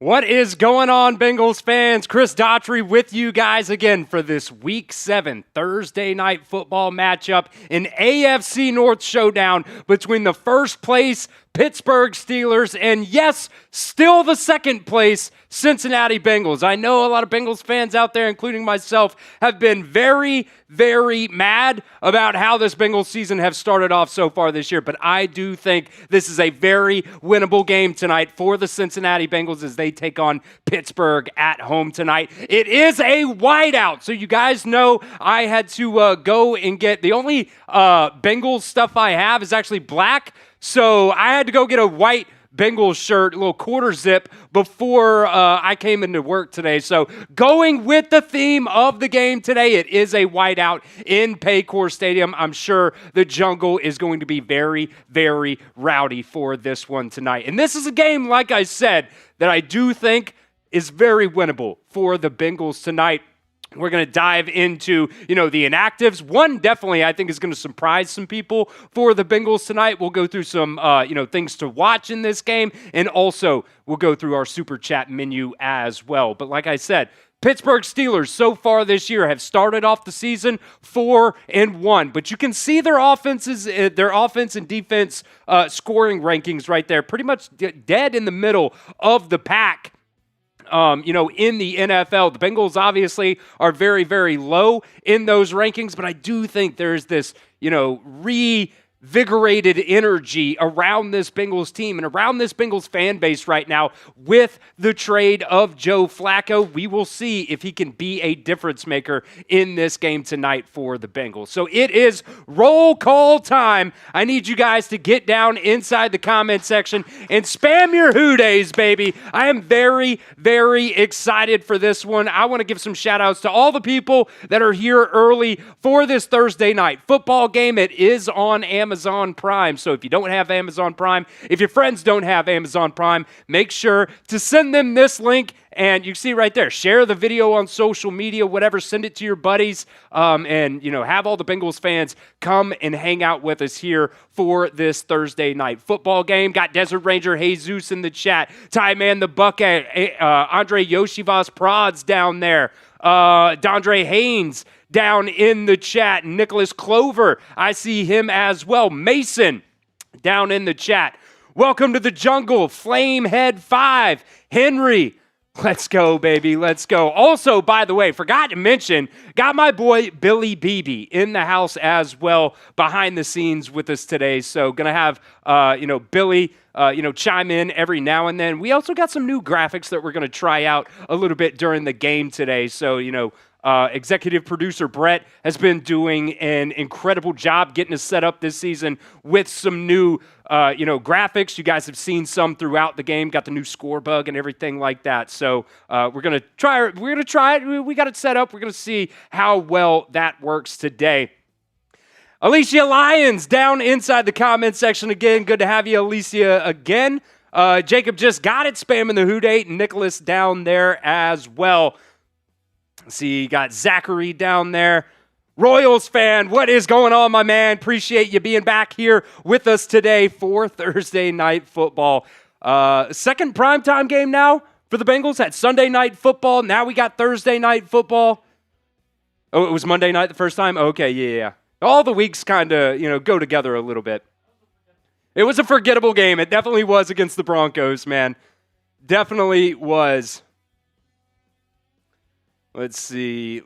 What is going on, Bengals fans? Chris Daughtry with you guys again for this Week 7 Thursday night football matchup, an AFC North showdown between the first place Pittsburgh Steelers and, yes, still the second place Cincinnati Bengals. I know a lot of Bengals fans out there, including myself, have been very, very mad about how this Bengals season have started off so far this year, but I do think this is a very winnable game tonight for the Cincinnati Bengals as they take on Pittsburgh at home tonight. It is a whiteout, so you guys know I had to go and get the only Bengals stuff I have is actually black, so I had to go get a white Bengals shirt, a little quarter zip, before I came into work today. So going with the theme of the game today, it is a whiteout in Paycor Stadium. I'm sure the jungle is going to be very, very rowdy for this one tonight. And this is a game, like I said, that I do think is very winnable for the Bengals tonight. We're going to dive into, the inactives. One definitely I think is going to surprise some people for the Bengals tonight. We'll go through some, things to watch in this game, and also we'll go through our Super Chat menu as well. But like I said, Pittsburgh Steelers so far this year have started off the season 4-1, but you can see their offense and defense scoring rankings right there, pretty much dead in the middle of the pack. In the NFL. The Bengals obviously are very, very low in those rankings, but I do think there's this, reinvigorated energy around this Bengals team and around this Bengals fan base right now with the trade of Joe Flacco. We will see if he can be a difference maker in this game tonight for the Bengals. So it is roll call time. I need you guys to get down inside the comment section and spam your Who Days, baby. I am very, very excited for this one. I want to give some shout outs to all the people that are here early for this Thursday night football game. It is on Amazon Prime. So if you don't have Amazon Prime, if your friends don't have Amazon Prime, make sure to send them this link. And you see right there, share the video on social media, whatever, send it to your buddies, and have all the Bengals fans come and hang out with us here for this Thursday night football game. Got Desert Ranger Jesus in the chat, Ty Man the Bucket, Andre Yoshivas Prods down there, Dondre Haynes down in the chat, Nicholas Clover, I see him as well, Mason down in the chat. Welcome to the jungle, Flamehead 5, Henry. Let's go, baby. Let's go. Also, by the way, forgot to mention, got my boy Billy Beebe in the house as well, behind the scenes with us today. So gonna have Billy chime in every now and then. We also got some new graphics that we're gonna try out a little bit during the game today. So executive producer Brett has been doing an incredible job getting us set up this season with some new graphics. You guys have seen some throughout the game, got the new score bug and everything like that. So we're going to try it. We got it set up. We're going to see how well that works today. Alicia Lyons down inside the comment section again. Good to have you, Alicia, again. Jacob just got it, spamming the Who Date. Nicholas down there as well. See, you got Zachary down there. Royals fan, what is going on, my man? Appreciate you being back here with us today for Thursday night football. Second primetime game now for the Bengals. Had Sunday night football. Now we got Thursday night football. Oh, it was Monday night the first time? Okay, yeah. All the weeks kind of, go together a little bit. It was a forgettable game. It definitely was against the Broncos, man. Definitely was. Let's see.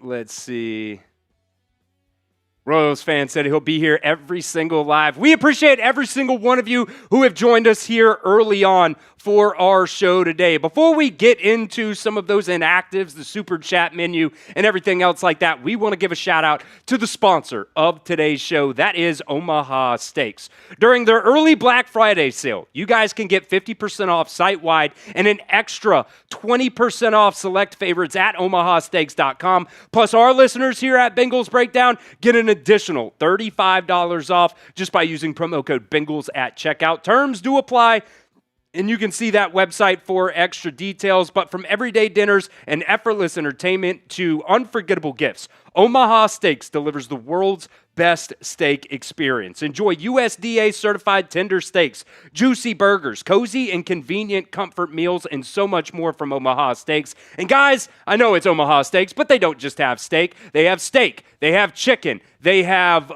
Royals fan said he'll be here every single live. We appreciate every single one of you who have joined us here early on for our show today. Before we get into some of those inactives, the super chat menu, and everything else like that, we want to give a shout out to the sponsor of today's show. That is Omaha Steaks. During their early Black Friday sale, you guys can get 50% off site-wide and an extra 20% off select favorites at omahasteaks.com. Plus, our listeners here at Bengals Breakdown get an additional $35 off just by using promo code Bengals at checkout. Terms do apply, and you can see that website for extra details. But from everyday dinners and effortless entertainment to unforgettable gifts, Omaha Steaks delivers the world's best steak experience. Enjoy USDA certified tender steaks, juicy burgers, cozy and convenient comfort meals, and so much more from Omaha Steaks. And guys, I know it's Omaha Steaks, but they don't just have steak. They have chicken, they have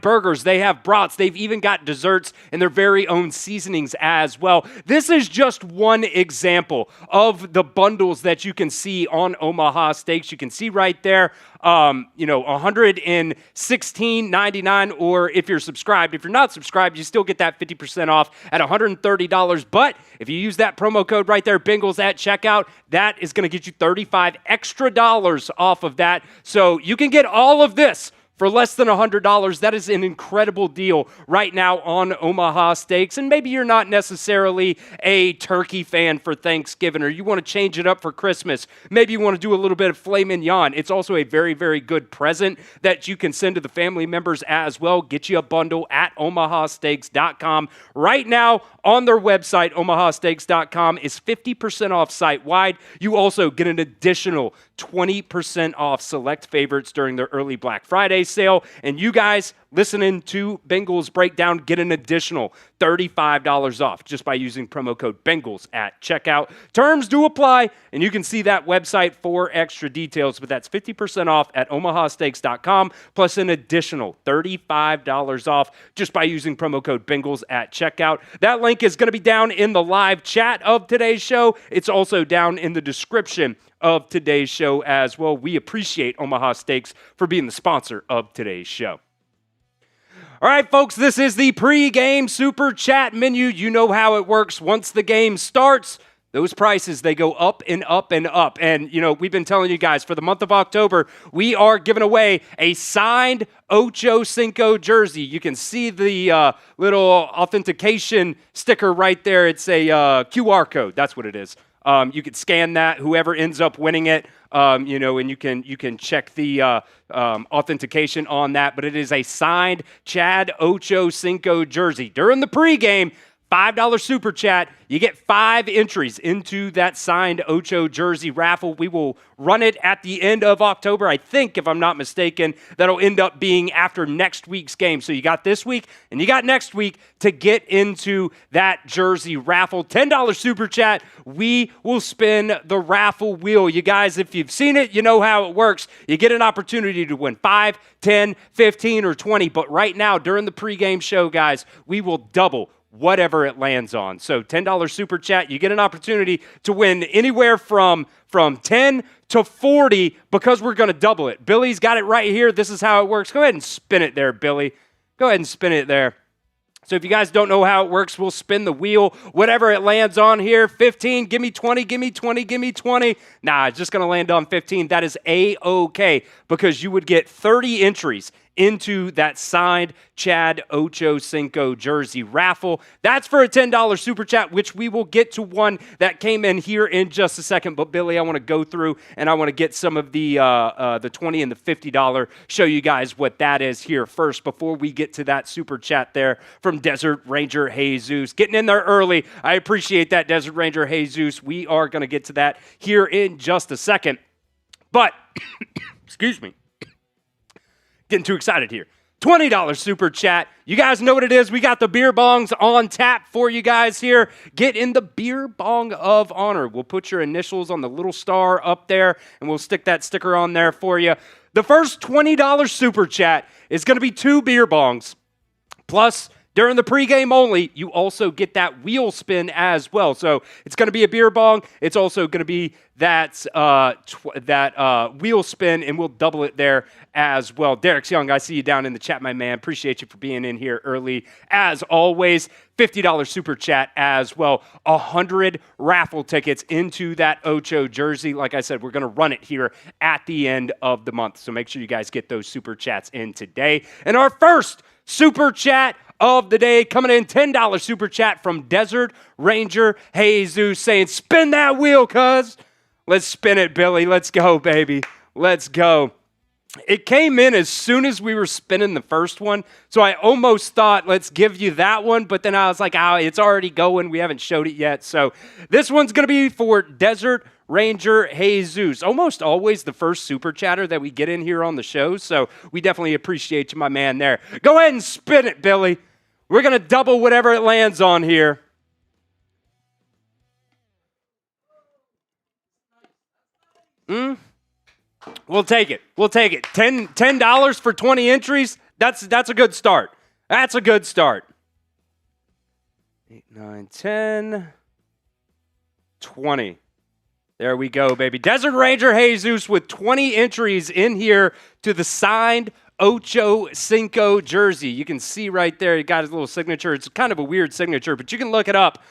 burgers, they have brats, they've even got desserts and their very own seasonings as well. This is just one example of the bundles that you can see on Omaha Steaks. You can see right there, $116.99, or if you're subscribed. If you're not subscribed, you still get that 50% off at $130. But if you use that promo code right there, Bengals at checkout, that is going to get you $35 extra off of that. So you can get all of this for less than $100. That is an incredible deal right now on Omaha Steaks. And maybe you're not necessarily a turkey fan for Thanksgiving, or you want to change it up for Christmas. Maybe you want to do a little bit of filet mignon. It's also a very, very good present that you can send to the family members as well. Get you a bundle at omahasteaks.com. Right now on their website, omahasteaks.com, is 50% off site-wide. You also get an additional 20% off select favorites during their early Black Friday sale. And you guys listening to Bengals Breakdown get an additional $35 off just by using promo code Bengals at checkout. Terms do apply, and you can see that website for extra details, but that's 50% off at omahasteaks.com plus an additional $35 off just by using promo code Bengals at checkout. That link is going to be down in the live chat of today's show. It's also down in the description of today's show as well. We appreciate Omaha Steaks for being the sponsor of today's show. All right, folks, this is the pregame super chat menu. You know how it works. Once the game starts, those prices, they go up and up and up. And, we've been telling you guys for the month of October, we are giving away a signed Ocho Cinco jersey. You can see the little authentication sticker right there. It's a QR code. That's what it is. You could scan that, whoever ends up winning it, and you can check the authentication on that. But it is a signed Chad Ocho Cinco jersey. During the pregame, $5 super chat, you get 5 entries into that signed Ocho jersey raffle. We will run it at the end of October. I think, if I'm not mistaken, that'll end up being after next week's game. So you got this week and you got next week to get into that jersey raffle. $10 super chat, we will spin the raffle wheel. You guys, if you've seen it, you know how it works. You get an opportunity to win 5, 10, 15, or 20. But right now, during the pregame show, guys, we will double whatever it lands on. So $10 super chat, you get an opportunity to win anywhere from 10 to 40 because we're going to double it. Billy's got it right here. This is how it works. Go ahead and spin it there, Billy. Go ahead and spin it there. So if you guys don't know how it works, we'll spin the wheel. Whatever it lands on here, 15, give me 20, give me 20, give me 20. Nah, it's just going to land on 15. That is A-OK because you would get 30 entries into that signed Chad Ocho Cinco jersey raffle. That's for a $10 super chat, which we will get to one that came in here in just a second. But Billy, I want to go through and I want to get some of the $20 and the $50, show you guys what that is here first before we get to that super chat there from Desert Ranger Jesus. Getting in there early. I appreciate that, Desert Ranger Jesus. We are going to get to that here in just a second. But, excuse me. Getting too excited here. $20 super chat. You guys know what it is. We got the beer bongs on tap for you guys here. Get in the beer bong of honor. We'll put your initials on the little star up there, and we'll stick that sticker on there for you. The first $20 super chat is going to be 2 beer bongs. Plus, during the pregame only, you also get that wheel spin as well. So it's going to be a beer bong. It's also going to be that wheel spin, and we'll double it there as well. Derek's Young, I see you down in the chat, my man. Appreciate you for being in here early. As always, $50 super chat as well. 100 raffle tickets into that Ocho jersey. Like I said, we're going to run it here at the end of the month. So make sure you guys get those super chats in today. And our first super chat of the day coming in, $10 super chat from Desert Ranger Jesus saying, spin that wheel, cuz. Let's spin it, Billy. Let's go, baby. Let's go. It came in as soon as we were spinning the first one, so I almost thought, let's give you that one, but then I was like, it's already going. We haven't showed it yet. So this one's going to be for Desert Ranger Jesus. Almost always the first super chatter that we get in here on the show, so we definitely appreciate you, my man, there. Go ahead and spin it, Billy. We're going to double whatever it lands on here. We'll take it. We'll take it. $10 for 20 entries. That's a good start. That's a good start. 8, 9, 10, 20. There we go, baby. Desert Ranger Jesus with 20 entries in here to the signed Ocho Cinco jersey. You can see right there, he got his little signature. It's kind of a weird signature, but you can look it up.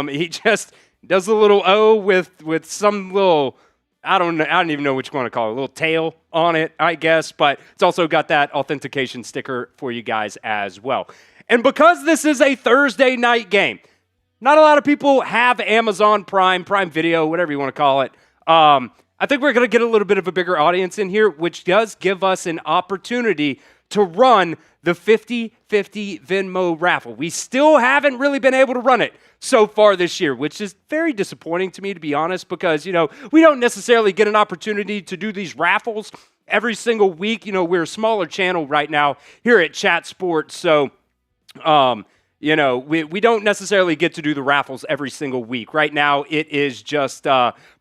He just does a little O with some little, I don't even know what you want to call it, a little tail on it, I guess, but it's also got that authentication sticker for you guys as well. And because this is a Thursday night game, not a lot of people have Amazon Prime Video, whatever you want to call it. I think we're going to get a little bit of a bigger audience in here, which does give us an opportunity to run the 50-50 Venmo raffle. We still haven't really been able to run it so far this year, which is very disappointing to me, to be honest, because, we don't necessarily get an opportunity to do these raffles every single week. We're a smaller channel right now here at Chat Sports, so we don't necessarily get to do the raffles every single week. Right now, it is just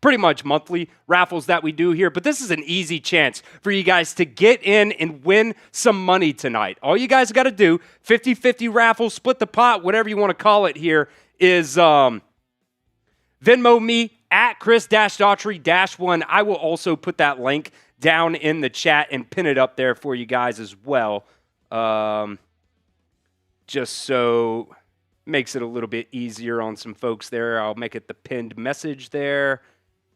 pretty much monthly raffles that we do here. But this is an easy chance for you guys to get in and win some money tonight. All you guys got to do, 50-50 raffle, split the pot, whatever you want to call it here, is Venmo me at Chris-Daughtry-1. I will also put that link down in the chat and pin it up there for you guys as well. Just so makes it a little bit easier on some folks there. I'll make it the pinned message there.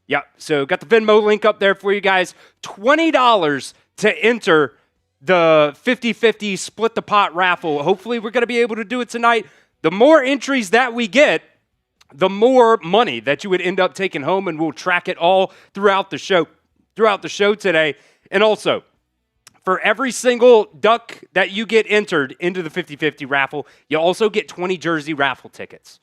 Yep, so got the Venmo link up there for you guys. $20 to enter the 50-50 split the pot raffle. Hopefully we're going to be able to do it tonight. The more entries that we get, the more money that you would end up taking home, and we'll track it all throughout the show today. And also, for every single duck that you get entered into the 50-50 raffle, you also get 20 jersey raffle tickets.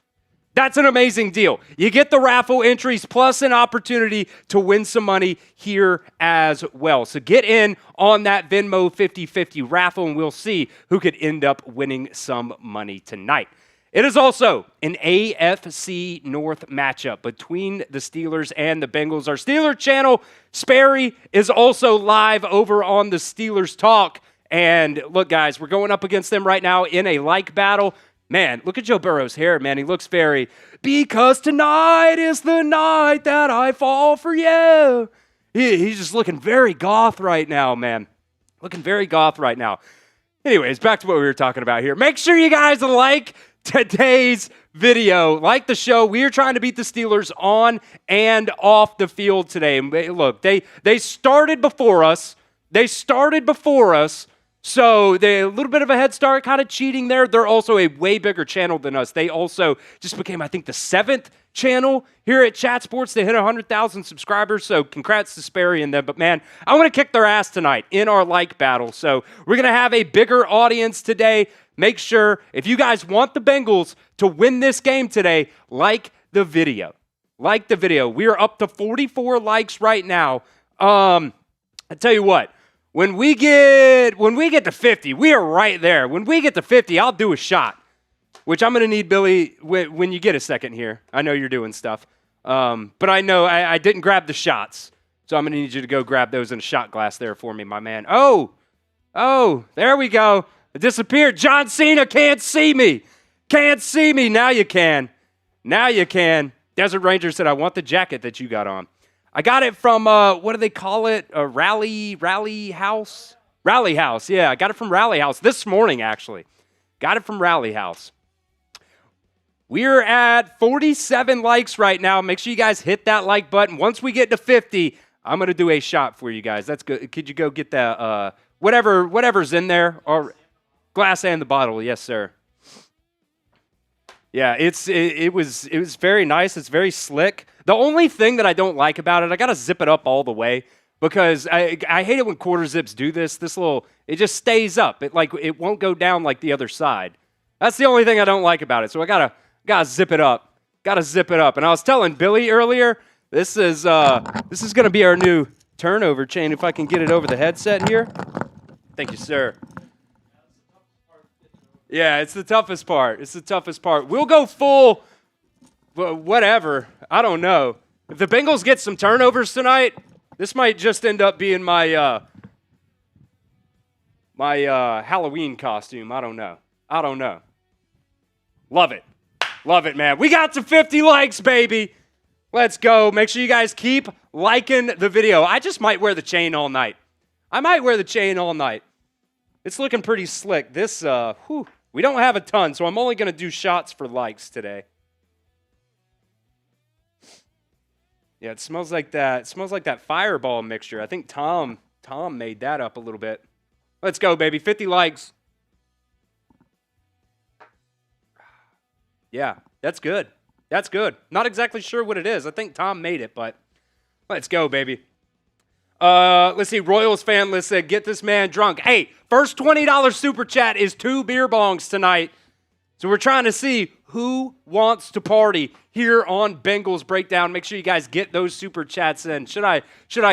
That's an amazing deal. You get the raffle entries plus an opportunity to win some money here as well. So get in on that Venmo 50-50 raffle, and we'll see who could end up winning some money tonight. It is also an AFC North matchup between the Steelers and the Bengals. Our Steelers channel, Sperry, is also live over on the Steelers Talk. And look, guys, we're going up against them right now in a like battle. Man, look at Joe Burrow's hair, man. He looks very, because tonight is the night that I fall for you. He's just looking very goth right now, man. Looking very goth right now. Anyways, back to what we were talking about here. Make sure you guys like today's video. Like the show, we are trying to beat the Steelers on and off the field today. And look, they started before us. So they a little bit of a head start, kind of cheating there. They're also a way bigger channel than us. They also just became, I think, the 7th channel here at Chat Sports. They hit 100,000 subscribers, so congrats to Sperry and them. But, man, I want to kick their ass tonight in our like battle. So we're going to have a bigger audience today. Make sure, if you guys want the Bengals to win this game today, like the video. Like the video. We are up to 44 likes right now. I tell you what, when we get to 50, we are right there. When we get to 50, I'll do a shot, which I'm going to need, Billy, when you get a second here. I know you're doing stuff. But I know I didn't grab the shots, so I'm going to need you to go grab those in a shot glass there for me, my man. Oh, there we go. It disappeared. John Cena can't see me. Can't see me. Now you can. Desert Ranger said, I want the jacket that you got on. I got it from, what do they call it? A rally house? Rally House, yeah. I got it from Rally House this morning, actually. Got it from Rally House. We're at 47 likes right now. Make sure you guys hit that like button. Once we get to 50, I'm going to do a shot for you guys. That's good. Could you go get that, whatever's in there? Or glass and the bottle, yes, sir. Yeah, it was very nice. It's very slick. The only thing that I don't like about it, I got to zip it up all the way because I hate it when quarter zips do this. It just stays up. It won't go down like the other side. That's the only thing I don't like about it. So I gotta zip it up. And I was telling Billy earlier This is going to be our new turnover chain. If I can get it over the headset here. Thank you, sir. Yeah, it's the toughest part. It's the toughest part. We'll go full, whatever. I don't know. If the Bengals get some turnovers tonight, this might just end up being my Halloween costume. I don't know. Love it. Love it, man. We got to 50 likes, baby. Let's go. Make sure you guys keep liking the video. I just might wear the chain all night. It's looking pretty slick. This, we don't have a ton, so I'm only going to do shots for likes today. Yeah, it smells like that. It smells like that Fireball mixture. I think Tom made that up a little bit. Let's go, baby. 50 likes. Yeah, that's good. That's good. Not exactly sure what it is. I think Tom made it, but let's go, baby. Let's see. Royals fan list said, get this man drunk. Hey, first $20 super chat is 2 beer bongs tonight. So we're trying to see who wants to party here on Bengals Breakdown. Make sure you guys get those super chats in. Should I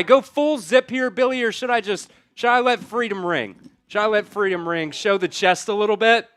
go full zip here, Billy, or should I let freedom ring? Show the chest a little bit.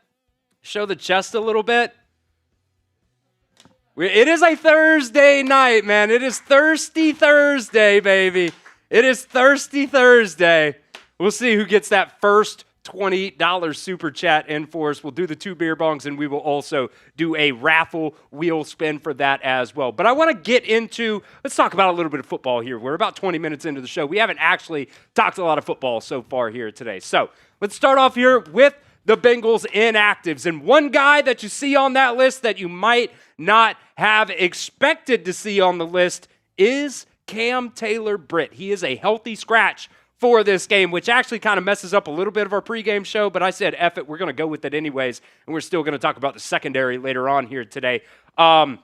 It is a Thursday night, man. It is Thirsty Thursday, baby. It is Thirsty Thursday. We'll see who gets that first $20 super chat in for us. We'll do the 2 beer bongs, and we will also do a raffle wheel spin for that as well. But I want to get into, let's talk about a little bit of football here. We're about 20 minutes into the show. We haven't actually talked a lot of football so far here today. So let's start off here with the Bengals inactives. And one guy that you see on that list that you might not have expected to see on the list is Cam Taylor-Britt. He is a healthy scratch for this game, which actually kind of messes up a little bit of our pregame show, but I said, F it, we're going to go with it anyways, and we're still going to talk about the secondary later on here today. The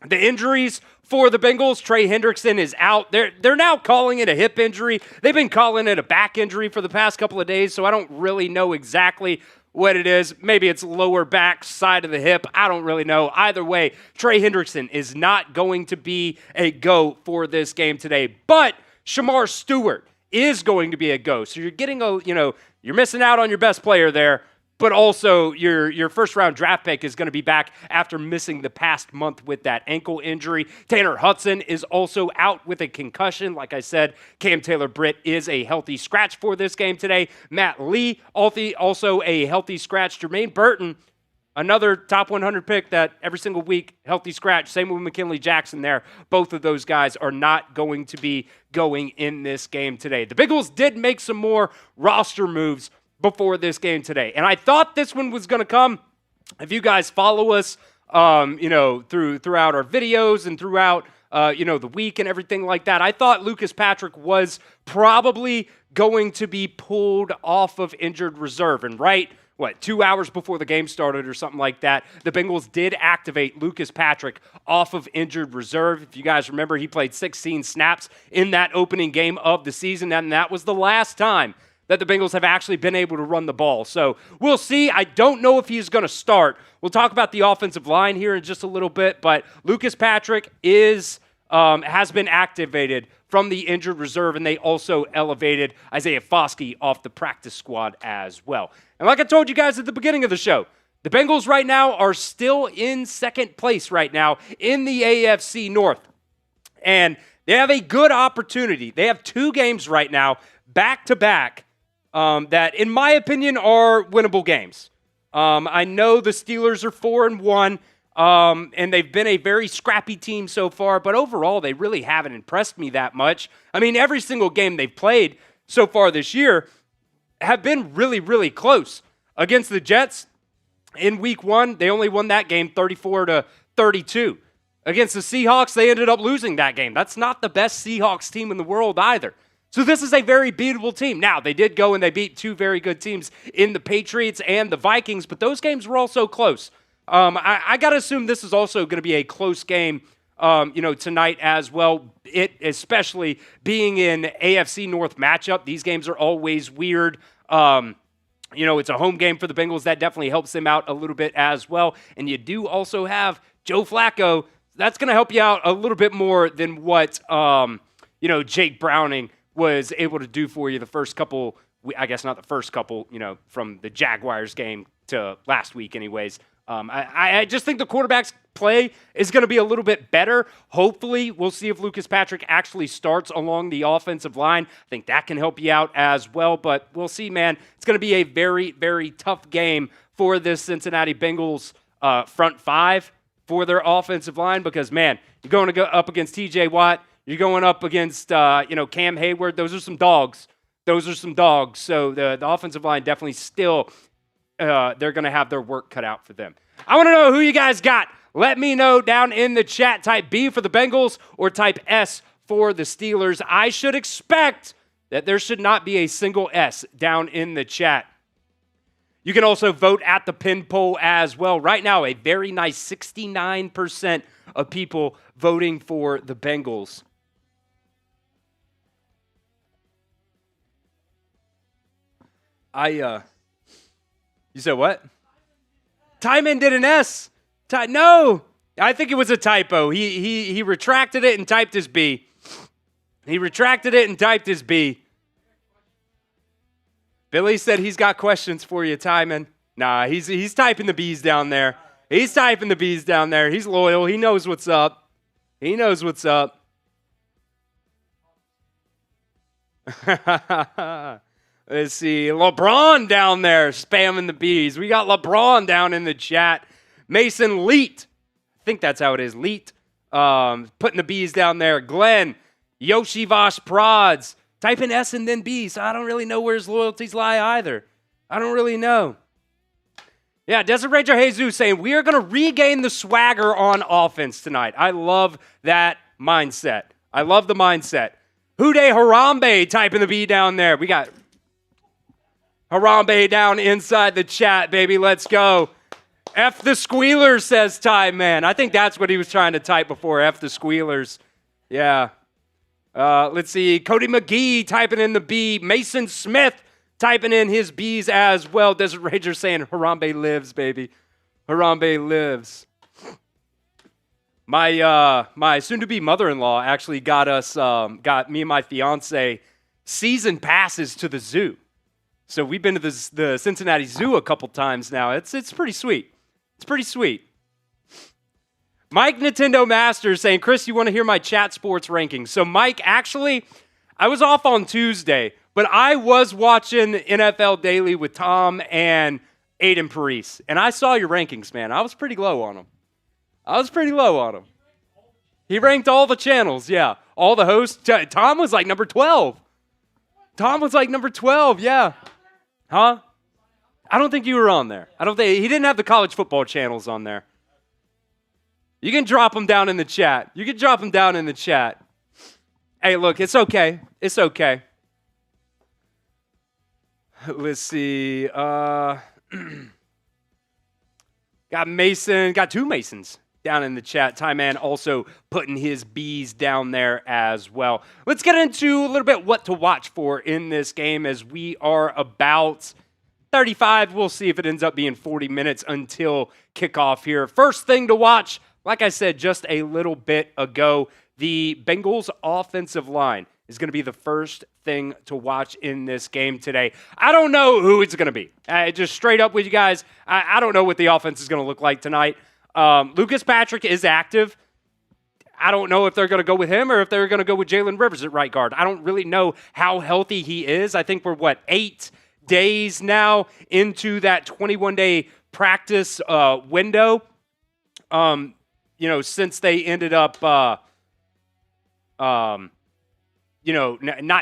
injuries for the Bengals, Trey Hendrickson is out. They're now calling it a hip injury. They've been calling it a back injury for the past couple of days, so I don't really know exactly what it is. Maybe it's lower back side of the hip. I don't really know. Either way, Trey Hendrickson is not going to be a go for this game today, but Shamar Stewart is going to be a go. So you're getting you're missing out on your best player there, but also your first round draft pick is going to be back after missing the past month with that ankle injury. Tanner Hudson is also out with a concussion. Like I said, Cam Taylor-Britt is a healthy scratch for this game today. Matt Lee, also a healthy scratch. Jermaine Burton, another top 100 pick that every single week, healthy scratch. Same with McKinley Jackson there. Both of those guys are not going to be going in this game today. The Bengals did make some more roster moves before this game today. And I thought this one was going to come. If you guys follow us, throughout our videos and throughout, the week and everything like that, I thought Lucas Patrick was probably going to be pulled off of injured reserve. And 2 hours before the game started or something like that, the Bengals did activate Lucas Patrick off of injured reserve. If you guys remember, he played 16 snaps in that opening game of the season, and that was the last time that the Bengals have actually been able to run the ball. So we'll see. I don't know if he's going to start. We'll talk about the offensive line here in just a little bit, but Lucas Patrick has been activated from the injured reserve, and they also elevated Isaiah Foskey off the practice squad as well. And like I told you guys at the beginning of the show, the Bengals right now are still in second place right now in the AFC North. And they have a good opportunity. They have 2 games right now, back-to-back, that, in my opinion, are winnable games. I know the Steelers are 4-1, and they've been a very scrappy team so far, but overall, they really haven't impressed me that much. I mean, every single game they've played so far this year have been really, really close. Against the Jets in week 1, they only won that game 34-32. Against the Seahawks, they ended up losing that game. That's not the best Seahawks team in the world either. So this is a very beatable team. Now, they did go and they beat 2 very good teams in the Patriots and the Vikings, but those games were also close. I got to assume this is also going to be a close game, tonight as well. It especially being in AFC North matchup. These games are always weird. It's a home game for the Bengals. That definitely helps them out a little bit as well. And you do also have Joe Flacco That's going to help you out a little bit more than what, Jake Browning was able to do for you the first couple, I guess not the first couple, from the Jaguars game to last week anyways. I just think the quarterback's play is going to be a little bit better. Hopefully, we'll see if Lucas Patrick actually starts along the offensive line. I think that can help you out as well, but we'll see, man. It's going to be a very, very tough game for this Cincinnati Bengals front five for their offensive line because, man, you're going to go up against T.J. Watt. You're going up against, Cam Hayward. Those are some dogs. So the offensive line definitely still they're going to have their work cut out for them. I want to know who you guys got. Let me know down in the chat. Type B for the Bengals or type S for the Steelers. I should expect that there should not be a single S down in the chat. You can also vote at the pin poll as well. Right now, a very nice 69% of people voting for the Bengals. You said what? Tyman did an S. No, I think it was a typo. He retracted it and typed his B. Billy said he's got questions for you, Tyman. Nah, he's typing the B's down there. He's loyal. He knows what's up. Let's see. LeBron down there spamming the B's. We got LeBron down in the chat. Mason Leet. I think that's how it is. Leet. Putting the B's down there. Glenn. Yoshi Vosh Prods. Type in S and then B. So I don't really know where his loyalties lie either. I don't really know. Yeah, Desert Ranger Jesus saying, we are going to regain the swagger on offense tonight. I love that mindset. I love the mindset. Hude Harambe typing the B down there. We got Harambe down inside the chat, baby. Let's go. F the Squealers, says Ty Man. I think that's what he was trying to type before, F the Squealers. Yeah. Let's see. Cody McGee typing in the B. Mason Smith typing in his B's as well. Desert Ranger saying Harambe lives, baby. Harambe lives. My soon-to-be mother-in-law actually got me and my fiance season passes to the zoo. So we've been to the Cincinnati Zoo a couple times now. It's pretty sweet. Mike Nintendo Masters saying, Chris, you want to hear my chat sports rankings? So Mike, actually, I was off on Tuesday, but I was watching NFL Daily with Tom and Aiden Parise, and I saw your rankings, man. I was pretty low on them. He ranked all the channels, yeah. All the hosts. Tom was like number 12. Yeah. Huh? I don't think you were on there. He didn't have the college football channels on there. You can drop them down in the chat. Hey, look, it's okay. Let's see. Got two Masons down in the chat. Ty Man also putting his B's down there as well. Let's get into a little bit what to watch for in this game as we are about 35. We'll see if it ends up being 40 minutes until kickoff here. First thing to watch, like I said just a little bit ago, the Bengals offensive line is going to be the first thing to watch in this game today. I don't know who it's going to be. Just straight up with you guys, I don't know what the offense is going to look like tonight. Lucas Patrick is active. I don't know if they're going to go with him or if they're going to go with Jalen Rivers at right guard. I don't really know how healthy he is. I think we're, 8 days now into that 21-day practice window. Since they ended up, not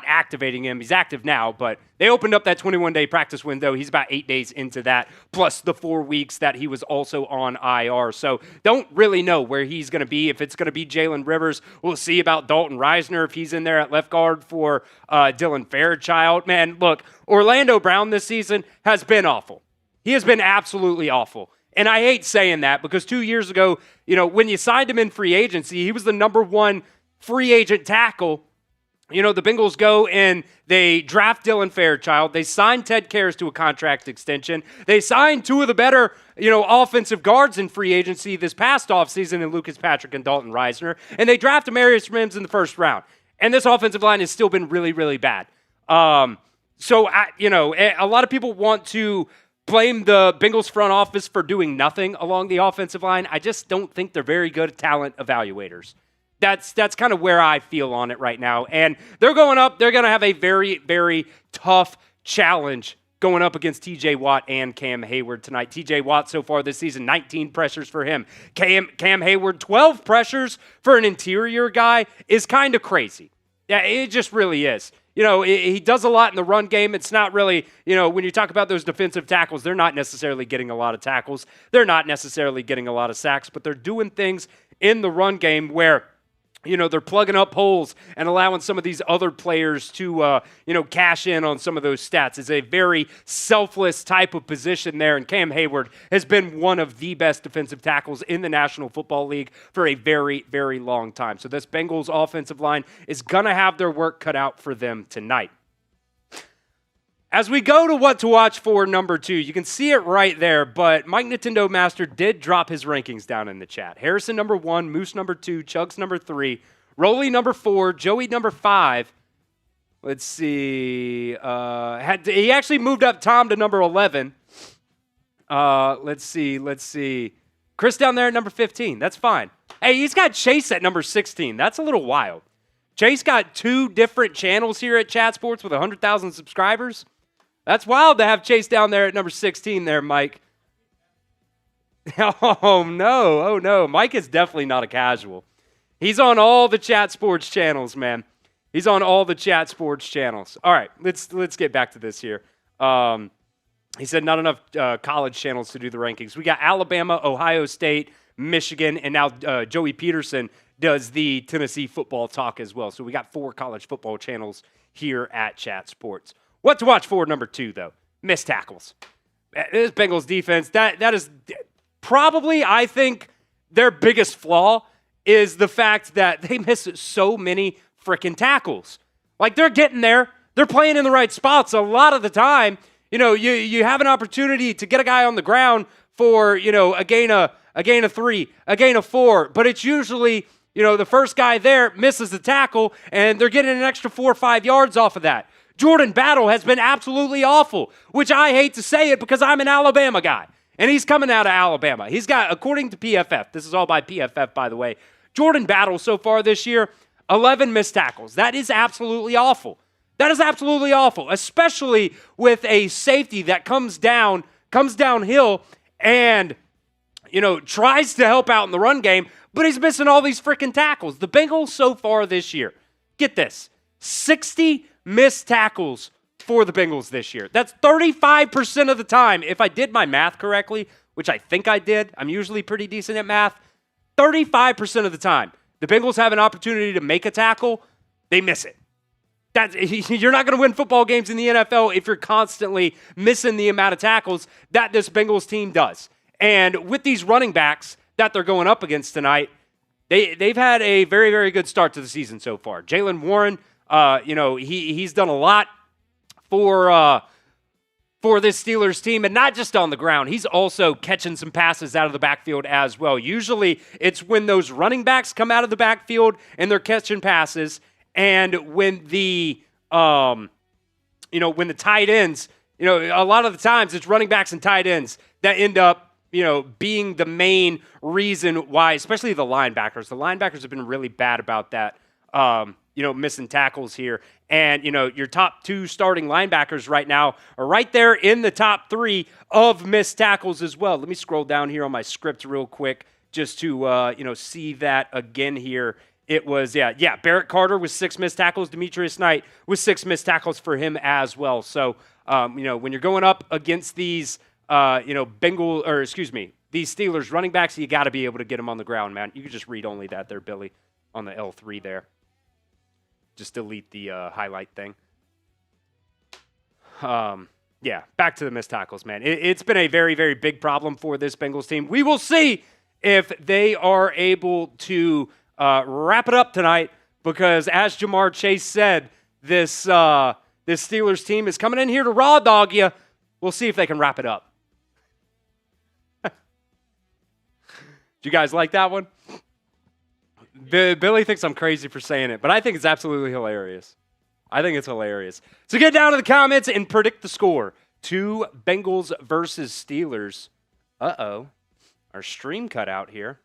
activating him. He's active now, but they opened up that 21-day practice window. He's about 8 days into that, plus the 4 weeks that he was also on IR. So don't really know where he's going to be. If it's going to be Jalen Rivers, we'll see about Dalton Reisner if he's in there at left guard for Dylan Fairchild. Man, look, Orlando Brown this season has been awful. He has been absolutely awful. And I hate saying that because 2 years ago, when you signed him in free agency, he was the number 1 free agent tackle the Bengals go and they draft Dylan Fairchild. They sign Ted Karras to a contract extension. They sign two of the better, offensive guards in free agency this past offseason in Lucas Patrick and Dalton Reisner. And they draft Amarius Mims in the first round. And this offensive line has still been really, really bad. So, a lot of people want to blame the Bengals front office for doing nothing along the offensive line. I just don't think they're very good at talent evaluators. That's kind of where I feel on it right now. And they're going up. They're going to have a very, very tough challenge going up against TJ Watt and Cam Hayward tonight. TJ Watt so far this season, 19 pressures for him. Cam Hayward, 12 pressures for an interior guy is kind of crazy. Yeah, it just really is. He does a lot in the run game. It's not really, when you talk about those defensive tackles, they're not necessarily getting a lot of tackles. They're not necessarily getting a lot of sacks, but they're doing things in the run game where they're plugging up holes and allowing some of these other players to, cash in on some of those stats. It's a very selfless type of position there, and Cam Hayward has been one of the best defensive tackles in the National Football League for a very, very long time. So this Bengals offensive line is going to have their work cut out for them tonight. As we go to what to watch for number 2, you can see it right there, but Mike Nintendo Master did drop his rankings down in the chat. Harrison number 1, Moose number 2, Chugs number 3, Rolly number 4, Joey number 5. Let's see. He actually moved up Tom to number 11. Let's see. Chris down there at number 15. That's fine. Hey, he's got Chase at number 16. That's a little wild. Chase got 2 different channels here at Chat Sports with 100,000 subscribers. That's wild to have Chase down there at number 16 there, Mike. Oh, no. Mike is definitely not a casual. He's on all the Chat Sports channels, man. He's on all the Chat Sports channels. All right, let's get back to this here. He said not enough college channels to do the rankings. We got Alabama, Ohio State, Michigan, and now Joey Peterson does the Tennessee football talk as well. So we got 4 college football channels here at Chat Sports. What to watch for number 2, though? Missed tackles. This Bengals defense, that is probably, I think, their biggest flaw is the fact that they miss so many freaking tackles. Like, they're getting there. They're playing in the right spots a lot of the time. You have an opportunity to get a guy on the ground for, a gain of 3, a gain of 4, but it's usually, the first guy there misses the tackle, and they're getting an extra 4 or 5 yards off of that. Jordan Battle has been absolutely awful, which I hate to say it because I'm an Alabama guy, and he's coming out of Alabama. He's got, according to PFF, this is all by PFF, by the way, Jordan Battle so far this year, 11 missed tackles. That is absolutely awful. That is absolutely awful, especially with a safety that comes downhill and, tries to help out in the run game, but he's missing all these freaking tackles. The Bengals so far this year, get this, 60 missed tackles for the Bengals this year. That's 35% of the time. If I did my math correctly, which I think I did, I'm usually pretty decent at math, 35% of the time, the Bengals have an opportunity to make a tackle, they miss it. You're not going to win football games in the NFL if you're constantly missing the amount of tackles that this Bengals team does. And with these running backs that they're going up against tonight, they've had a very, very good start to the season so far. Jaylen Warren, he's done a lot for this Steelers team, and not just on the ground. He's also catching some passes out of the backfield as well. Usually it's when those running backs come out of the backfield and they're catching passes, and when the tight ends, a lot of the times it's running backs and tight ends that end up, being the main reason why, especially the linebackers. The linebackers have been really bad about that, missing tackles here. And, your top 2 starting linebackers right now are right there in the top 3 of missed tackles as well. Let me scroll down here on my script real quick just to, see that again here. It was, Barrett Carter with 6 missed tackles. Demetrius Knight with 6 missed tackles for him as well. So, when you're going up against these, these Steelers running backs, you got to be able to get them on the ground, man. You can just read only that there, Billy, on the L3 there. Just delete the highlight thing. Back to the missed tackles, man. It's been a very, very big problem for this Bengals team. We will see if they are able to wrap it up tonight because as Jamar Chase said, this Steelers team is coming in here to raw dog you. We'll see if they can wrap it up. Do you guys like that one? Billy thinks I'm crazy for saying it, but I think it's absolutely hilarious. I think it's hilarious. So get down to the comments and predict the score. 2 Bengals versus Steelers. Uh-oh. Our stream cut out here.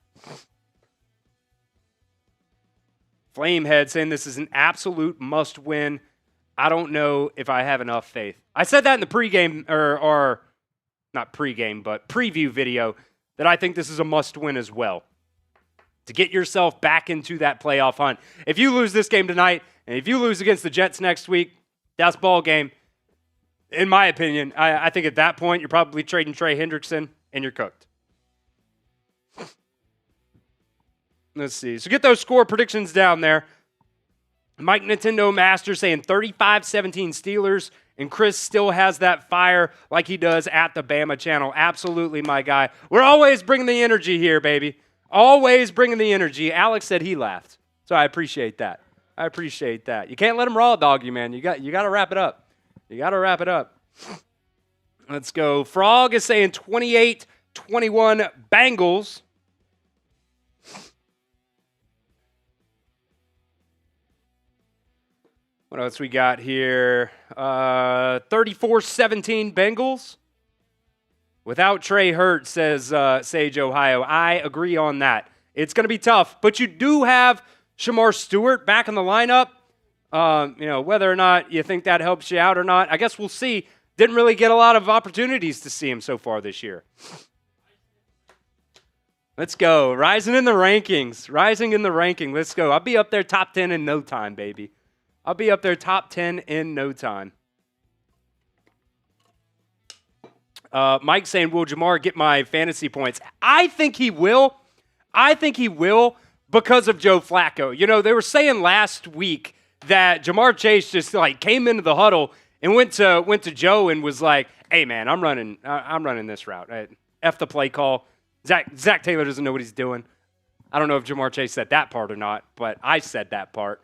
Flamehead saying this is an absolute must-win. I don't know if I have enough faith. I said that in the pregame, or not pregame, but preview video, that I think this is a must-win as well. To get yourself back into that playoff hunt. If you lose this game tonight, and if you lose against the Jets next week, that's ball game. In my opinion, I think at that point, you're probably trading Trey Hendrickson, and you're cooked. Let's see. So get those score predictions down there. Mike Nintendo Master saying 35-17 Steelers, and Chris still has that fire like he does at the Bama channel. Absolutely, my guy. We're always bringing the energy here, baby. Always bringing the energy. Alex said he laughed, so I appreciate that. I appreciate that. You can't let him raw dog you, man. You got to wrap it up. You got to wrap it up. Let's go. Frog is saying 28-21 Bengals. What else we got here? 34-17 Bengals. Without Trey Hurt, says Sage Ohio. I agree on that. It's going to be tough, but you do have Shamar Stewart back in the lineup. Whether or not you think that helps you out or not, I guess we'll see. Didn't really get a lot of opportunities to see him so far this year. Let's go. Rising in the rankings. Rising in the ranking. Let's go. I'll be up there top 10 in no time, baby. I'll be up there top 10 in no time. Mike saying, will Jamar get my fantasy points? I think he will. I think he will because of Joe Flacco. You know, they were saying last week that Jamar Chase just came into the huddle and went to Joe and was like, hey, man, I'm running this route. F the play call. Zach Taylor doesn't know what he's doing. I don't know if Jamar Chase said that part or not, but I said that part.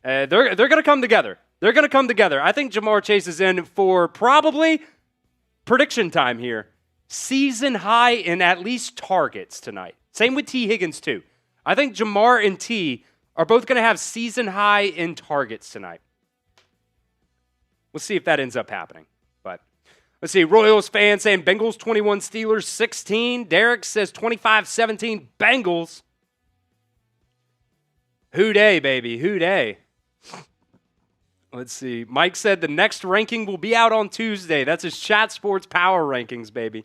They're going to come together. They're going to come together. I think Jamar Chase is in for probably prediction time here. Season high in at least targets tonight. Same with T. Higgins, too. I think Jamar and T are both going to have season high in targets tonight. We'll see if that ends up happening. But let's see. Royals fan saying Bengals 21, Steelers 16. Derek says 25-17 Bengals. Who day, baby? Who day? Let's see. Mike said the next ranking will be out on Tuesday. That's his Chat Sports Power Rankings, baby.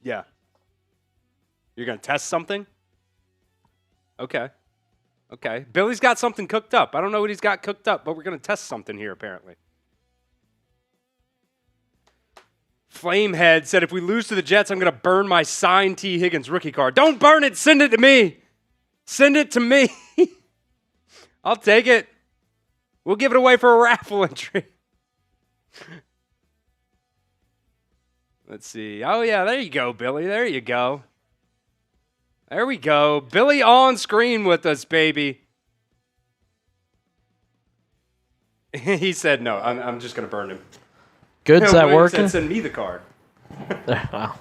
Yeah. You're going to test something? Okay. Okay. Billy's got something cooked up. I don't know what he's got cooked up, but we're going to test something here, apparently. Flamehead said, if we lose to the Jets, I'm going to burn my signed T. Higgins rookie card. Don't burn it. Send it to me. Send it to me. I'll take it. We'll give it away for a raffle entry. Let's see. Oh, yeah, there you go, Billy. There you go. There we go. Billy on screen with us, baby. He said no. I'm just going to burn him. Good. Is that working? Said, send me the card. Wow.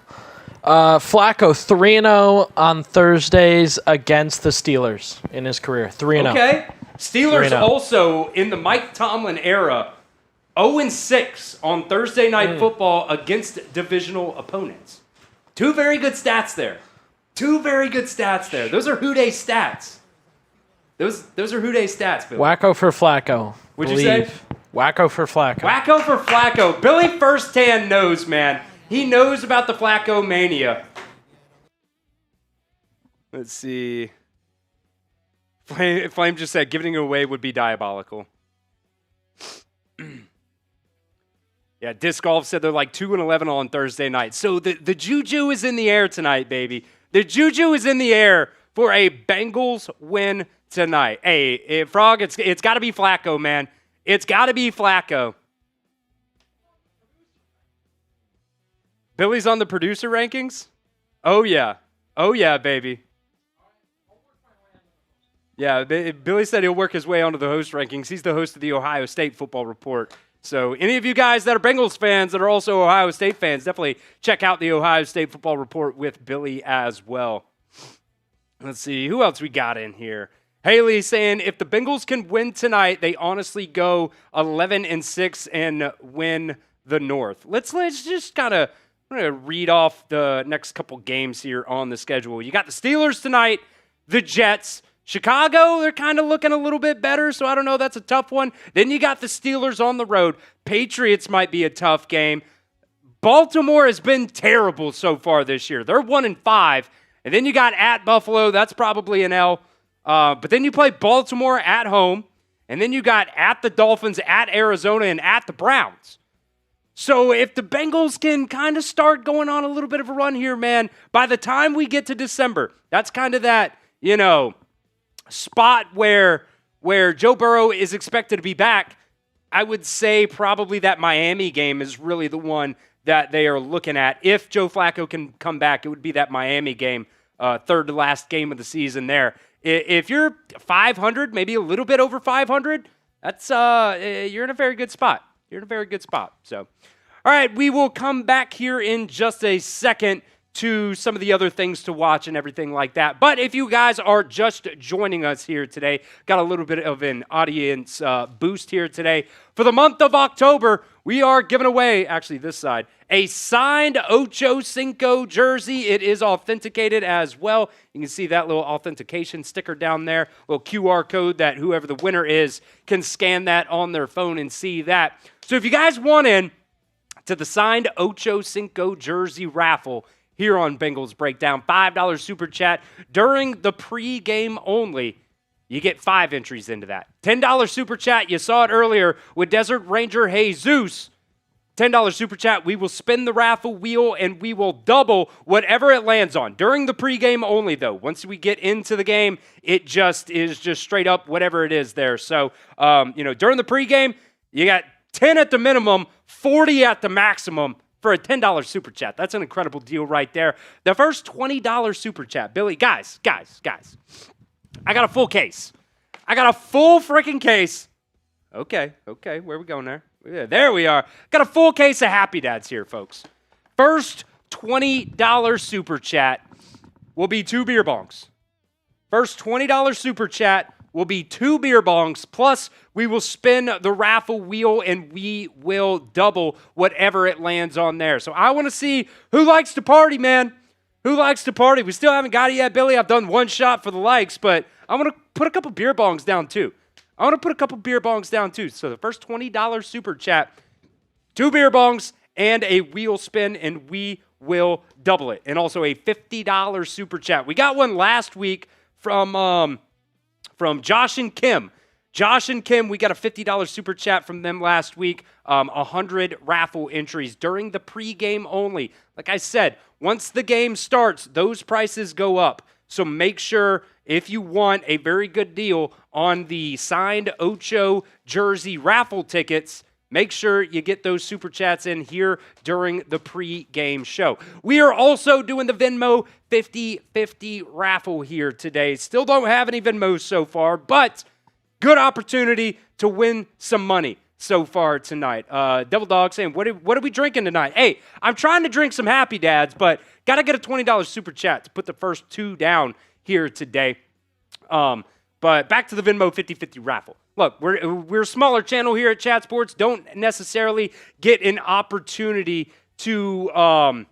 Flacco 3-0 on Thursdays against the Steelers in his career. 3-0. Okay. Steelers 3-0. Also in the Mike Tomlin era, 0-6 on Thursday Night Football against divisional opponents. 2 very good stats there. 2 very good stats there. Those are Who-Day stats. Those are Who-Day stats, Billy. Wacko for Flacco. What'd you say? Wacko for Flacco. Wacko for Flacco. Billy firsthand knows, man. He knows about the Flacco mania. Let's see. Flame just said giving it away would be diabolical. Yeah, Disc Golf said they're like 2-11 on Thursday night. So the juju is in the air tonight, baby. The juju is in the air for a Bengals win tonight. Hey, Frog, it's got to be Flacco, man. It's got to be Flacco. Billy's on the producer rankings? Oh, yeah. Oh, yeah, baby. Yeah, Billy said he'll work his way onto the host rankings. He's the host of the Ohio State Football Report. So any of you guys that are Bengals fans that are also Ohio State fans, definitely check out the Ohio State Football Report with Billy as well. Let's see, who else we got in here? Haley saying, if the Bengals can win tonight, they honestly go 11-6 and win the North. Let's just kind of read off the next couple games here on the schedule. You got the Steelers tonight, the Jets, Chicago, they're kind of looking a little bit better, so I don't know, that's a tough one. Then you got the Steelers on the road. Patriots might be a tough game. Baltimore has been terrible so far this year. They're 1-5. And then you got at Buffalo, that's probably an L. But then you play Baltimore at home. And then you got at the Dolphins, at Arizona, and at the Browns. So if the Bengals can kind of start going on a little bit of a run here, man, by the time we get to December, that's kind of that, spot where Joe Burrow is expected to be back. I would say probably that Miami game is really the one that they are looking at. If Joe Flacco can come back, it would be that Miami game, third to last game of the season there. If you're 500, maybe a little bit over 500, that's you're in a very good spot. You're in a very good spot. So, all right, we will come back here in just a second to some of the other things to watch and everything like that. But if you guys are just joining us here today, got a little bit of an audience boost here today. For the month of October, we are giving away, actually this side, a signed Ocho Cinco jersey. It is authenticated as well. You can see that little authentication sticker down there, little QR code that whoever the winner is can scan that on their phone and see that. So if you guys want in to the signed Ocho Cinco jersey raffle here on Bengals Breakdown, $5 super chat during the pregame only, you get 5 entries into that. $10 super chat, you saw it earlier with Desert Ranger Jesus. $10 super chat, we will spin the raffle wheel and we will double whatever it lands on. During the pregame only, though. Once we get into the game, it just is just straight up whatever it is there. So, during the pregame, you got 10 at the minimum, 40 at the maximum for a $10 super chat. That's an incredible deal right there. The first $20 super chat. Billy, guys. I got a full case. I got a full freaking case. Okay, where are we going there? Yeah, there we are. Got a full case of Happy Dads here, folks. First $20 super chat will be 2 beer bongs. First $20 super chat will be 2 beer bongs, plus we will spin the raffle wheel and we will double whatever it lands on there. So I want to see who likes to party, man. Who likes to party? We still haven't got it yet, Billy. I've done one shot for the likes, but I want to put a couple beer bongs down too. So the first $20 super chat, 2 beer bongs and a wheel spin, and we will double it. And also a $50 super chat. We got one last week from Josh and Kim. Josh and Kim, we got a $50 super chat from them last week. 100 raffle entries during the pregame only. Like I said, once the game starts, those prices go up. So make sure if you want a very good deal on the signed Ocho jersey raffle tickets, make sure you get those super chats in here during the pregame show. We are also doing the Venmo 50-50 raffle here today. Still don't have any Venmos so far, but good opportunity to win some money so far tonight. Devil Dog saying, what are we drinking tonight? Hey, I'm trying to drink some Happy Dads, but got to get a $20 super chat to put the first 2 down here today. But back to the Venmo 50-50 raffle. Look, we're a smaller channel here at Chat Sports. Don't necessarily get an opportunity to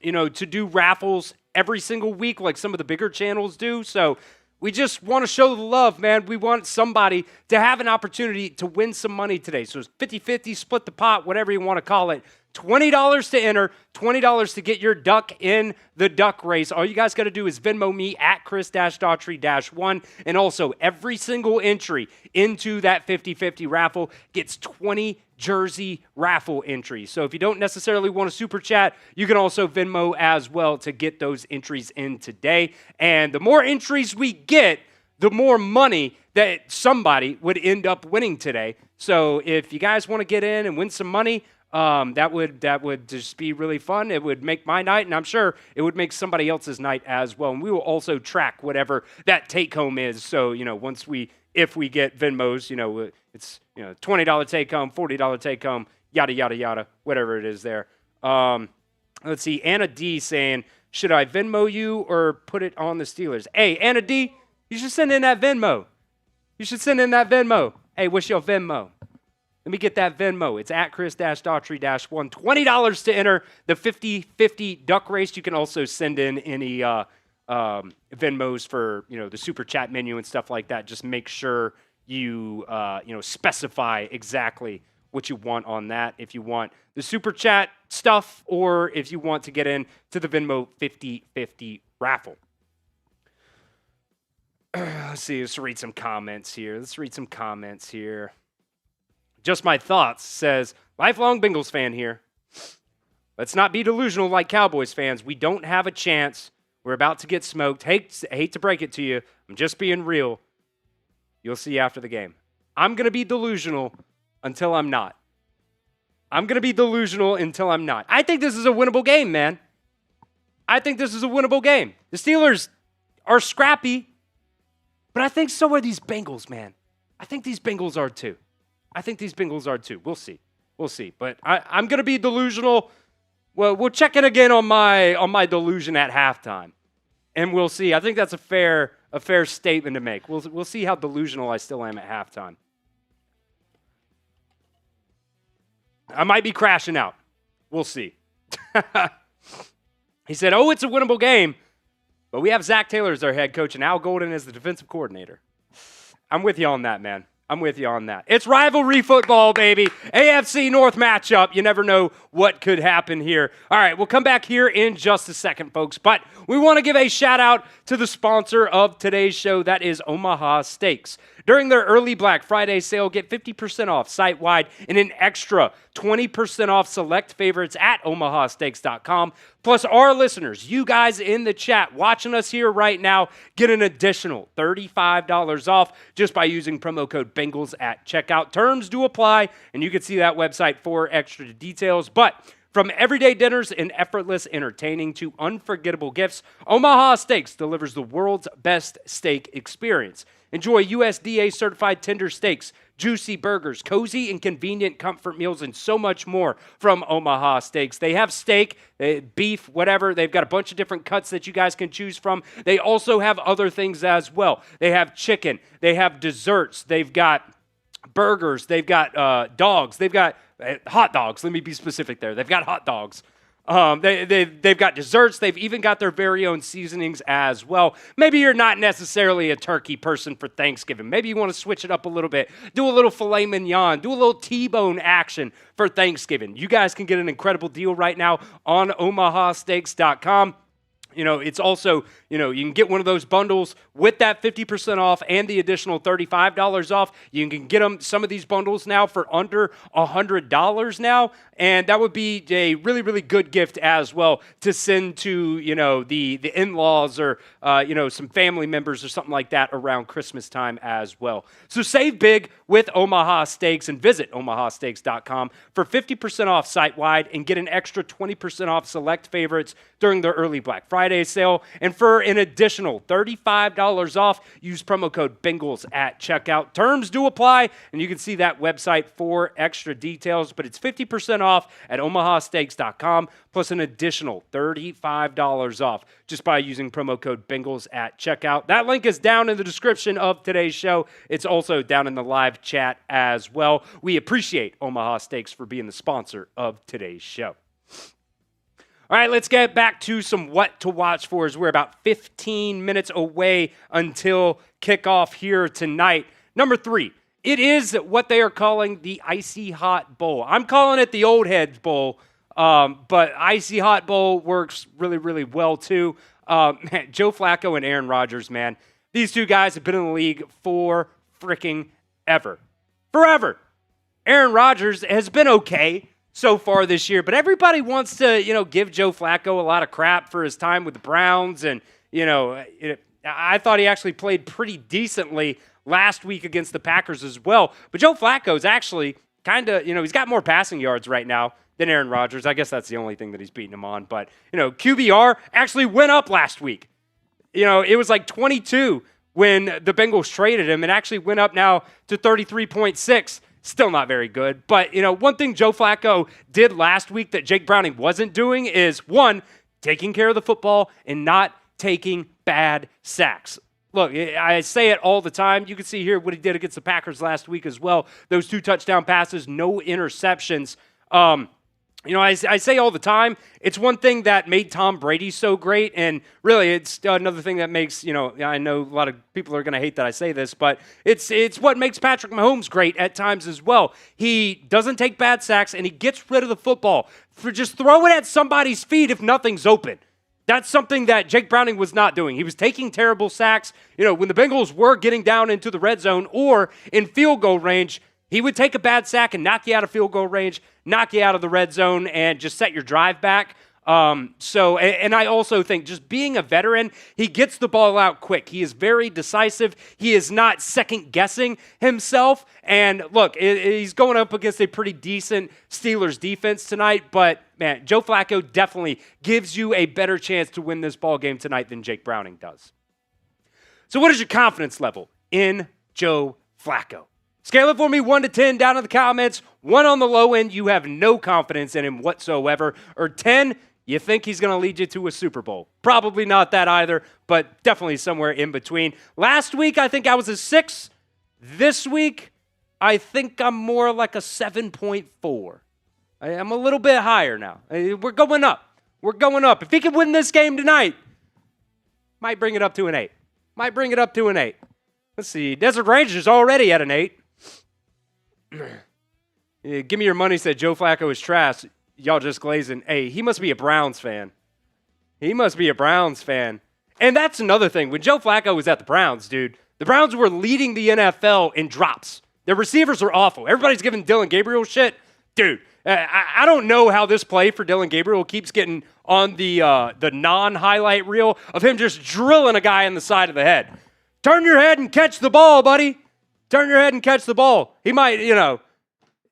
do raffles every single week like some of the bigger channels do. So we just want to show the love, man. We want somebody to have an opportunity to win some money today. So it's 50-50, split the pot, whatever you want to call it. $20 to enter, $20 to get your duck in the duck race. All you guys got to do is Venmo me at Chris-Daughtry-1. And also, every single entry into that 50-50 raffle gets 20 jersey raffle entries. So if you don't necessarily want a super chat, you can also Venmo as well to get those entries in today. And the more entries we get, the more money that somebody would end up winning today. So if you guys want to get in and win some money, That would just be really fun. It would make my night, and I'm sure it would make somebody else's night as well. And we will also track whatever that take home is. So, if we get Venmos, it's $20 take home, $40 take home, yada yada yada, whatever it is there. Let's see, Anna D saying, should I Venmo you or put it on the Steelers? Hey, Anna D, you should send in that Venmo. Hey, what's your Venmo? Let me get that Venmo. It's at Chris-Daughtry-1. $20 to enter the 50-50 duck race. You can also send in any Venmos for, the super chat menu and stuff like that. Just make sure you, specify exactly what you want on that. If you want the super chat stuff or if you want to get in to the Venmo 50-50 raffle. Let's read some comments here. Just My Thoughts says, lifelong Bengals fan here. Let's not be delusional like Cowboys fans. We don't have a chance. We're about to get smoked. Hate to break it to you. I'm just being real. You'll see after the game. I'm going to be delusional until I'm not. I think this is a winnable game, man. The Steelers are scrappy, but I think so are these Bengals, man. I think these Bengals are too. We'll see. But I'm going to be delusional. Well, we'll check in again on my delusion at halftime, and we'll see. I think that's a fair statement to make. We'll see how delusional I still am at halftime. I might be crashing out. We'll see. He said, it's a winnable game, but we have Zach Taylor as our head coach and Al Golden as the defensive coordinator. I'm with you on that, man. It's rivalry football, baby. AFC North matchup. You never know what could happen here. All right, we'll come back here in just a second, folks. But we want to give a shout out to the sponsor of today's show. That is Omaha Steaks. During their early Black Friday sale, get 50% off site-wide and an extra 20% off select favorites at omahasteaks.com. Plus, our listeners, you guys in the chat watching us here right now, get an additional $35 off just by using promo code Bengals at checkout. Terms do apply, and you can see that website for extra details. But from everyday dinners and effortless entertaining to unforgettable gifts, Omaha Steaks delivers the world's best steak experience. Enjoy USDA-certified tender steaks, juicy burgers, cozy and convenient comfort meals, and so much more from Omaha Steaks. They have steak, beef, whatever. They've got a bunch of different cuts that you guys can choose from. They also have other things as well. They have chicken. They have desserts. They've got burgers. They've got dogs. They've got hot dogs. Let me be specific there. They've got hot dogs. They've got desserts. They've even got their very own seasonings as well. Maybe you're not necessarily a turkey person for Thanksgiving. Maybe you want to switch it up a little bit. Do a little filet mignon. Do a little T-bone action for Thanksgiving. You guys can get an incredible deal right now on omahasteaks.com. It's also, you can get one of those bundles with that 50% off and the additional $35 off. You can get some of these bundles now for under $100 now. And that would be a really, really good gift as well to send to, the in-laws or, some family members or something like that around Christmas time as well. So save big with Omaha Steaks and visit omahasteaks.com for 50% off site-wide and get an extra 20% off select favorites during their early Black Friday sale. And for an additional $35 off, use promo code Bengals at checkout. Terms do apply, and you can see that website for extra details, but it's 50% off at omahasteaks.com plus an additional $35 off just by using promo code Bengals at checkout. That link is down in the description of today's show. It's also down in the live chat as well. We appreciate Omaha Steaks for being the sponsor of today's show. All right, let's get back to some what to watch for as we're about 15 minutes away until kickoff here tonight. Number 3, it is what they are calling the Icy Hot Bowl. I'm calling it the Old Heads Bowl, but Icy Hot Bowl works really, really well too. Joe Flacco and Aaron Rodgers, man. These two guys have been in the league for freaking ever. Forever. Aaron Rodgers has been okay so far this year, but everybody wants to, give Joe Flacco a lot of crap for his time with the Browns. And, I thought he actually played pretty decently last week against the Packers as well. But Joe Flacco's actually kind of, he's got more passing yards right now than Aaron Rodgers. I guess that's the only thing that he's beating him on. But, QBR actually went up last week. It was like 22 when the Bengals traded him. It actually went up now to 33.6. Still not very good. But, one thing Joe Flacco did last week that Jake Browning wasn't doing is, one, taking care of the football and not taking bad sacks. Look, I say it all the time. You can see here what he did against the Packers last week as well. Those 2 touchdown passes, no interceptions. I say all the time, it's one thing that made Tom Brady so great, and really it's another thing that makes, I know a lot of people are going to hate that I say this, but it's what makes Patrick Mahomes great at times as well. He doesn't take bad sacks, and he gets rid of the football. Just throw it at somebody's feet if nothing's open. That's something that Jake Browning was not doing. He was taking terrible sacks. When the Bengals were getting down into the red zone or in field goal range, he would take a bad sack and knock you out of field goal range, knock you out of the red zone, and just set your drive back. And I also think just being a veteran, he gets the ball out quick. He is very decisive. He is not second-guessing himself. And look, he's going up against a pretty decent Steelers defense tonight, but man, Joe Flacco definitely gives you a better chance to win this ball game tonight than Jake Browning does. So what is your confidence level in Joe Flacco? Scale it for me 1 to 10 down in the comments. 1 on the low end, you have no confidence in him whatsoever. Or 10, you think he's going to lead you to a Super Bowl. Probably not that either, but definitely somewhere in between. Last week, I think I was a 6. This week, I think I'm more like a 7.4. I'm a little bit higher now. We're going up. We're going up. If he can win this game tonight, might bring it up to an 8. Might bring it up to an 8. Let's see. Desert Rangers already at an 8. Give me your money, said Joe Flacco is trash. Y'all just glazing. Hey, he must be a Browns fan. He must be a Browns fan. And that's another thing. When Joe Flacco was at the Browns, dude, the Browns were leading the NFL in drops. Their receivers are awful. Everybody's giving Dylan Gabriel shit. Dude, I don't know how this play for Dylan Gabriel keeps getting on the non-highlight reel of him just drilling a guy in the side of the head. Turn your head and catch the ball, buddy. Turn your head and catch the ball. He might,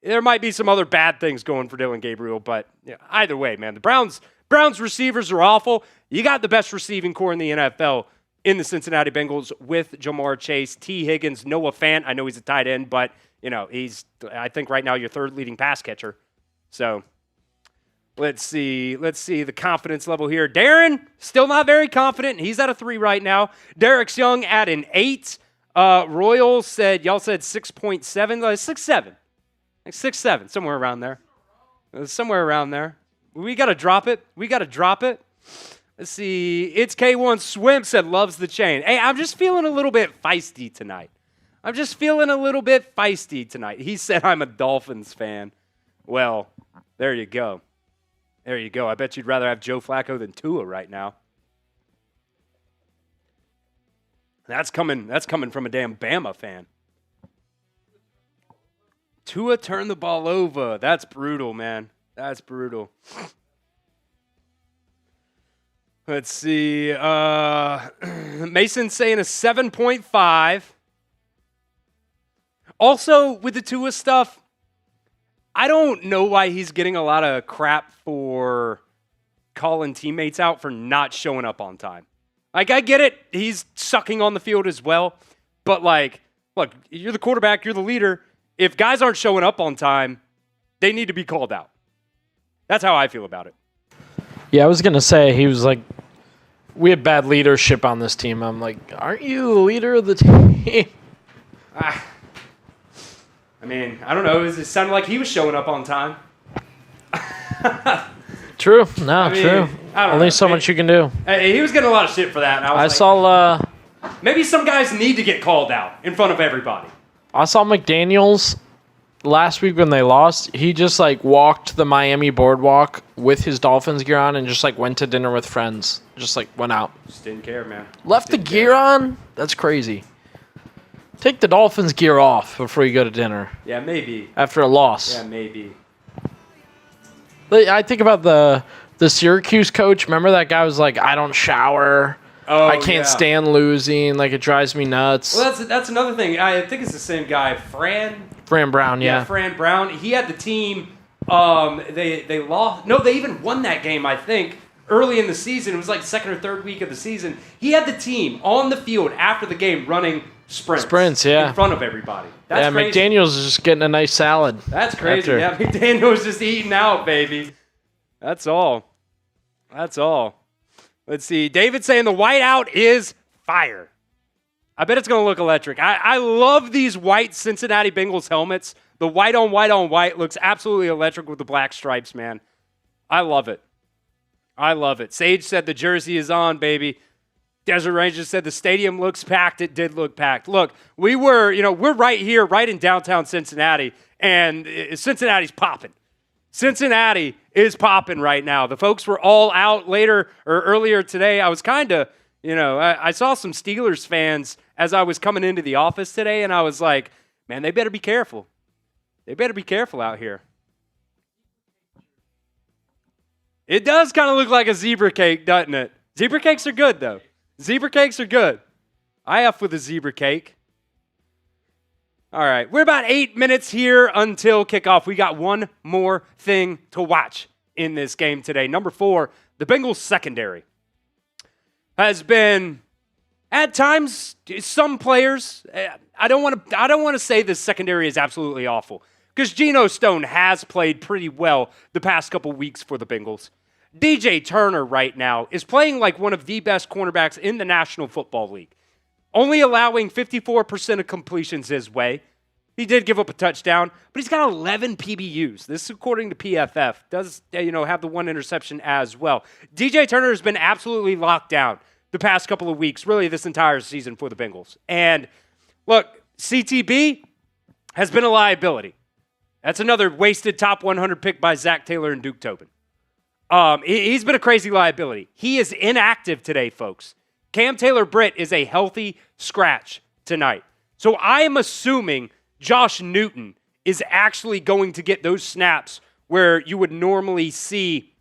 there might be some other bad things going for Dylan Gabriel, but either way, man, the Browns receivers are awful. You got the best receiving core in the NFL in the Cincinnati Bengals with Jamar Chase, T. Higgins, Noah Fant. I know he's a tight end, but, he's, I think right now your 3rd leading pass catcher. So let's see the confidence level here. Darren, still not very confident. He's at a 3 right now. Derek's Young at an 8. Royal said, y'all said 6.7, 6.7. Like 6.7, somewhere around there. Somewhere around there. We got to drop it. Let's see. It's K1 Swim said loves the chain. Hey, I'm just feeling a little bit feisty tonight. He said I'm a Dolphins fan. Well, there you go. I bet you'd rather have Joe Flacco than Tua right now. That's coming from a damn Bama fan. Tua turned the ball over. That's brutal, man. That's brutal. Let's see. Mason saying a 7.5. Also, with the Tua stuff, I don't know why he's getting a lot of crap for calling teammates out for not showing up on time. Like, I get it. He's sucking on the field as well. But, look, you're the quarterback. You're the leader. If guys aren't showing up on time, they need to be called out. That's how I feel about it. Yeah, I was going to say, he was like, we have bad leadership on this team. I'm like, aren't you the leader of the team? I mean, I don't know. It sounded like he was showing up on time. True. No, true. Only so much you can do. He was getting a lot of shit for that. And I saw. Maybe some guys need to get called out in front of everybody. I saw McDaniels last week when they lost. He just walked the Miami boardwalk with his Dolphins gear on and just went to dinner with friends. Just went out. Just didn't care, man. Left the gear on? That's crazy. Take the Dolphins gear off before you go to dinner. Yeah, maybe. After a loss. Yeah, maybe. I think about the Syracuse coach. Remember that guy was like, I don't shower. Oh, I can't stand losing. It drives me nuts. Well, that's another thing. I think it's the same guy, Fran Brown, yeah. Fran Brown. He had the team They lost. No, they even won that game, I think, early in the season. It was like second or third week of the season. He had the team on the field after the game running sprints in front of everybody. That's crazy. McDaniels is just getting a nice salad. That's crazy. Yeah, McDaniels just eating out, baby. That's all. Let's see. David saying the whiteout is fire. I bet it's going to look electric. I love these white Cincinnati Bengals helmets. The white on white on white looks absolutely electric with the black stripes, man. I love it. Sage said the jersey is on, baby. Desert Ranger said the stadium looks packed. It did look packed. Look, we're right here, right in downtown Cincinnati, and Cincinnati's popping. Cincinnati is popping right now. The folks were all out earlier today. I was kind of, I saw some Steelers fans as I was coming into the office today, and I was like, man, they better be careful. They better be careful out here. It does kind of look like a zebra cake, doesn't it? Zebra cakes are good, though. Zebra cakes are good. I F with a zebra cake. All right, we're about 8 minutes here until kickoff. We got one more thing to watch in this game today. Number 4, the Bengals secondary has been, at times, some players. I don't want to say this secondary is absolutely awful because Geno Stone has played pretty well the past couple weeks for the Bengals. DJ Turner right now is playing like one of the best cornerbacks in the National Football League, only allowing 54% of completions his way. He did give up a touchdown, but he's got 11 PBUs. This is according to PFF. Does have the one interception as well. DJ Turner has been absolutely locked down the past couple of weeks, really this entire season for the Bengals. And look, CTB has been a liability. That's another wasted top 100 pick by Zach Taylor and Duke Tobin. He's been a crazy liability. He is inactive today, folks. Cam Taylor-Britt is a healthy scratch tonight. So I am assuming Josh Newton is actually going to get those snaps where you would normally see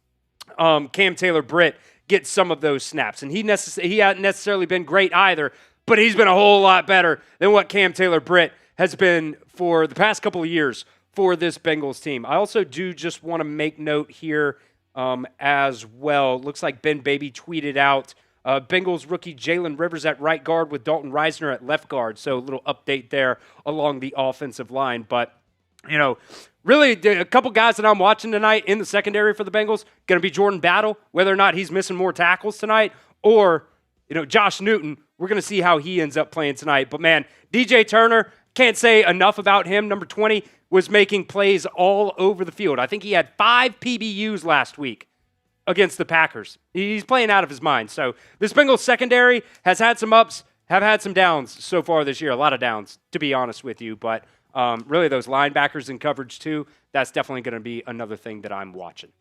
Cam Taylor-Britt get some of those snaps. And he hasn't necessarily been great either, but he's been a whole lot better than what Cam Taylor-Britt has been for the past couple of years for this Bengals team. I also do just want to make note here as well. Looks like Ben Baby tweeted out Bengals rookie Jalen Rivers at right guard with Dalton Reisner at left guard. So a little update there along the offensive line. But, really a couple guys that I'm watching tonight in the secondary for the Bengals, going to be Jordan Battle, whether or not he's missing more tackles tonight, or, Josh Newton. We're going to see how he ends up playing tonight. But, man, DJ Turner, can't say enough about him. Number 20 was making plays all over the field. I think he had 5 PBUs last week against the Packers. He's playing out of his mind. So this Bengals secondary has had some ups, have had some downs so far this year. A lot of downs, to be honest with you. But really those linebackers in coverage too, that's definitely going to be another thing that I'm watching.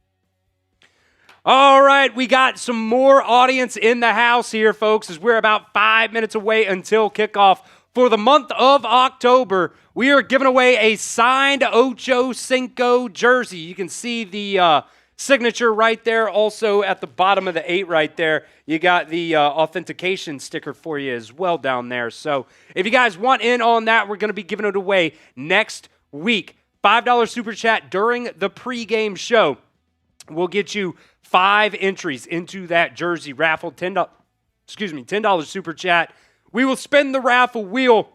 All right, we got some more audience in the house here, folks, as we're about 5 minutes away until kickoff. For the month of October, we are giving away a signed Ocho Cinco jersey. You can see the signature right there. Also at the bottom of the 8 right there, you got the authentication sticker for you as well down there. So if you guys want in on that, we're going to be giving it away next week. $5 super chat during the pregame show will get you 5 entries into that jersey raffle. $10 super chat. We will spin the raffle wheel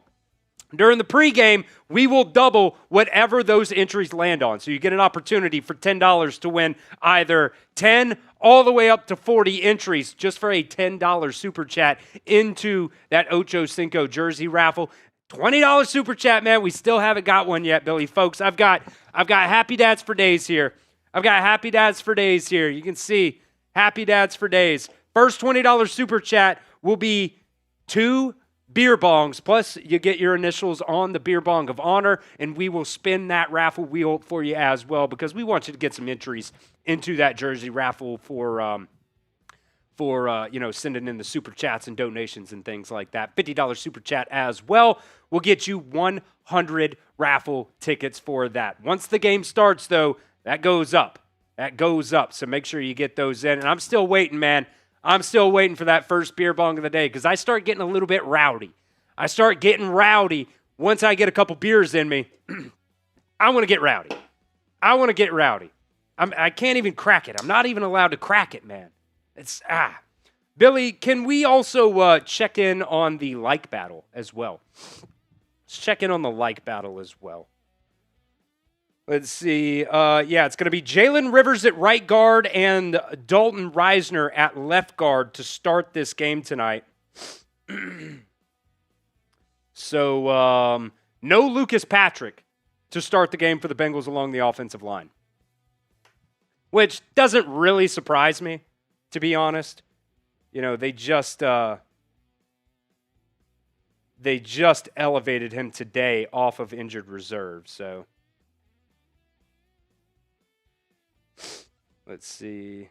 during the pregame. We will double whatever those entries land on. So you get an opportunity for $10 to win either 10 all the way up to 40 entries just for a $10 super chat into that Ocho Cinco jersey raffle. $20 super chat, man. We still haven't got one yet, Billy. Folks, I've got Happy Dads for Days here. You can see Happy Dads for Days. First $20 super chat will be 2 beer bongs, plus you get your initials on the beer bong of honor, and we will spin that raffle wheel for you as well because we want you to get some entries into that jersey raffle for sending in the super chats and donations and things like that. $50 super chat as well will get you 100 raffle tickets for that. Once the game starts, though, that goes up. So make sure you get those in. And I'm still waiting, man. I'm still waiting for that first beer bong of the day because I start getting a little bit rowdy. Once I get a couple beers in me. I want to get rowdy. I want to get rowdy. I can't even crack it. I'm not even allowed to crack it, man. Billy, can we also check in on the like battle as well? Let's check in on the like battle as well. Let's see. Yeah, it's going to be Jalen Rivers at right guard and Dalton Reisner at left guard to start this game tonight. So, no Lucas Patrick to start the game for the Bengals along the offensive line, which doesn't really surprise me, to be honest. You know, they just elevated him today off of injured reserve. So let's see.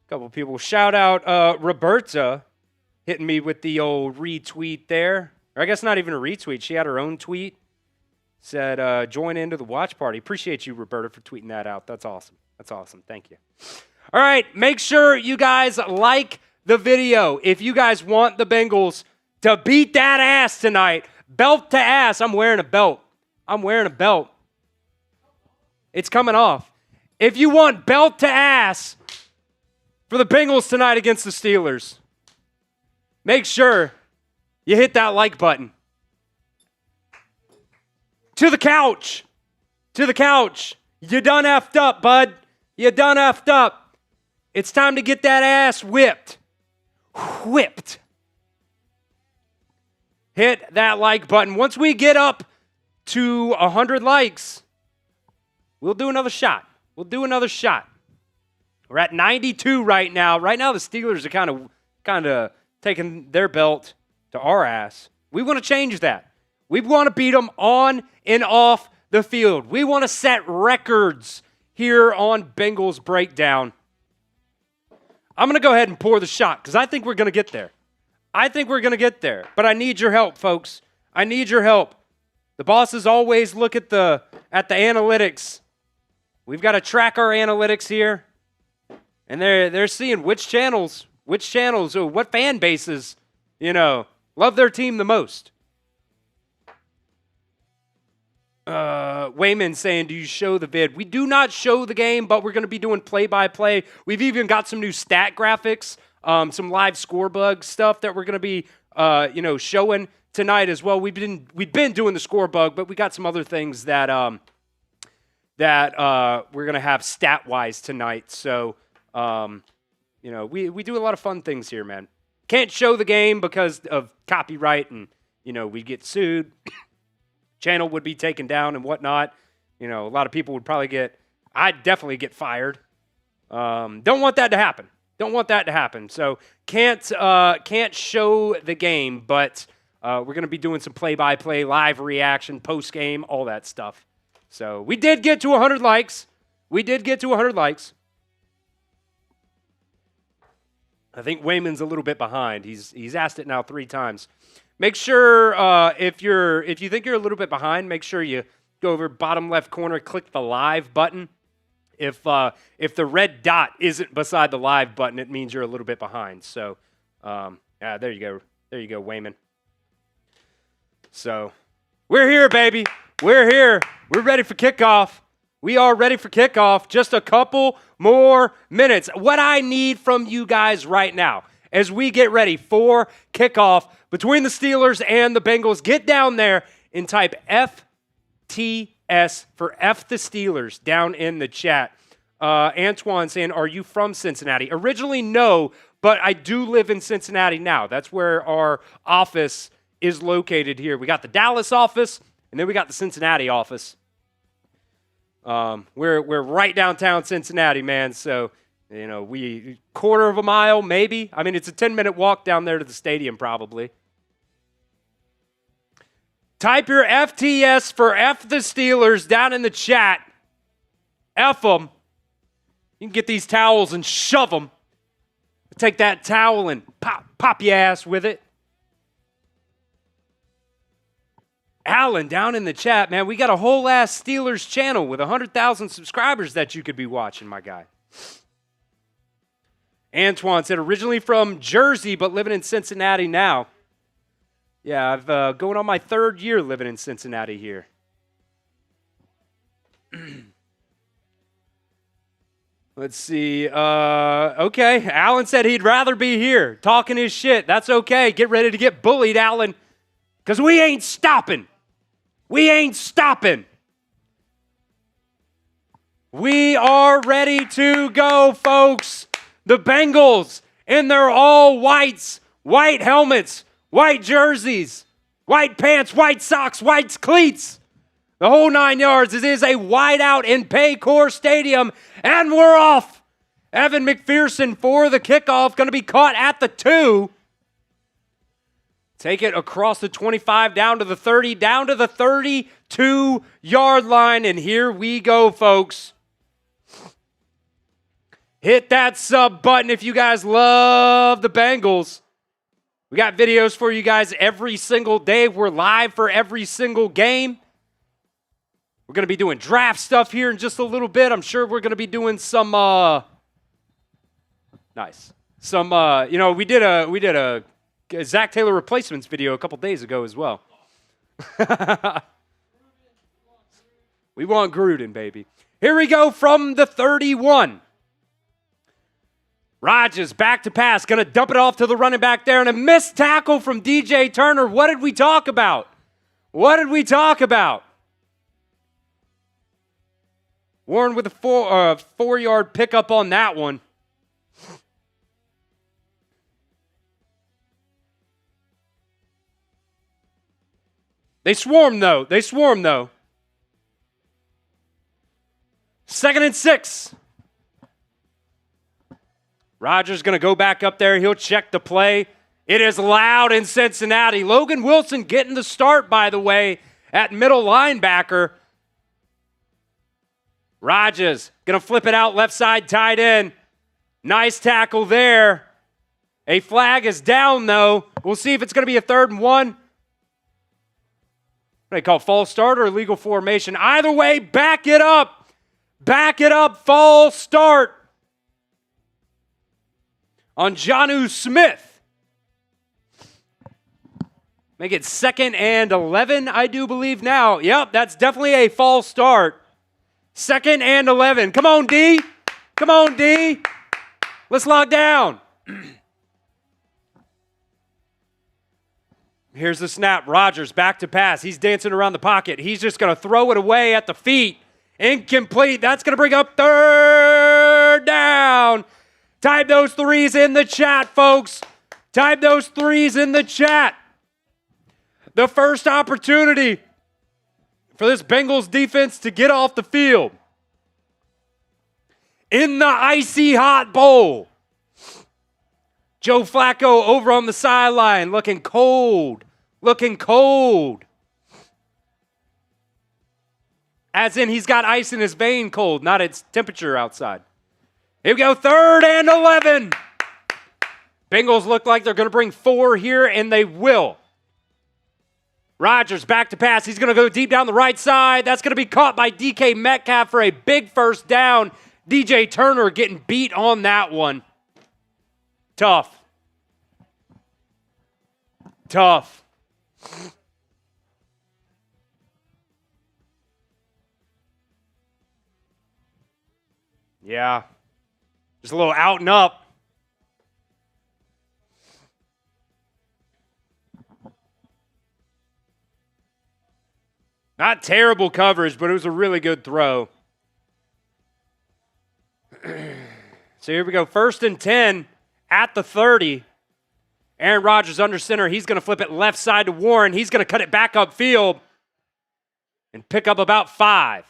A couple people. Shout out Roberta hitting me with the old retweet there. Or I guess not even a retweet. She had her own tweet. Said, join into the watch party. Appreciate you, Roberta, for tweeting that out. That's awesome. That's awesome. Thank you. All right, make sure you guys like the video. If you guys want the Bengals to beat that ass tonight, belt to ass, I'm wearing a belt. I'm wearing a belt. It's coming off. If you want belt to ass for the Bengals tonight against the Steelers, make sure you hit that like button. To the couch. To the couch. You done effed up, bud. You done effed up. It's time to get that ass whipped. Whipped. Hit that like button. Once we get up to 100 likes, we'll do another shot. We'll do another shot. We're at 92 right now. Right now, the Steelers are kind of taking their belt to our ass. We want to change that. We want to beat them on and off the field. We want to set records here on Bengals Breakdown. I'm going to go ahead and pour the shot because I think we're going to get there. I think we're going to get there. But I need your help, folks. I need your help. The bosses always look at the analytics. We've got to track our analytics here. And they're seeing which channels, or what fan bases, love their team the most. Wayman saying, do you show the vid? We do not show the game, but we're going to be doing play-by-play. We've even got some new stat graphics, some live scorebug stuff that we're going to be, showing tonight as well. We've been doing the scorebug, but we got some other things that we're going to have stat-wise tonight. So, we do a lot of fun things here, man. Can't show the game because of copyright and, we get sued. Channel would be taken down and whatnot. A lot of people would probably I'd definitely get fired. Don't want that to happen. Don't want that to happen. So can't show the game, but we're going to be doing some play-by-play, live reaction, post-game, all that stuff. So we did get to 100 likes. I think Wayman's a little bit behind. He's asked it now 3 times. Make sure if you think you're a little bit behind, make sure you go over bottom left corner, click the live button. If the red dot isn't beside the live button, it means you're a little bit behind. So, there you go. There you go, Wayman. So, we're here, baby. We're here. We're ready for kickoff. We are ready for kickoff. Just a couple more minutes. What I need from you guys right now as we get ready for kickoff between the Steelers and the Bengals, get down there and type FTS for F the Steelers down in the chat. Antoine saying, are you from Cincinnati? Originally, no, but I do live in Cincinnati now. That's where our office is located here. We got the Dallas office, and then we got the Cincinnati office. We're right downtown Cincinnati, man. So, we quarter of a mile, maybe. I mean, it's a 10-minute walk down there to the stadium, probably. Type your FTS for F the Steelers down in the chat. F them. You can get these towels and shove them. Take that towel and pop your ass with it. Alan, down in the chat, man, we got a whole ass Steelers channel with 100,000 subscribers that you could be watching, my guy. Antoine said, originally from Jersey, but living in Cincinnati now. Yeah, I've going on my 3rd year living in Cincinnati here. Let's see. Okay, Allen said he'd rather be here talking his shit. That's okay. Get ready to get bullied, Allen, because we ain't stopping. We ain't stopping. We are ready to go, folks. The Bengals in their all whites, white helmets, white jerseys, white pants, white socks, white cleats. The whole 9 yards. It is a whiteout in Paycor Stadium, and we're off. Evan McPherson for the kickoff, going to be caught at the 2. Take it across the 25, down to the 30, down to the 32-yard line, and here we go, folks. Hit that sub button if you guys love the Bengals. We got videos for you guys every single day. We're live for every single game. We're going to be doing draft stuff here in just a little bit. I'm sure we're going to be doing some, we did a Zach Taylor replacements video a couple days ago as well. We want Gruden, baby. Here we go from the 31. Rodgers back to pass, going to dump it off to the running back there, and a missed tackle from DJ Turner. What did we talk about? What did we talk about? Warren with a 4-yard pickup on that one. They swarm, though. 2nd and 6. Rodgers going to go back up there. He'll check the play. It is loud in Cincinnati. Logan Wilson getting the start, by the way, at middle linebacker. Rodgers going to flip it out left side tight end. Nice tackle there. A flag is down, though. We'll see if it's going to be a 3rd and 1. What do they call it, false start or illegal formation? Either way, back it up. Back it up, false start on Jonnu Smith. Make it 2nd and 11, I do believe now. Yep, that's definitely a false start. 2nd and 11. Come on, D. Come on, D. Let's lock down. Here's the snap. Rodgers back to pass. He's dancing around the pocket. He's just going to throw it away at the feet. Incomplete. That's going to bring up 3rd down. Type those 3s in the chat, folks. Type those 3s in the chat. The first opportunity for this Bengals defense to get off the field. In the icy hot bowl. Joe Flacco over on the sideline looking cold. Looking cold. As in he's got ice in his vein cold, not its temperature outside. Here we go, 3rd and 11. Bengals look like they're going to bring 4 here, and they will. Rodgers back to pass. He's going to go deep down the right side. That's going to be caught by DK Metcalf for a big first down. DJ Turner getting beat on that one. Tough. Tough. Yeah. Just a little out and up. Not terrible coverage, but it was a really good throw. So here we go. 1st and 10 at the 30. Aaron Rodgers under center. He's going to flip it left side to Warren. He's going to cut it back upfield and pick up about 5.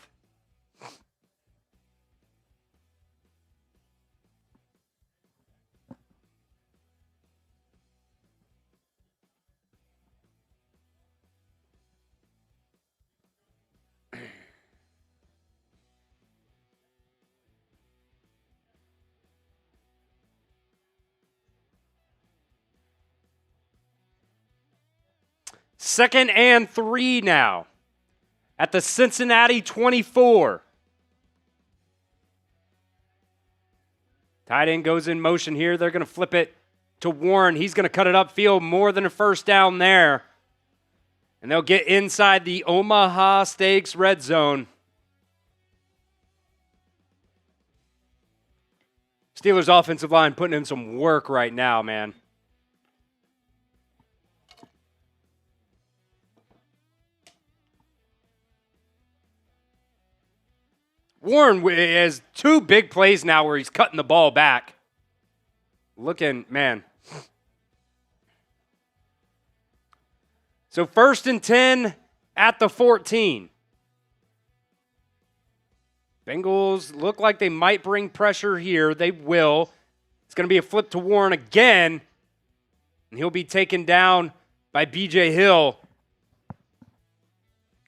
Second and 3 now at the Cincinnati 24. Tight end goes in motion here. They're going to flip it to Warren. He's going to cut it upfield, more than a first down there. And they'll get inside the Omaha Steaks red zone. Steelers offensive line putting in some work right now, man. Warren has 2 big plays now where he's cutting the ball back. Looking, man. So 1st and 10 at the 14. Bengals look like they might bring pressure here. They will. It's going to be a flip to Warren again. And he'll be taken down by B.J. Hill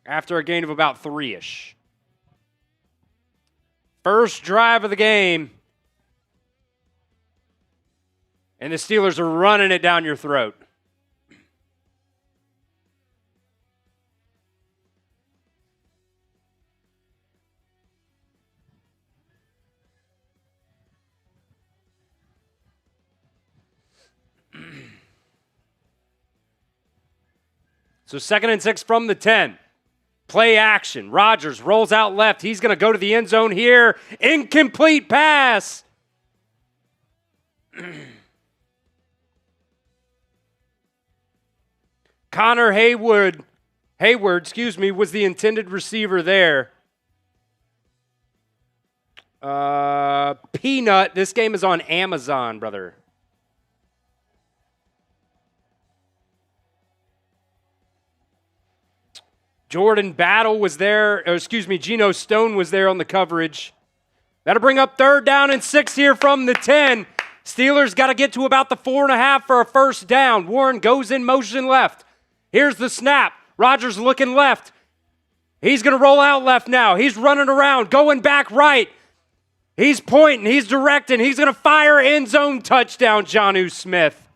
after a gain of about 3-ish. First drive of the game. And the Steelers are running it down your throat. So 2nd and 6 from the 10. Play action. Rodgers rolls out left. He's going to go to the end zone here. Incomplete pass. Connor Hayward, was the intended receiver there. Peanut, this game is on Amazon, brother. Jordan Battle was there, Geno Stone was there on the coverage. That'll bring up 3rd down and 6 here from the 10. Steelers got to get to about the 4.5 for a first down. Warren goes in motion left. Here's the snap. Rodgers looking left. He's going to roll out left now. He's running around, going back right. He's pointing, he's directing. He's going to fire end zone touchdown, Jonnu Smith.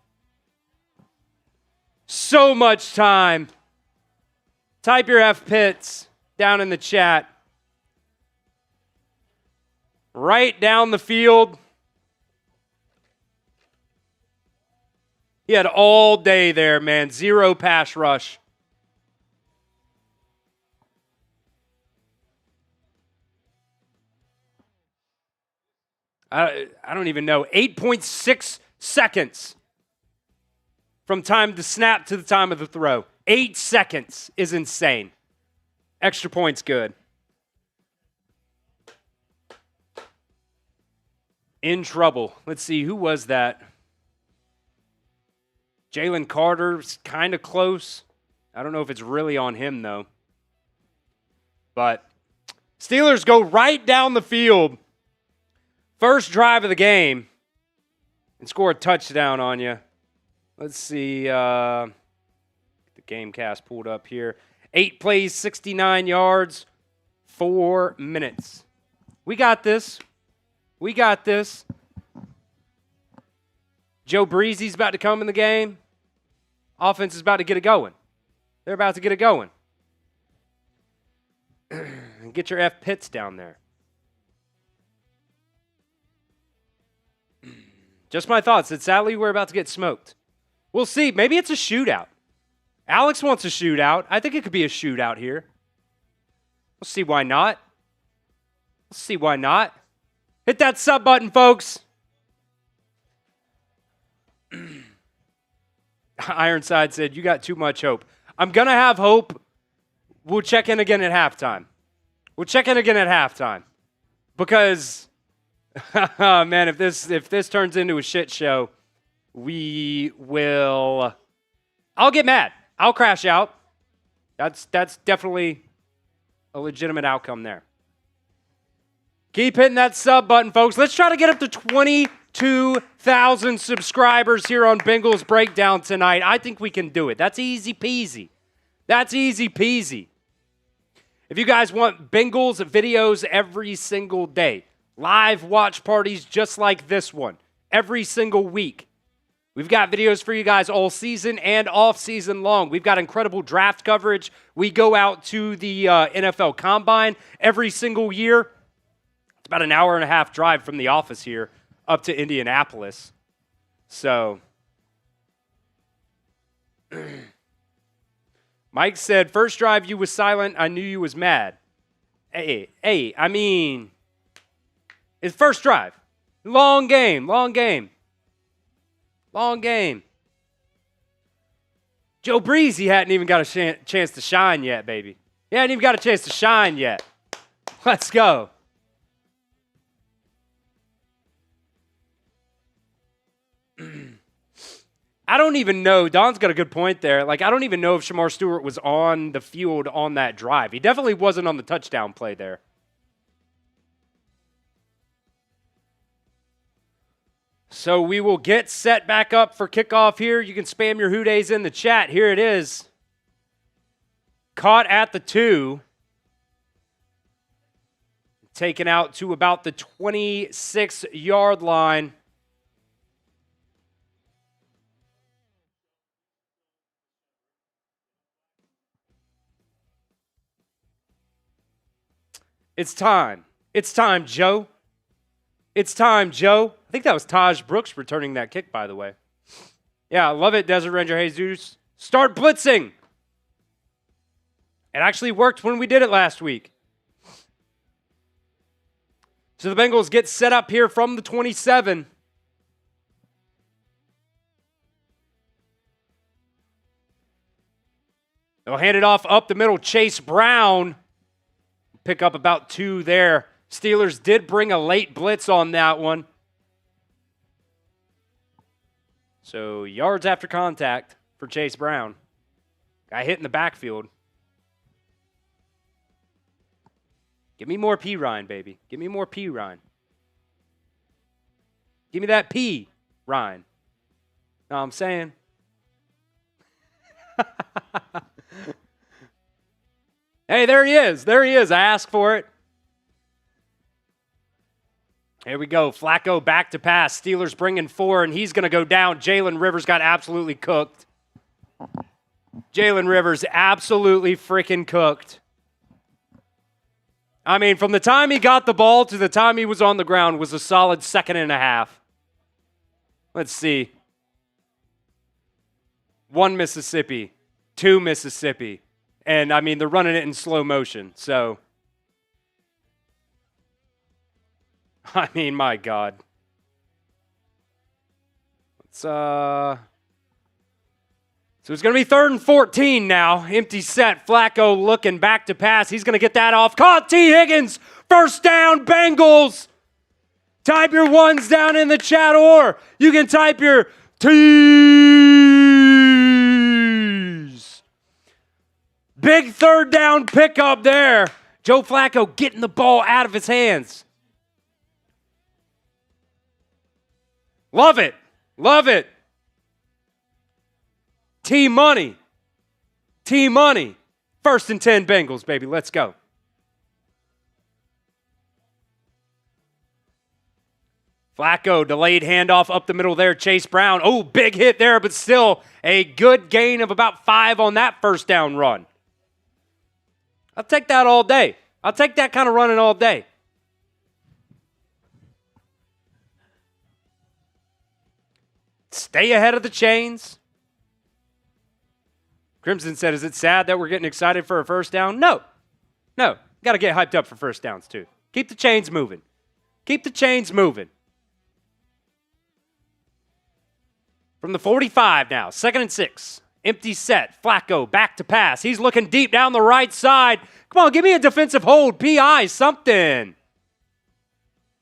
So much time. Type your F-Pits down in the chat. Right down the field. He had all day there, man. 0 pass rush. I don't even know. 8.6 seconds from time to snap to the time of the throw. 8 seconds is insane. Extra points good. In trouble. Let's see, who was that? Jalen Carter's kind of close. I don't know if it's really on him, though. But Steelers go right down the field. First drive of the game. And score a touchdown on you. Let's see. The game cast pulled up here. 8 plays, 69 yards, 4 minutes. We got this. We got this. Joe Breezy's about to come in the game. Offense is about to get it going. They're about to get it going. Get your F-Pits down there. Just my thoughts. That sadly we're about to get smoked. We'll see. Maybe it's a shootout. Alex wants a shootout. I think it could be a shootout here. We'll see why not. We'll see why not. Hit that sub button, folks. Ironside said, you got too much hope. I'm going to have hope. We'll check in again at halftime. Because, man, if this turns into a shit show, we will... I'll get mad. I'll crash out. That's definitely a legitimate outcome there. Keep hitting that sub button, folks. Let's try to get up to 22,000 subscribers here on Bengals Breakdown tonight. I think we can do it. That's easy peasy. If you guys want Bengals videos every single day, live watch parties just like this one, every single week, we've got videos for you guys all season and off season long. We've got incredible draft coverage. We go out to the NFL Combine every single year. It's about an hour and a half drive from the office here up to Indianapolis. So, Mike said, first drive you was silent, I knew you was mad. Hey, I mean, it's first drive. Long game, long game. Long game. Joe Breezy hadn't even got a chance to shine yet, baby. He hadn't even got a chance to shine yet. Let's go. I don't even know. Don's got a good point there. Like, I don't even know if Shamar Stewart was on the field on that drive. He definitely wasn't on the touchdown play there. So we will get set back up for kickoff here. You can spam your Who Days in the chat. Here it is. Caught at the 2. Taken out to about the 26-yard line. It's time. It's time, Joe. It's time, Joe. I think that was Taj Brooks returning that kick, by the way. Yeah, I love it, Desert Ranger Jesus. Start blitzing. It actually worked when we did it last week. So the Bengals get set up here from the 27. They'll hand it off up the middle. Chase Brown. Pick up about 2 there. Steelers did bring a late blitz on that one. So yards after contact for Chase Brown. Guy hit in the backfield. Give me more P. Ryan, baby. Give me more P. Ryan. Give me that P. Ryan. Know what I'm saying? Hey, there he is. There he is. I asked for it. Here we go. Flacco back to pass. Steelers bringing 4, and he's going to go down. Jalen Rivers got absolutely cooked. Jalen Rivers absolutely freaking cooked. I mean, from the time he got the ball to the time he was on the ground was a solid second and a half. Let's see. 1 Mississippi, 2 Mississippi. And, I mean, they're running it in slow motion, so. I mean, my God. So it's going to be 3rd and 14 now. Empty set. Flacco looking back to pass. He's going to get that off. Caught T. Higgins. First down, Bengals. Type your ones down in the chat, or you can type your T's. Big 3rd down pickup there. Joe Flacco getting the ball out of his hands. Love it. Love it. T-Money. T-Money. 1st and 10 Bengals, baby. Let's go. Flacco, delayed handoff up the middle there. Chase Brown. Oh, big hit there, but still a good gain of about 5 on that 1st down run. I'll take that all day. I'll take that kind of running all day. Stay ahead of the chains. Crimson said, is it sad that we're getting excited for a 1st down? No. No. Got to get hyped up for 1st downs, too. Keep the chains moving. Keep the chains moving. From the 45 now, 2nd and 6. Empty set. Flacco back to pass. He's looking deep down the right side. Come on, give me a defensive hold. PI, something.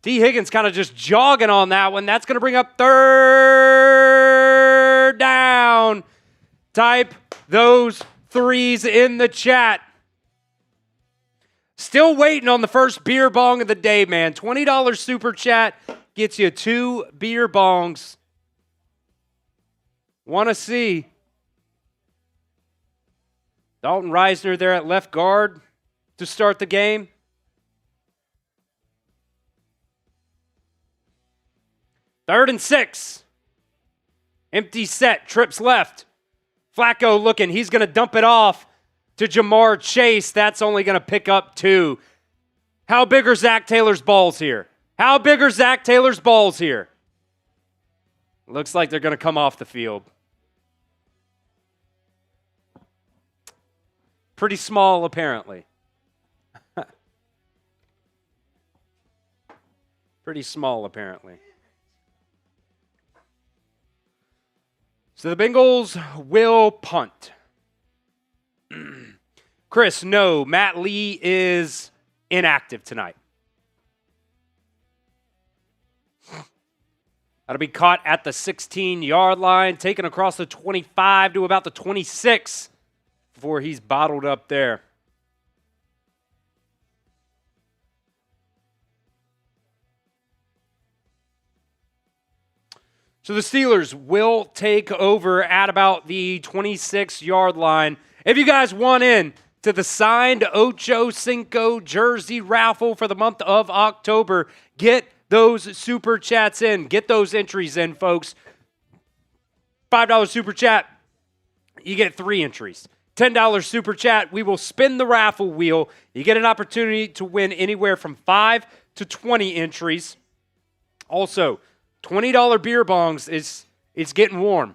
T. Higgins kind of just jogging on that one. That's going to bring up 3rd down. Type those 3s in the chat. Still waiting on the first beer bong of the day, man. $20 super chat gets you 2 beer bongs. Want to see Dalton Reisner there at left guard to start the game. Third and 6. Empty set. Trips left. Flacco looking. He's going to dump it off to Jamar Chase. That's only going to pick up 2. How big are Zach Taylor's balls here? How big are Zach Taylor's balls here? Looks like they're going to come off the field. Pretty small, apparently. Pretty small, apparently. So the Bengals will punt. Chris, no, Matt Lee is inactive tonight. That'll be caught at the 16-yard line, taken across the 25 to about the 26 before he's bottled up there. So the Steelers will take over at about the 26-yard line. If you guys want in to the signed Ocho Cinco jersey raffle for the month of October, get those super chats in. Get those entries in, folks. $5 super chat, you get 3 entries. $10 super chat, we will spin the raffle wheel. You get an opportunity to win anywhere from 5 to 20 entries. Also, $20 beer bongs it's getting warm.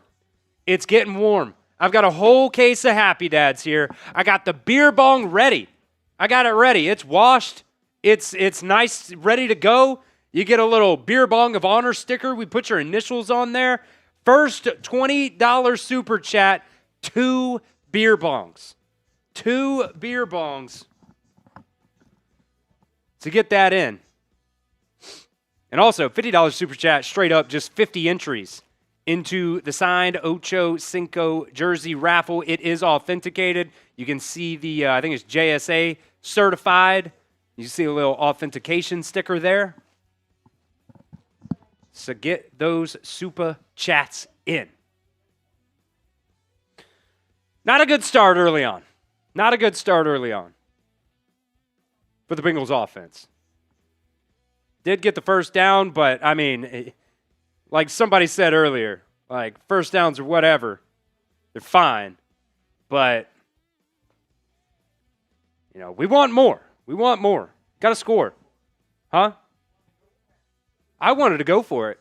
It's getting warm. I've got a whole case of Happy Dads here. I got the beer bong ready. I got it ready. It's washed. It's nice, ready to go. You get a little beer bong of honor sticker. We put your initials on there. First $20 super chat, 2 beer bongs. 2 beer bongs to get that in. And also, $50 super chat, straight up, just 50 entries into the signed Ocho Cinco jersey raffle. It is authenticated. You can see the, I think it's JSA certified. You see a little authentication sticker there. So get those super chats in. Not a good start early on. Not a good start early on for the Bengals offense. Did get the first down, but, I mean, like somebody said earlier, like first downs or whatever, they're fine. But, you know, we want more. We want more. Got to score. Huh? I wanted to go for it.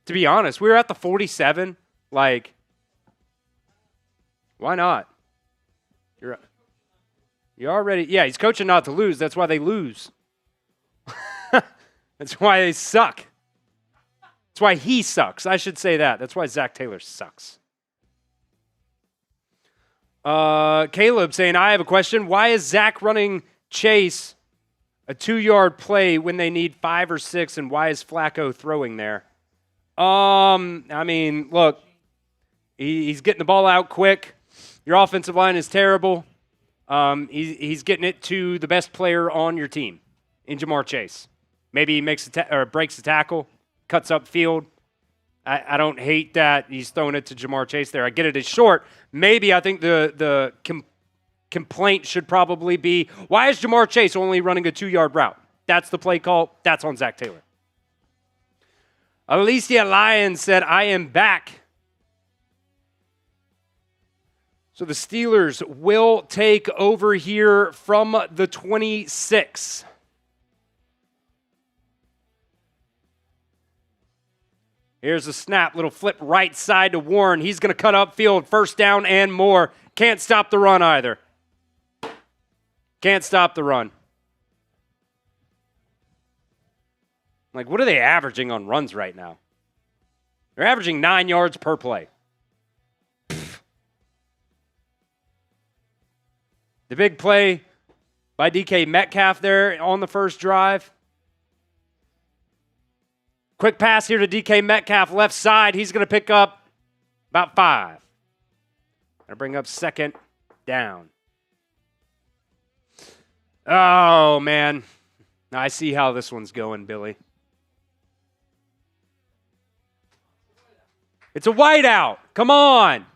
To be honest, we were at the 47. Like, why not? You're already, yeah, he's coaching not to lose. That's why they lose. That's why they suck. That's why he sucks. I should say that. That's why Zach Taylor sucks. Caleb saying, I have a question. Why is Zach running Chase a 2-yard play when they need 5 or 6, and why is Flacco throwing there? I mean, look, he's getting the ball out quick. Your offensive line is terrible. He's getting it to the best player on your team, in Jamar Chase. Maybe he makes or breaks a tackle, cuts up field. I don't hate that he's throwing it to Jamar Chase there. I get it as short. Maybe I think the complaint should probably be, why is Jamar Chase only running a 2-yard route? That's the play call. That's on Zach Taylor. Alicia Lyons said, I am back. So the Steelers will take over here from the 26. Here's a snap, little flip right side to Warren. He's going to cut upfield, first down and more. Can't stop the run either. Can't stop the run. Like, what are they averaging on runs right now? They're averaging 9 yards per play. The big play by DK Metcalf there on the first drive. Quick pass here to DK Metcalf, left side. He's going to pick up about 5. Going to bring up second down. Oh, man. I see how this one's going, Billy. It's a whiteout. Come on.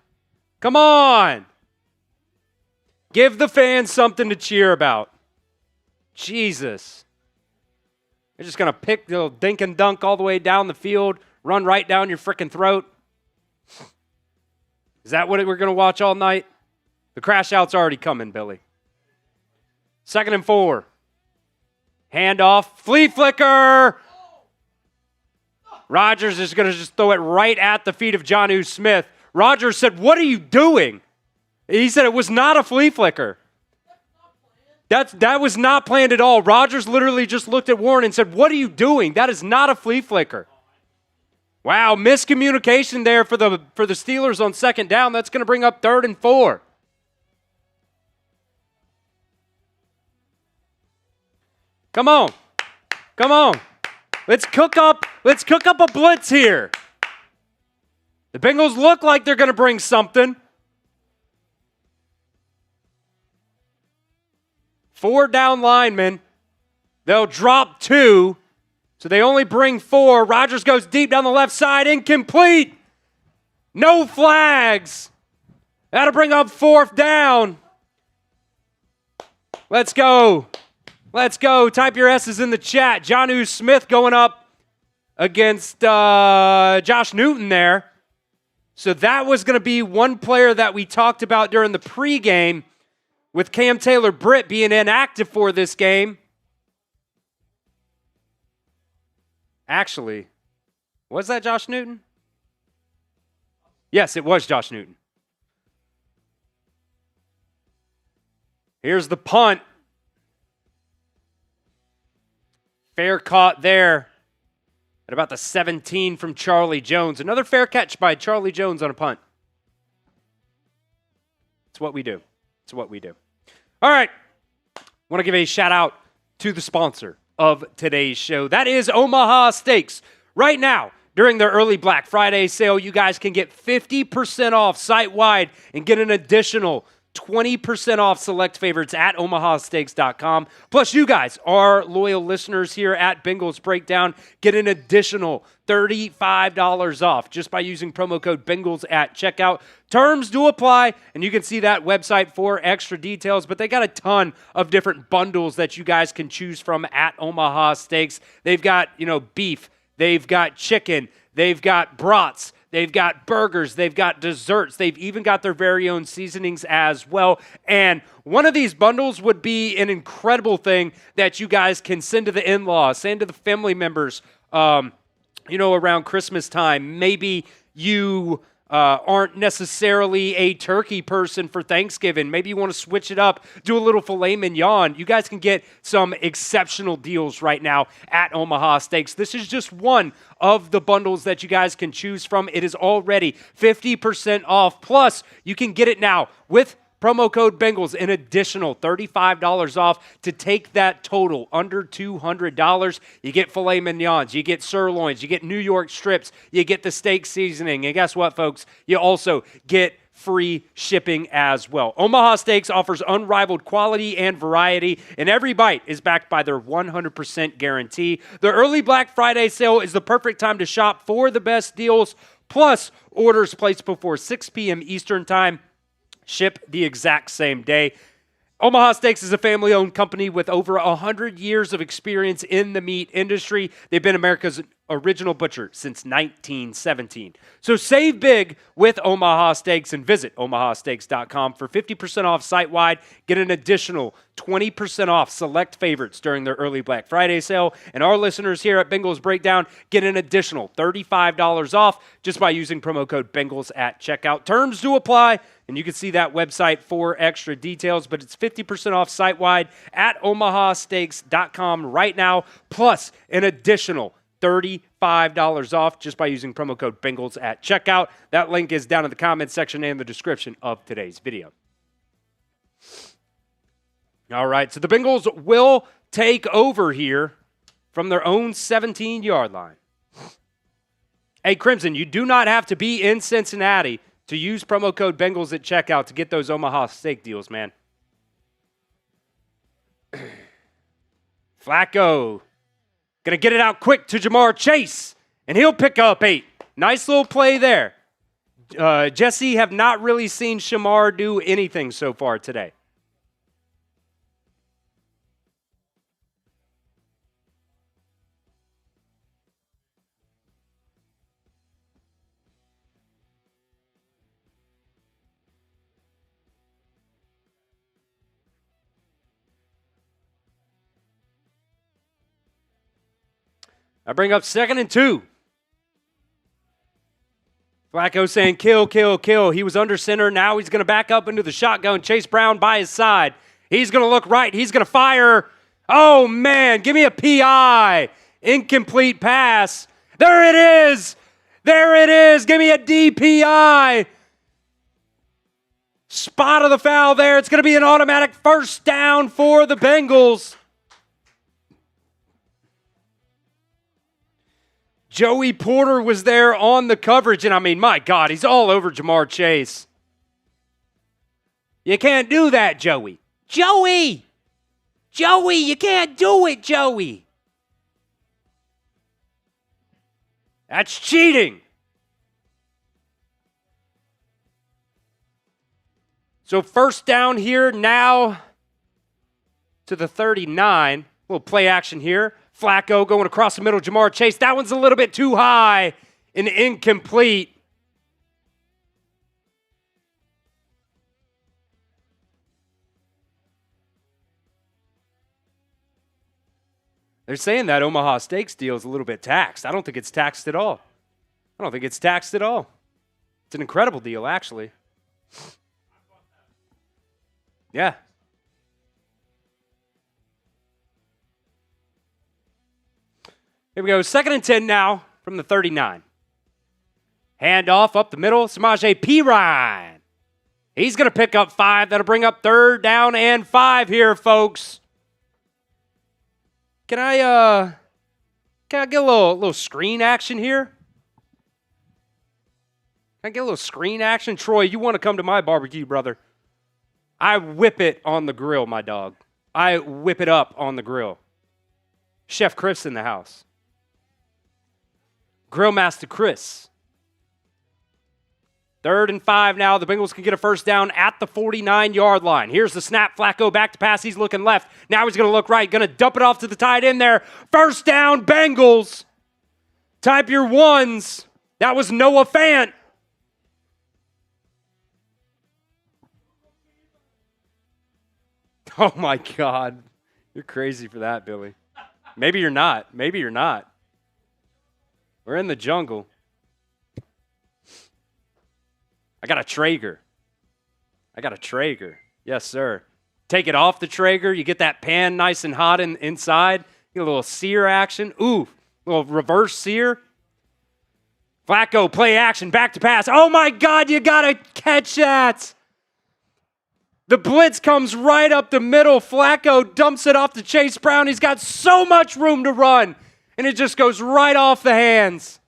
Come on. Give the fans something to cheer about. Jesus. They're just going to pick the little dink and dunk all the way down the field, run right down your freaking throat. Is that what we're going to watch all night? The crash out's already coming, Billy. 2nd and 4. Handoff. Flea flicker. Rodgers is going to just throw it right at the feet of Jonnu Smith. Rodgers said, what are you doing? He said it was not a flea flicker. That was not planned at all. Rodgers literally just looked at Warren and said, what are you doing? That is not a flea flicker. Wow, miscommunication there for the Steelers on second down. That's going to bring up 3rd and 4. Come on. Come on. Let's cook up a blitz here. The Bengals look like they're going to bring something. 4 down linemen. They'll drop 2. So they only bring 4. Rodgers goes deep down the left side. Incomplete. No flags. That'll bring up 4th down. Let's go. Let's go. Type your S's in the chat. Jonnu Smith going up against Josh Newton there. So that was going to be one player that we talked about during the pregame with Cam Taylor-Britt being inactive for this game. Actually, was that Josh Newton? Yes, it was Josh Newton. Here's the punt. Fair caught there at about the 17 from Charlie Jones. Another fair catch by Charlie Jones on a punt. It's what we do. It's what we do. All right. I want to give a shout out to the sponsor of today's show. That is Omaha Steaks. Right now, during their early Black Friday sale, you guys can get 50% off site-wide and get an additional 20% off select favorites at omahasteaks.com. Plus, you guys, our loyal listeners here at Bengals Breakdown, get an additional $35 off just by using promo code Bengals at checkout. Terms do apply, and you can see that website for extra details, but they got a ton of different bundles that you guys can choose from at Omaha Steaks. They've got, beef, they've got chicken, they've got brats, they've got burgers, they've got desserts, they've even got their very own seasonings as well. And one of these bundles would be an incredible thing that you guys can send to the in-laws, send to the family members, around Christmas time. Maybe you aren't necessarily a turkey person for Thanksgiving. Maybe you want to switch it up, do a little filet mignon. You guys can get some exceptional deals right now at Omaha Steaks. This is just one of the bundles that you guys can choose from. It is already 50% off. Plus, you can get it now with promo code Bengals, an additional $35 off to take that total under $200. You get filet mignons, you get sirloins, you get New York strips, you get the steak seasoning, and guess what, folks? You also get free shipping as well. Omaha Steaks offers unrivaled quality and variety, and every bite is backed by their 100% guarantee. The early Black Friday sale is the perfect time to shop for the best deals, plus orders placed before 6 p.m. Eastern Time ship the exact same day. Omaha Steaks is a family-owned company with over 100 years of experience in the meat industry. They've been America's original butcher since 1917. So save big with Omaha Steaks and visit omahasteaks.com for 50% off site-wide. Get an additional 20% off select favorites during their early Black Friday sale. And our listeners here at Bengals Breakdown get an additional $35 off just by using promo code Bengals at checkout. Terms do apply, and you can see that website for extra details, but it's 50% off site-wide at omahasteaks.com right now, plus an additional $35 off just by using promo code Bengals at checkout. That link is down in the comments section and the description of today's video. All right, so the Bengals will take over here from their own 17-yard line. Hey, Crimson, you do not have to be in Cincinnati to use promo code Bengals at checkout to get those Omaha steak deals, man. Flacco going to get it out quick to Jamar Chase, and he'll pick up 8. Nice little play there. Jesse have not really seen Shamar do anything so far today. I bring up 2nd and 2. Flacco saying, kill, kill, kill. He was under center. Now he's going to back up into the shotgun. Chase Brown by his side. He's going to look right. He's going to fire. Oh, man. Give me a PI. Incomplete pass. There it is. There it is. Give me a DPI. Spot of the foul there. It's going to be an automatic first down for the Bengals. Joey Porter was there on the coverage, and I mean, my God, he's all over Jamar Chase. You can't do that, Joey. Joey, you can't do it, Joey. That's cheating. So first down here now to the 39. Little play action here. Flacco going across the middle. Jamar Chase. That one's a little bit too high and incomplete. They're saying that Omaha Steaks deal is a little bit taxed. I don't think it's taxed at all. It's an incredible deal, actually. Yeah. Here we go. 2nd and 10 now from the 39. Handoff up the middle. Samaje Perine. He's going to pick up 5. That'll bring up 3rd down and 5 here, folks. Can I get a little screen action here? Can I get a little screen action? Troy, you want to come to my barbecue, brother? I whip it on the grill, my dog. I whip it up on the grill. Chef Chris in the house. Grill Master Chris. 3rd and 5 now. The Bengals can get a first down at the 49-yard line. Here's the snap. Flacco back to pass. He's looking left. Now he's going to look right. Going to dump it off to the tight end there. First down, Bengals. Type your ones. That was Noah Fant. Oh, my God. You're crazy for that, Billy. Maybe you're not. We're in the jungle. I got a Traeger. Yes, sir. Take it off the Traeger. You get that pan nice and hot inside. Get a little sear action. Ooh, a little reverse sear. Flacco, play action, back to pass. Oh, my God, you got to catch that. The blitz comes right up the middle. Flacco dumps it off to Chase Brown. He's got so much room to run, and it just goes right off the hands.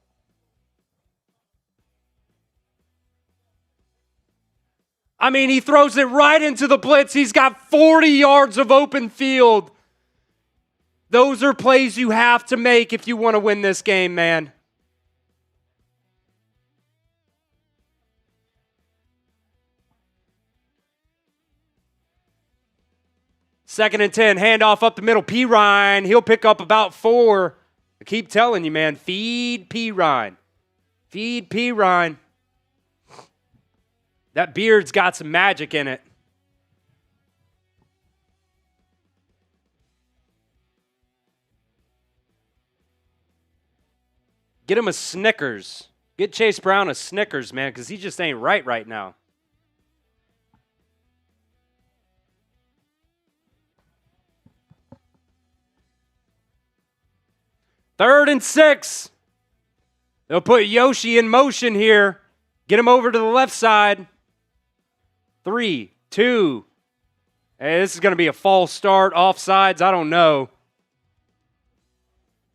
I mean, he throws it right into the blitz. He's got 40 yards of open field. Those are plays you have to make if you want to win this game, man. Second and 10, handoff up the middle. Perine, he'll pick up about 4. I keep telling you, man, feed Perine. That beard's got some magic in it. Get him a Snickers. Get Chase Brown a Snickers, man, because he just ain't right now. Third and 6. They'll put Yoshi in motion here. Get him over to the left side. 3, 2. Hey, this is going to be a false start. Offsides, I don't know.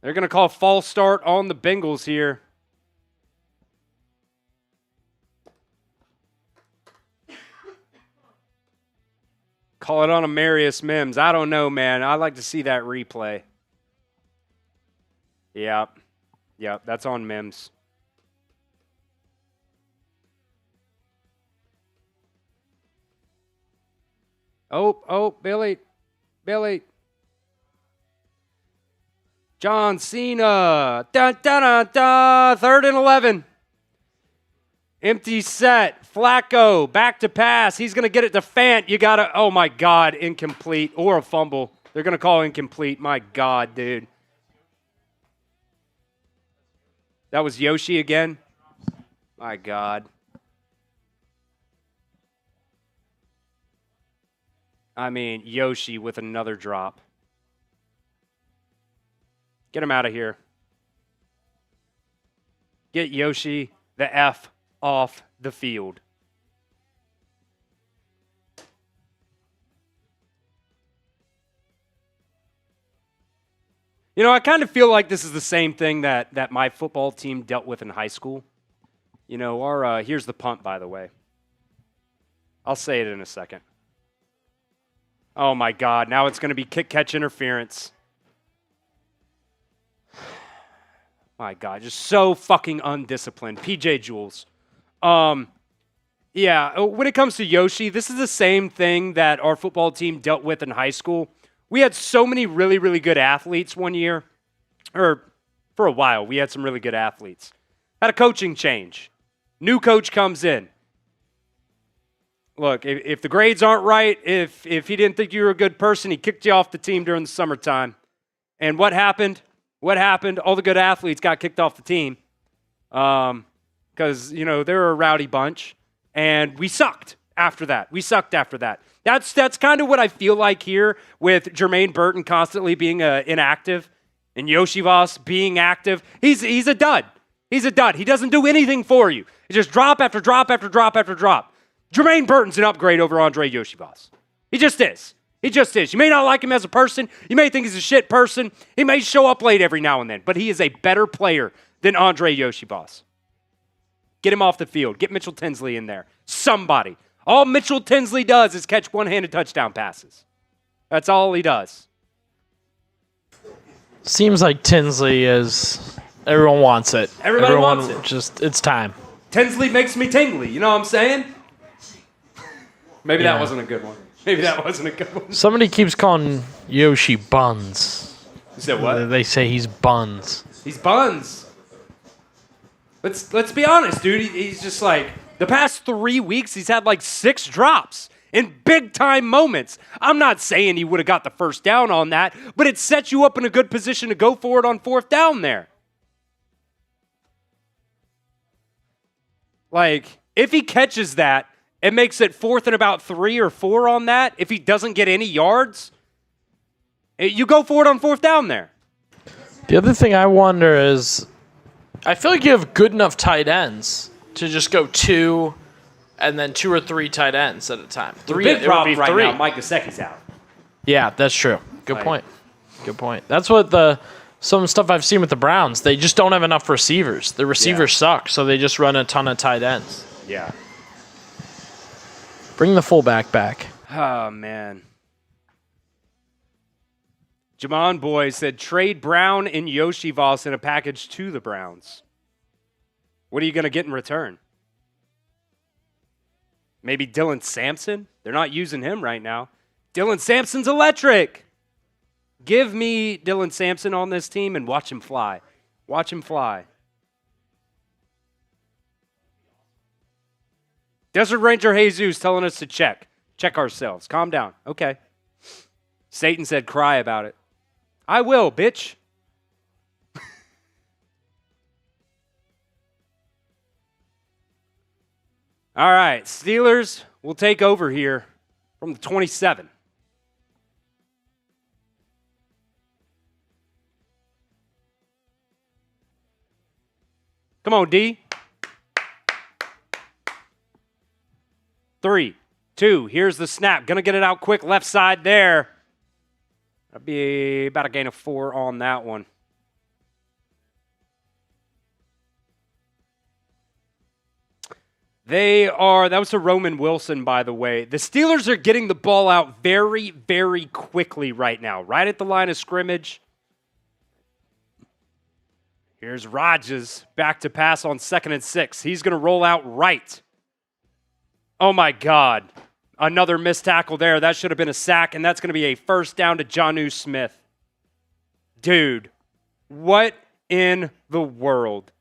They're going to call false start on the Bengals here. Call it on Amarius Mims. I don't know, man. I'd like to see that replay. Yep, that's on Mims. Oh, Billy. John Cena. Dun, dun, dun, dun. 3rd and 11. Empty set. Flacco. Back to pass. He's going to get it to Fant. You got to, oh my God, incomplete or a fumble. They're going to call incomplete. My God, dude. That was Yoshi again? My God. I mean, Yoshi with another drop. Get him out of here. Get Yoshi the F off the field. You know, I kind of feel like this is the same thing that my football team dealt with in high school. You know, here's the punt, by the way. I'll say it in a second. Oh, my God. Now it's going to be kick-catch interference. My God, just so fucking undisciplined. PJ Jules. Yeah, when it comes to Yoshi, this is the same thing that our football team dealt with in high school. We had so many really, really good athletes one year, or for a while, we had some really good athletes. Had a coaching change. New coach comes in. Look, if the grades aren't right, if he didn't think you were a good person, he kicked you off the team during the summertime. And what happened? What happened? All the good athletes got kicked off the team because, you know, they were a rowdy bunch. And we sucked after that. That's kind of what I feel like here with Jermaine Burton constantly being inactive and Yoshi Voss being active. He's a dud. He's a dud. He doesn't do anything for you. He just drop after drop after drop after drop. Jermaine Burton's an upgrade over Andre Yoshi Voss. He just is. He just is. You may not like him as a person. You may think he's a shit person. He may show up late every now and then, but he is a better player than Andre Yoshi Voss. Get him off the field. Get Mitchell Tinsley in there. Somebody. All Mitchell Tinsley does is catch one-handed touchdown passes. That's all he does. Seems like Tinsley is... Everyone wants it. Everybody wants it. Just, it's time. Tinsley makes me tingly. You know what I'm saying? Maybe that wasn't a good one. Somebody keeps calling Yoshi Buns. You said what? They say he's Buns. He's Buns. Let's be honest, dude. He's just like, the past 3 weeks, he's had like 6 drops in big-time moments. I'm not saying he would have got the first down on that, but it sets you up in a good position to go for it on 4th down there. Like, if he catches that, it makes it 4th and about 3 or 4 on that. If he doesn't get any yards, you go for it on 4th down there. The other thing I wonder is, I feel like you have good enough tight ends to just go 2 and then 2 or 3 tight ends at a time. The big problem right now, Mike Gesicki's out. Yeah, that's true. Good point. That's what some stuff I've seen with the Browns. They just don't have enough receivers. The receivers suck, so they just run a ton of tight ends. Yeah. Bring the fullback back. Oh, man. Jamon Boy said, trade Brown and Yoshi Voss in a package to the Browns. What are you going to get in return? Maybe Dylan Sampson? They're not using him right now. Dylan Sampson's electric. Give me Dylan Sampson on this team and watch him fly. Watch him fly. Desert Ranger Jesus telling us to check ourselves. Calm down. Okay. Satan said cry about it. I will, bitch. All right, Steelers will take over here from the 27. Come on, D. 3, 2, here's the snap. Gonna get it out quick, left side there. That'll be about a gain of 4 on that one. That was to Roman Wilson, by the way. The Steelers are getting the ball out very, very quickly right now, right at the line of scrimmage. Here's Rodgers back to pass on 2nd and 6. He's gonna roll out right. Oh, my God. Another missed tackle there. That should have been a sack, and that's going to be a 1st down to Jonnu Smith. Dude, what in the world?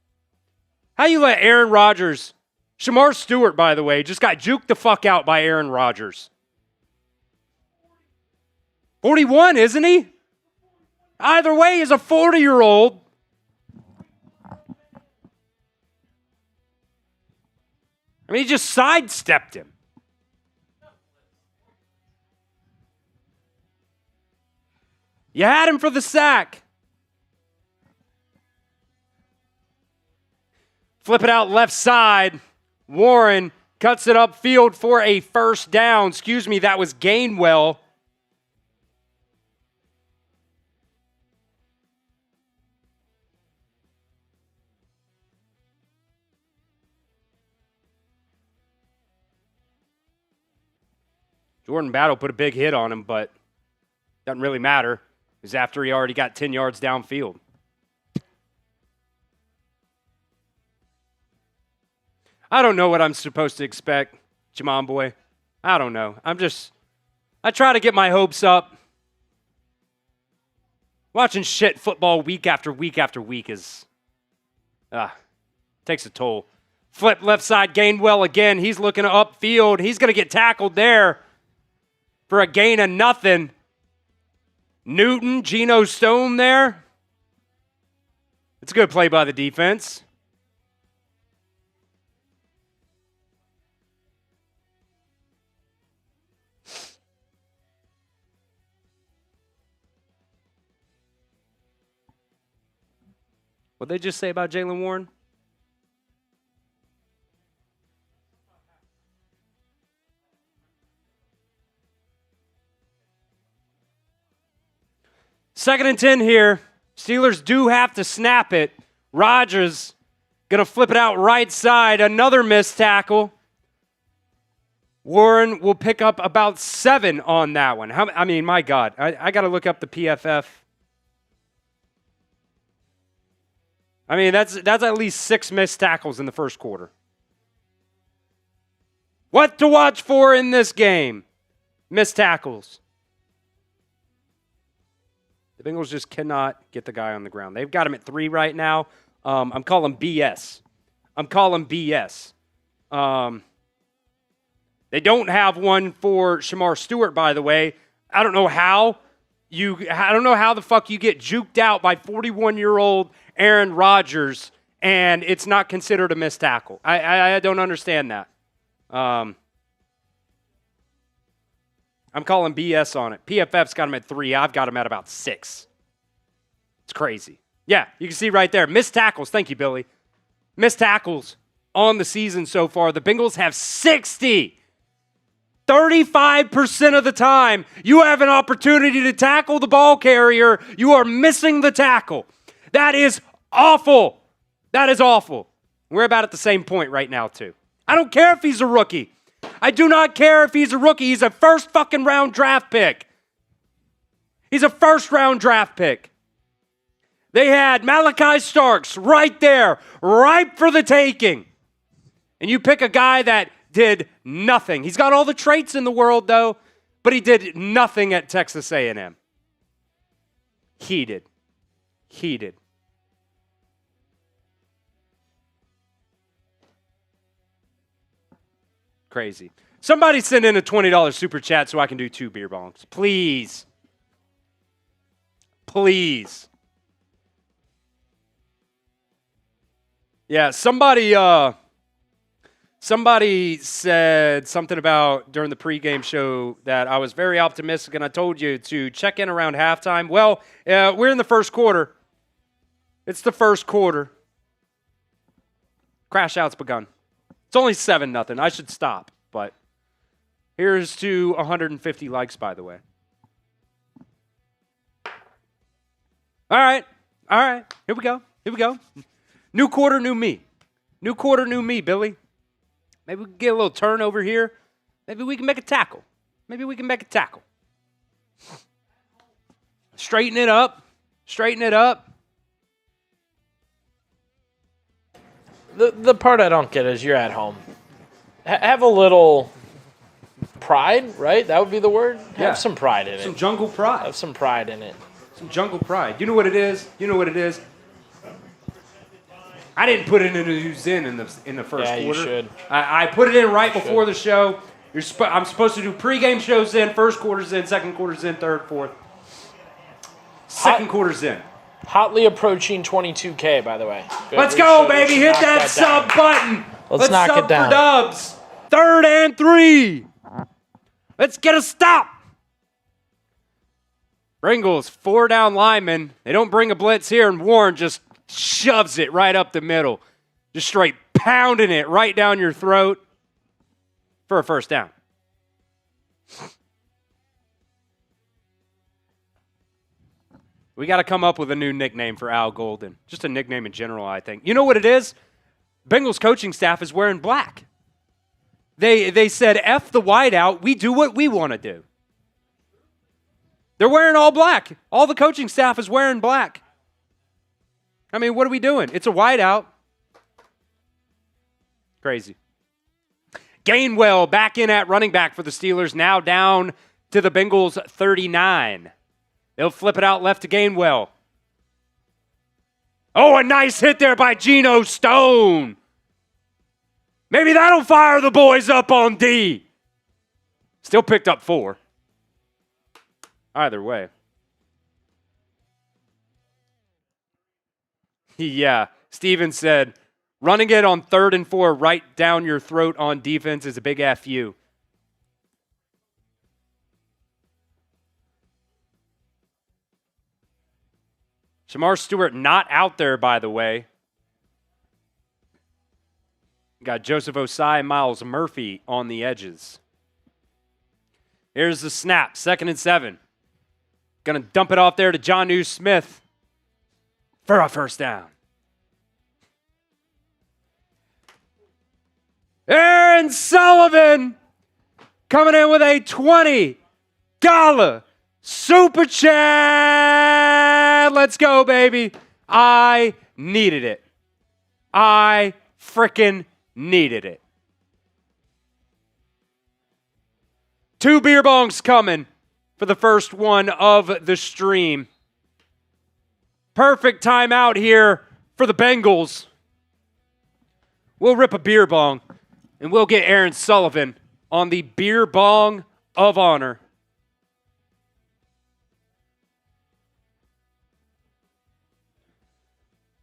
How you let Aaron Rodgers, Shamar Stewart, by the way, just got juked the fuck out by Aaron Rodgers. 41, isn't he? Either way, he's a 40-year-old. I mean, he just sidestepped him. You had him for the sack. Flip it out left side. Warren cuts it upfield for a first down. Excuse me, that was Gainwell. Jordan Battle put a big hit on him, but doesn't really matter. It was after he already got 10 yards downfield. I don't know what I'm supposed to expect, Jamon boy. I don't know. I try to get my hopes up. Watching shit football week after week after week takes a toll. Flip left side, Gainwell again. He's looking upfield. He's going to get tackled there for a gain of nothing. Newton, Geno Stone there. It's a good play by the defense. What'd they just say about Jaylen Warren? Second and 10 here. Steelers do have to snap it. Rodgers going to flip it out right side. Another missed tackle. Warren will pick up about 7 on that one. My God. I got to look up the PFF. That's at least 6 missed tackles in the first quarter. What to watch for in this game? Missed tackles. The Bengals just cannot get the guy on the ground. They've got him at 3 right now. I'm calling BS. They don't have one for Shamar Stewart, by the way. I don't know how the fuck you get juked out by 41-year-old Aaron Rodgers and it's not considered a missed tackle. I don't understand that. I'm calling BS on it. PFF's got him at 3. I've got him at about 6. It's crazy. Yeah, you can see right there. Missed tackles. Thank you, Billy. Missed tackles on the season so far. The Bengals have 60. 35% of the time you have an opportunity to tackle the ball carrier, you are missing the tackle. That is awful. That is awful. We're about at the same point right now, too. I don't care if he's a rookie. I do not care if he's a rookie. He's a first fucking round draft pick. He's a first round draft pick. They had Malachi Starks right there, ripe for the taking. And you pick a guy that did nothing. He's got all the traits in the world, though, but he did nothing at Texas A&M. Heated. Crazy. Somebody send in a $20 super chat so I can do 2 beer bongs. Please. Yeah, somebody said something about during the pregame show that I was very optimistic, and I told you to check in around halftime. Well, we're in the first quarter. It's the first quarter. Crash out's begun. It's only 7-0. I should stop, but here's to 150 likes, by the way. All right. Here we go. New quarter, new me. New quarter, new me, Billy. Maybe we can get a little turnover here. Maybe we can make a tackle. Straighten it up. The part I don't get is you're at home. Have a little pride, right? That would be the word? Yeah. Have some pride in it. Some jungle pride. Have some pride in it. Some jungle pride. You know what it is? I didn't put it in the first quarter. Yeah, you should. I put it in right before the show. I'm supposed to do pregame shows in, first quarter's in, second quarter's in, third, fourth. Second quarter's in. Hotly approaching 22K, by the way. Let's go, baby. Hit that sub button. Let's knock sub it down. For Dubs. 3rd and 3. Let's get a stop. Bengals, 4 down linemen. They don't bring a blitz here, and Warren just shoves it right up the middle. Just straight pounding it right down your throat for a first down. We got to come up with a new nickname for Al Golden. Just a nickname in general, I think. You know what it is? Bengals coaching staff is wearing black. They said, F the whiteout, we do what we want to do. They're wearing all black. All the coaching staff is wearing black. I mean, what are we doing? It's a whiteout. Crazy. Gainwell back in at running back for the Steelers, now down to the Bengals 39. They'll flip it out left to Gainwell. Oh, a nice hit there by Geno Stone. Maybe that'll fire the boys up on D. Still picked up 4. Either way. Yeah, Steven said, running it on 3rd and 4 right down your throat on defense is a big FU. Shamar Stewart not out there, by the way. Got Joseph Osai and Miles Murphy on the edges. Here's the snap, 2nd and 7. Going to dump it off there to Jonnu Smith for a first down. Aaron Sullivan coming in with a $20 super chat. Let's go, baby. I needed it. I frickin' needed it. 2 beer bongs coming for the first one of the stream. Perfect timeout here for the Bengals. We'll rip a beer bong, and we'll get Aaron Sullivan on the beer bong of honor.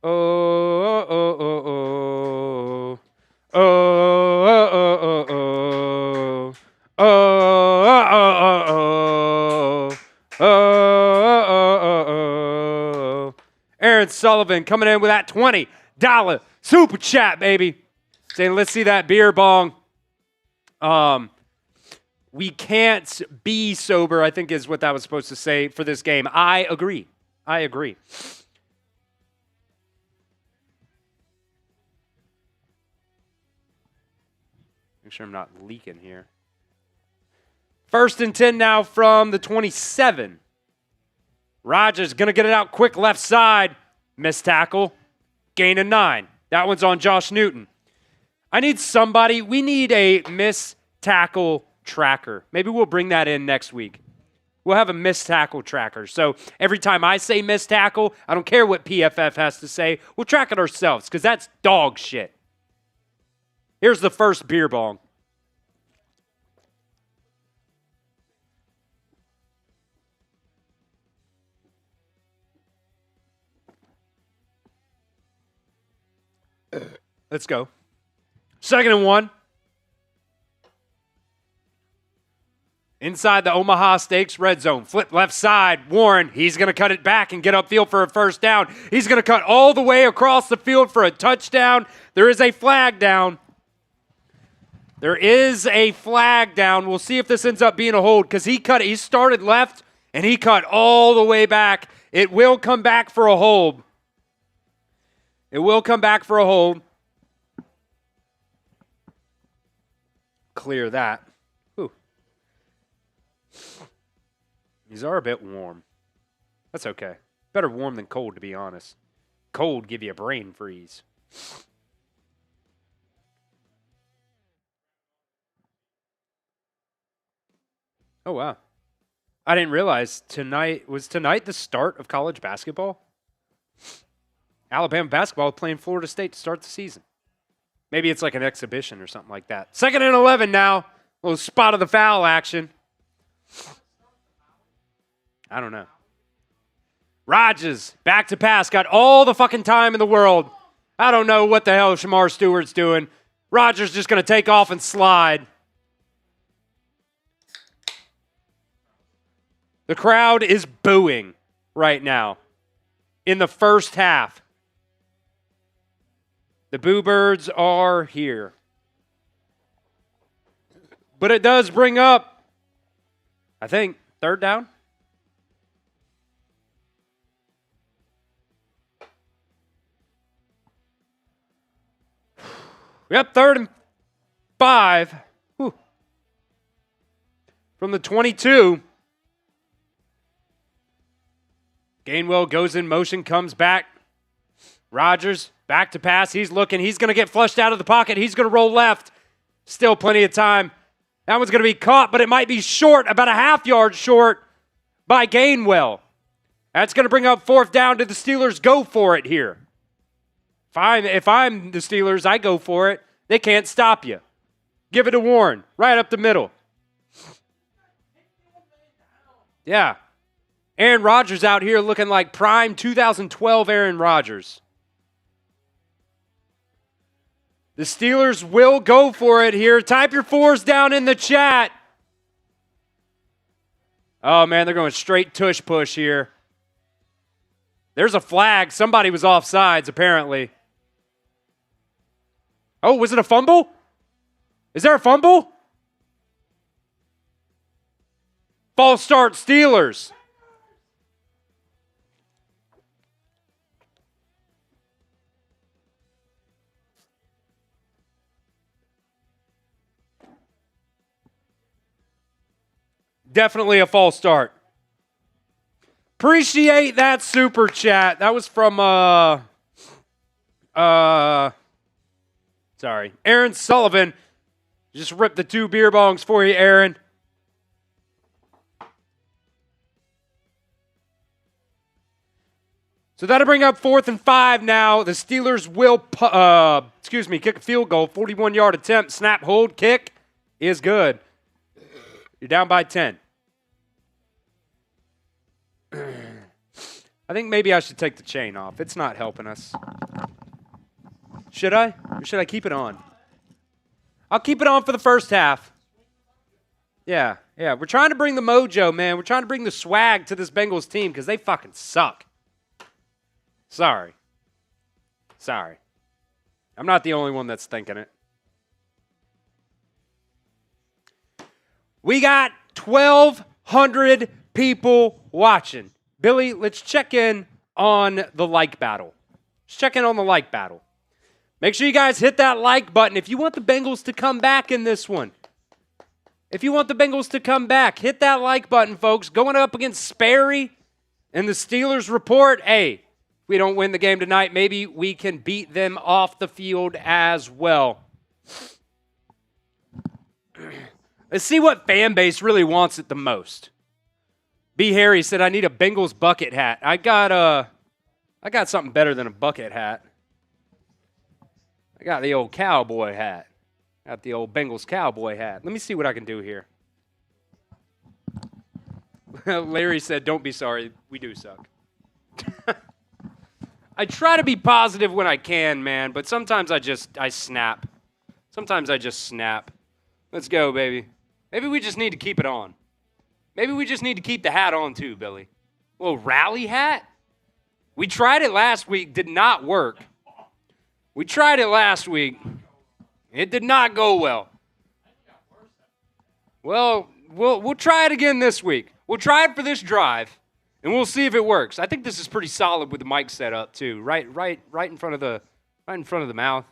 Oh, oh, oh, oh, oh. Oh, oh, oh, oh, oh. Oh, oh, oh, oh. Oh, oh, oh, oh. Aaron Sullivan coming in with that $20 super chat, baby. Saying, let's see that beer bong. We can't be sober, I think is what that was supposed to say for this game. I agree. Make sure I'm not leaking here. 1st and 10 now from the 27. Rodgers going to get it out quick left side. Missed tackle. Gain of 9. That one's on Josh Newton. We need a missed tackle tracker. Maybe we'll bring that in next week. We'll have a missed tackle tracker. So every time I say missed tackle, I don't care what PFF has to say. We'll track it ourselves because that's dog shit. Here's the first beer bong. Let's go. 2nd and 1. Inside the Omaha Steaks red zone. Flip left side. Warren, he's going to cut it back and get upfield for a first down. He's going to cut all the way across the field for a touchdown. There is a flag down. We'll see if this ends up being a hold because he started left and he cut all the way back. It will come back for a hold. Clear that. Whew. These are a bit warm. That's okay. Better warm than cold, to be honest. Cold give you a brain freeze. Oh, wow. I didn't realize tonight the start of college basketball? Alabama basketball playing Florida State to start the season. Maybe it's like an exhibition or something like that. 2nd and 11 now. A little spot of the foul action. I don't know. Rodgers, back to pass. Got all the fucking time in the world. I don't know what the hell Shamar Stewart's doing. Rodgers just going to take off and slide. The crowd is booing right now in the first half. The Boo Birds are here. But it does bring up, I think, third down. Yep, 3rd and 5. Whew. From the 22. Gainwell goes in motion, comes back. Rodgers back to pass. He's looking. He's going to get flushed out of the pocket. He's going to roll left. Still plenty of time. That one's going to be caught, but it might be short, about a half yard short by Gainwell. That's going to bring up 4th down. Did the Steelers go for it here? If I'm the Steelers, I go for it. They can't stop you. Give it to Warren, right up the middle. Yeah. Aaron Rodgers out here looking like prime 2012 Aaron Rodgers. The Steelers will go for it here. Type your 4s down in the chat. Oh, man, they're going straight tush push here. There's a flag. Somebody was offsides, apparently. Oh, was it a fumble? Is there a fumble? False start Steelers. Definitely a false start. Appreciate that super chat. That was from sorry, Aaron Sullivan. Just ripped the 2 beer bongs for you, Aaron. So that'll bring up 4th and 5 now. The Steelers will kick a field goal. 41-yard attempt. Snap, hold, kick is good. You're down by 10. I think maybe I should take the chain off. It's not helping us. Should I? Or should I keep it on? I'll keep it on for the first half. Yeah. We're trying to bring the mojo, man. We're trying to bring the swag to this Bengals team because they fucking suck. Sorry. I'm not the only one that's thinking it. We got 1,200 people watching. Billy, let's check in on the like battle. Let's check in on the like battle. Make sure you guys hit that like button if you want the Bengals to come back in this one. If you want the Bengals to come back, hit that like button, folks. Going up against Sperry and the Steelers report, hey, if we don't win the game tonight, maybe we can beat them off the field as well. Let's see what fan base really wants it the most. B. Harry said, I need a Bengals bucket hat. I got something better than a bucket hat. I got the old cowboy hat. Got the old Bengals cowboy hat. Let me see what I can do here. Larry said, don't be sorry. We do suck. I try to be positive when I can, man, but sometimes I snap. Sometimes I just snap. Let's go, baby. Maybe we just need to keep it on. Maybe we just need to keep the hat on too, Billy. A little rally hat? We tried it last week. Did not work. We tried it last week. It did not go well. Well, we'll try it again this week. We'll try it for this drive, and we'll see if it works. I think this is pretty solid with the mic set up too. Right in front of the mouth.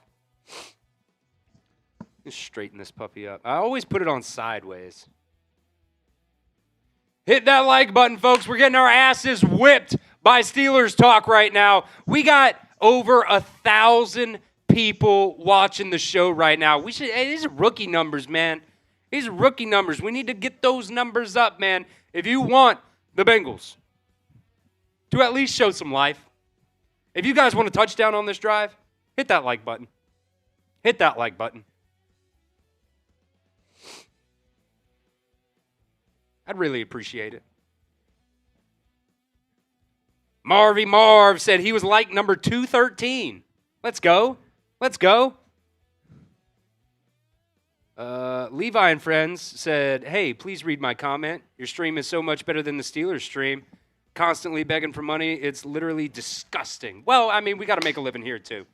Just straighten this puppy up. I always put it on sideways. Hit that like button, folks. We're getting our asses whipped by Steelers talk right now. We got over 1,000 people watching the show right now. These are rookie numbers, man. These are rookie numbers. We need to get those numbers up, man. If you want the Bengals to at least show some life, if you guys want a touchdown on this drive, hit that like button. Hit that like button. I'd really appreciate it. Marv said he was like number 213. Let's go. Let's go. Levi and Friends said, hey, please read my comment. Your stream is so much better than the Steelers stream. Constantly begging for money. It's literally disgusting. Well, I mean, we got to make a living here, too.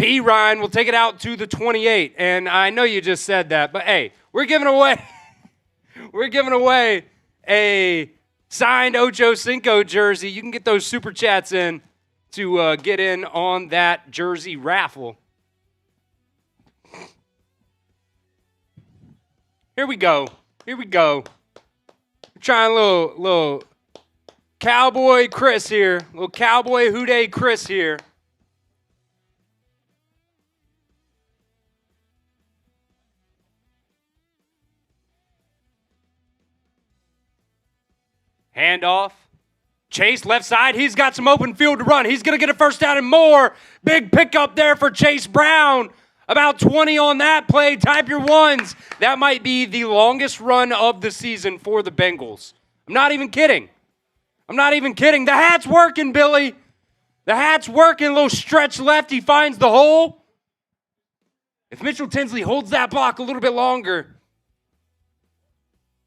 P. Ryan will take it out to the 28. And I know you just said that, but hey, we're giving away a signed Ocho Cinco jersey. You can get those super chats in to get in on that jersey raffle. Here we go. We're trying a little Cowboy Chris here. Little Cowboy Houday Chris here. Handoff. Chase left side. He's got some open field to run. He's going to get a first down and more. Big pickup there for Chase Brown. About 20 on that play. Type your ones. That might be the longest run of the season for the Bengals. I'm not even kidding. The hat's working, Billy. The hat's working. A little stretch left. He finds the hole. If Mitchell Tinsley holds that block a little bit longer.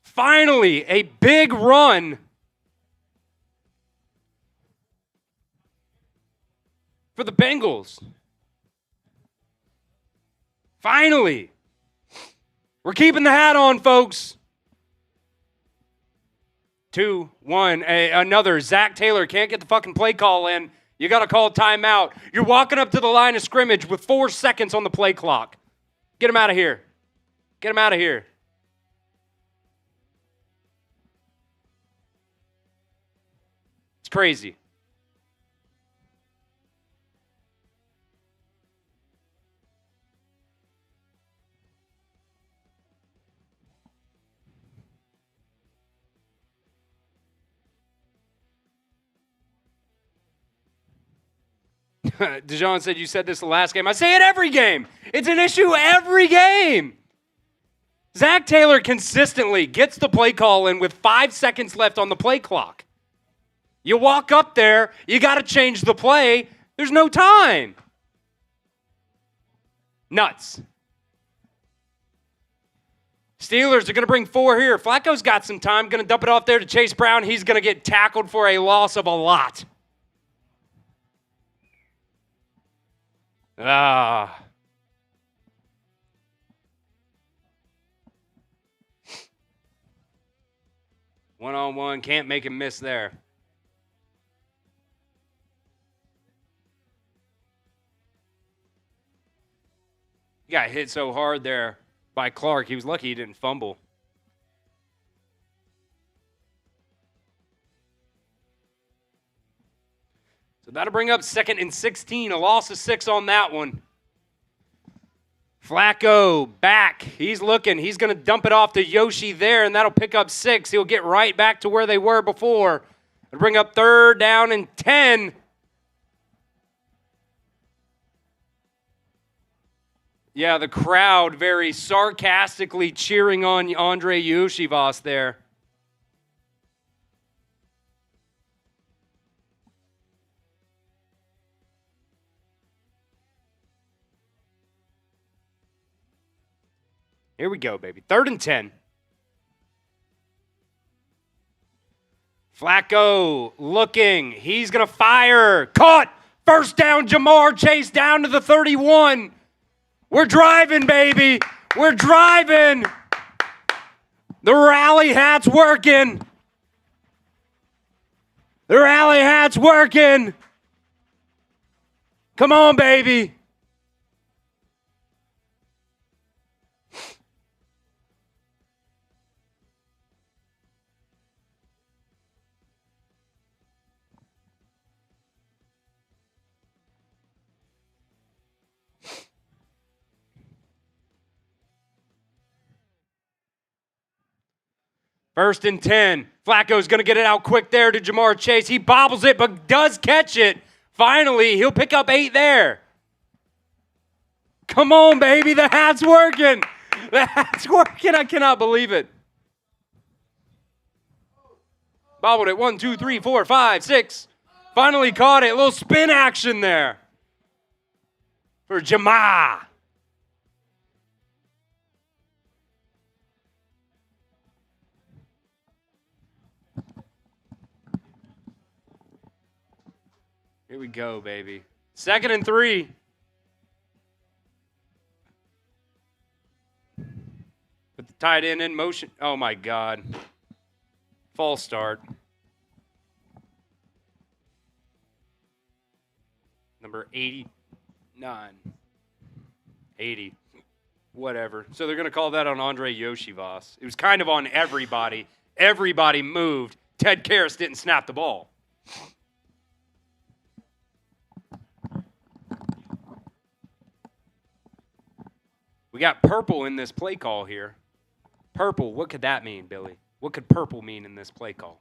Finally, a big run for the Bengals. Finally. We're keeping the hat on, folks. 2, 1, another. Zach Taylor can't get the fucking play call in. You got to call timeout. You're walking up to the line of scrimmage with 4 seconds on the play clock. Get him out of here. It's crazy. DeJohn said you said this the last game. I say it every game. It's an issue every game. Zach Taylor consistently gets the play call in with 5 seconds left on the play clock. You walk up there, you got to change the play. There's no time. Nuts. Steelers are going to bring 4 here. Flacco's got some time. Going to dump it off there to Chase Brown. He's going to get tackled for a loss of a lot. One-on-one, can't make him miss there. He got hit so hard there by Clark. He was lucky he didn't fumble. So that'll bring up 2nd and 16. A loss of 6 on that one. Flacco back. He's looking. He's going to dump it off to Yoshi there, and that'll pick up 6. He'll get right back to where they were before. It'll bring up 3rd down and 10. Yeah, the crowd very sarcastically cheering on Andre Yoshivas there. Here we go, baby. 3rd and 10. Flacco looking. He's going to fire. Caught. First down, Jamar Chase down to the 31. We're driving, baby. We're driving. The rally hat's working. Come on, baby. First and 10. Flacco's going to get it out quick there to Jamar Chase. He bobbles it, but does catch it. Finally, he'll pick up 8 there. Come on, baby. The hat's working. I cannot believe it. Bobbled it. 1, 2, 3, 4, 5, 6. Finally caught it. A little spin action there for Jamar. Here we go, baby. 2nd and 3. Put the tight end in motion. Oh, my God. False start. Number 89. 80. Whatever. So they're going to call that on Andre Yoshivas. It was kind of on everybody. Everybody moved. Ted Karras didn't snap the ball. We got purple in this play call here. Purple, what could that mean, Billy? What could purple mean in this play call?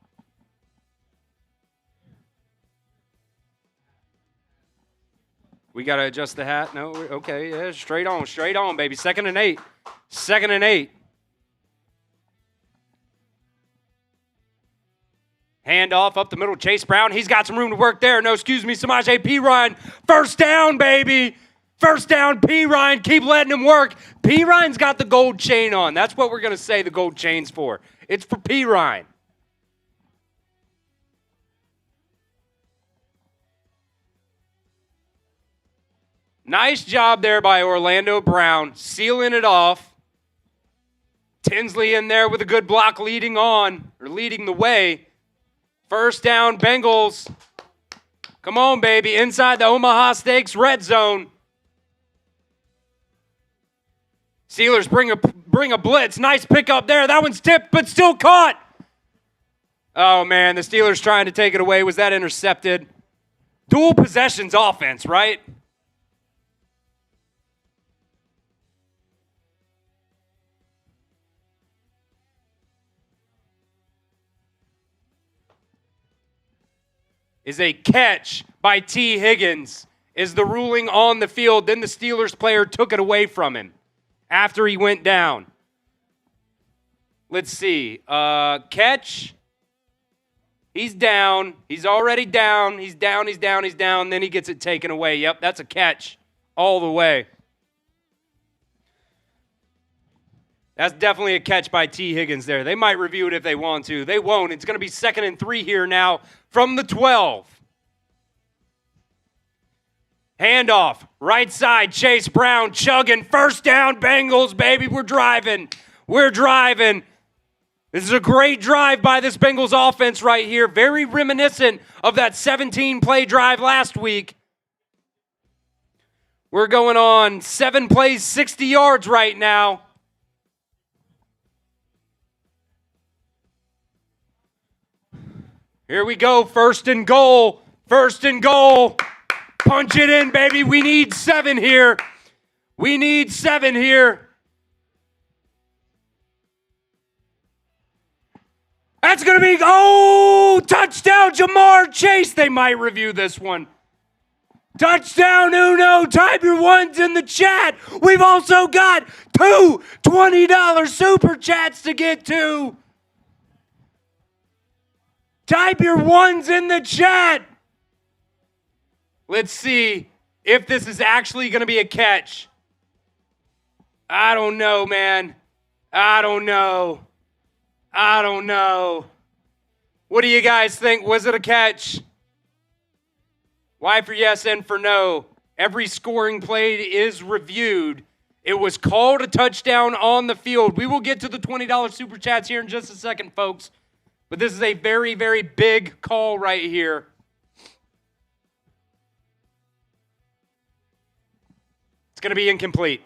We got to adjust the hat? No? Okay, yeah, straight on, baby. 2nd and 8. 2nd and 8. Hand off up the middle, Chase Brown. He's got some room to work there. No, excuse me, Samaje Perine. First down, baby. First down, Perine. Keep letting him work. Perine's got the gold chain on. That's what we're going to say the gold chain's for. It's for Perine. Nice job there by Orlando Brown, sealing it off. Tinsley in there with a good block leading the way. First down, Bengals. Come on, baby, inside the Omaha Steaks red zone. Steelers bring a blitz. Nice pickup there. That one's tipped, but still caught. Oh, man, the Steelers trying to take it away. Was that intercepted? Dual possessions offense, right? Is a catch by T. Higgins. Is the ruling on the field. Then the Steelers player took it away from him after he went down. Let's see. Catch. He's down. He's already down. He's down. Then he gets it taken away. Yep, that's a catch all the way. That's definitely a catch by T. Higgins there. They might review it if they want to. They won't. It's going to be 2nd and 3 here now from the 12. Handoff, right side, Chase Brown chugging. First down, Bengals, baby. We're driving. This is a great drive by this Bengals offense right here. Very reminiscent of that 17-play drive last week. We're going on 7 plays, 60 yards right now. Here we go, 1st and goal. 1st and goal. Punch it in, baby. We need 7 here. That's going to be, touchdown, Jamar Chase. They might review this one. Touchdown, Uno. Type your ones in the chat. We've also got 2 $20 super chats to get to. Type your ones in the chat. Let's see if this is actually going to be a catch. I don't know, man. I don't know. What do you guys think? Was it a catch? Y for yes, N for no. Every scoring play is reviewed. It was called a touchdown on the field. We will get to the $20 super chats here in just a second, folks. But this is a very, very big call right here. It's going to be incomplete.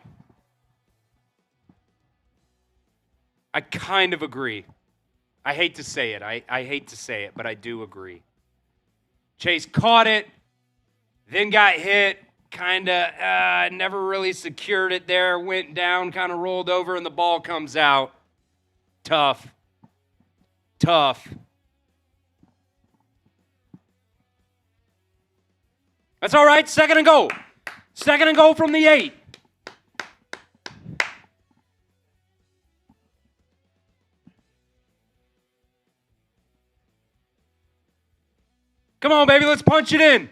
I kind of agree. I hate to say it. I hate to say it, but I do agree. Chase caught it, then got hit, kind of never really secured it there, went down, kind of rolled over, and the ball comes out. Tough. That's all right. 2nd and goal. 2nd and goal from the 8. Come on, baby. Let's punch it in.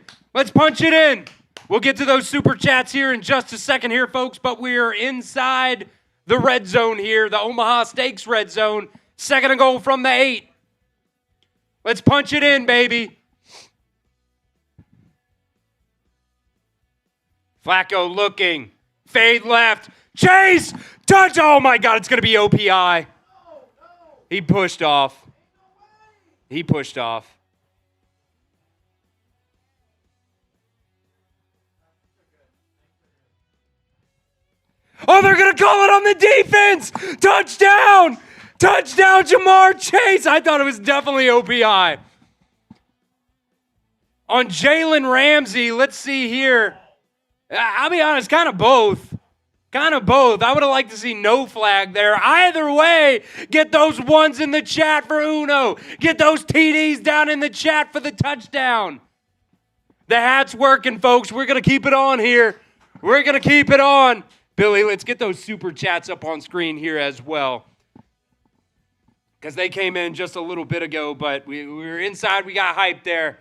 We'll get to those super chats here in just a second here, folks, but we're inside the red zone here, the Omaha Steaks red zone. 2nd and goal from the 8. Let's punch it in, baby. Flacco looking. Fade left. Chase! Touch! Oh, my God, it's going to be OPI. He pushed off. He pushed off. Oh, they're going to call it on the defense. Touchdown. Touchdown, Jamar Chase. I thought it was definitely OPI. On Jalen Ramsey, let's see here. I'll be honest, kind of both. Kind of both. I would have liked to see no flag there. Either way, get those ones in the chat for Uno. Get those TDs down in the chat for the touchdown. The hat's working, folks. We're going to keep it on here. We're going to keep it on. Billy, let's get those super chats up on screen here as well. Because they came in just a little bit ago, but we were inside. We got hyped there.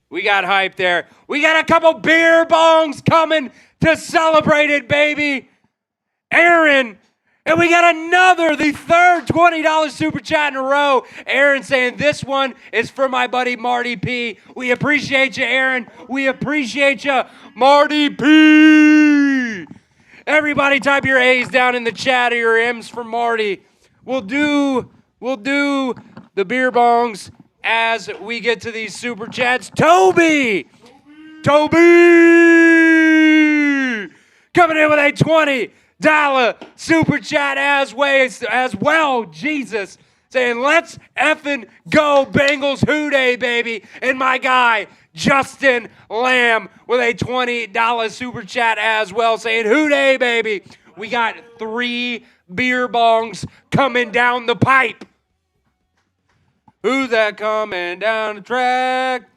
We got hyped there. We got a couple beer bongs coming to celebrate it, baby. Aaron, and we got another, the third $20 super chat in a row. Aaron saying this one is for my buddy Marty P. We appreciate you, Aaron. We appreciate you, Marty P. Everybody type your A's down in the chat or your M's for Marty. We'll do the beer bongs as we get to these super chats. Toby coming in with a $20 super chat as well. Jesus, saying let's effing go Bengals Hooday, baby. And my guy Justin Lamb with a $20 super chat as well, saying Hooday, baby. We got 3 beer bongs coming down the pipe. Who's that coming down the track?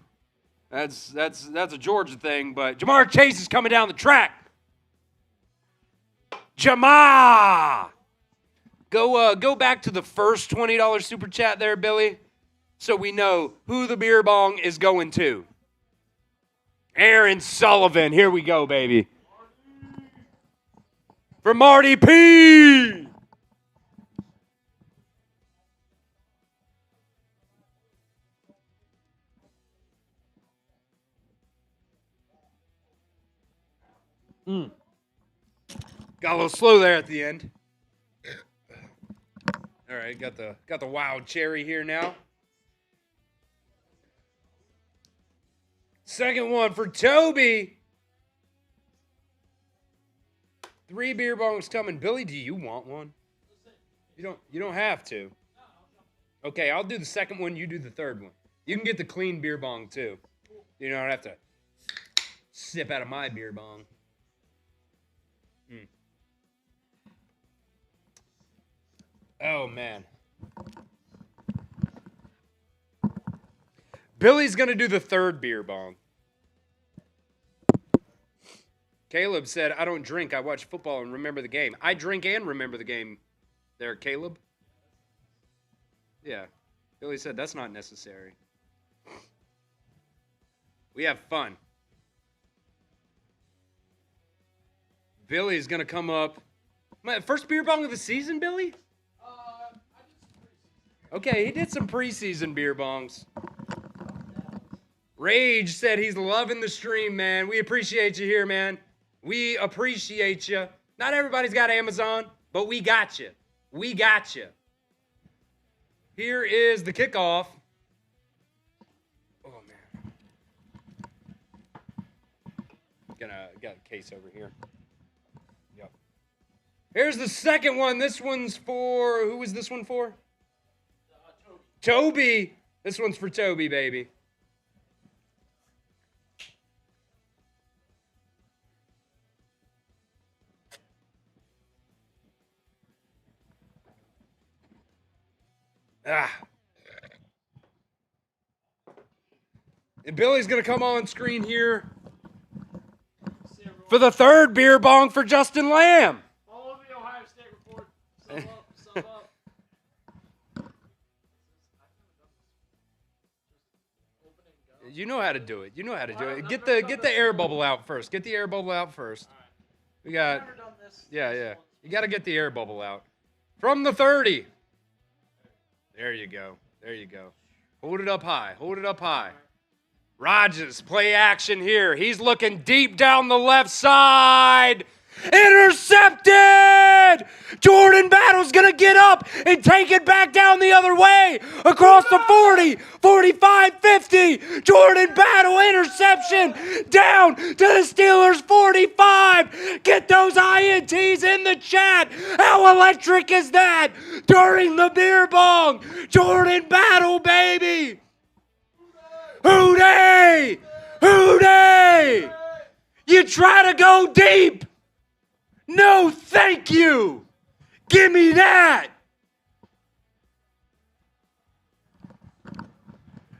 That's a Georgia thing, but Jamar Chase is coming down the track. Jamar! Go back to the first $20 super chat there, Billy, so we know who the beer bong is going to. Aaron Sullivan. Here we go, baby. For Marty P. Got a little slow there at the end. All right, got the wild cherry here now. Second one for Toby. 3 beer bongs coming. Billy, do you want one? You don't have to. Okay, I'll do the second one, you do the third one. You can get the clean beer bong too. You don't have to sip out of my beer bong. Oh, man. Billy's going to do the third beer bong. Caleb said, I don't drink. I watch football and remember the game. I drink and remember the game there, Caleb. Yeah. Billy said, that's not necessary. We have fun. Billy's going to come up. First beer bong of the season, Billy? Okay, he did some preseason beer bongs. Rage said he's loving the stream, man. We appreciate you here, man. We appreciate you. Not everybody's got Amazon, but we got you. We got you. Here is the kickoff. Oh, man. Got a case over here. Yep. Here's the second one. This one's for, who was this one for? Toby. This one's for Toby, baby. And Billy's going to come on screen here for the third beer bong for Justin Lamb. All over the Ohio State report. Sub up. You know how to do it. You know how to do it. Get the air bubble out first. Get the air bubble out first. We got. Yeah. You got to get the air bubble out from the 30. There you go. Hold it up high. Rodgers, play action here. He's looking deep down the left side. Intercepted! Jordan Battle's going to get up and take it back down the other way. Across the 40, 45, 50. Jordan Battle interception down to the Steelers 45. Get those INTs in the chat. How electric is that during the beer bong? Jordan Battle, baby. Hooday! Hooday! You try to go deep. No, thank you. Give me that.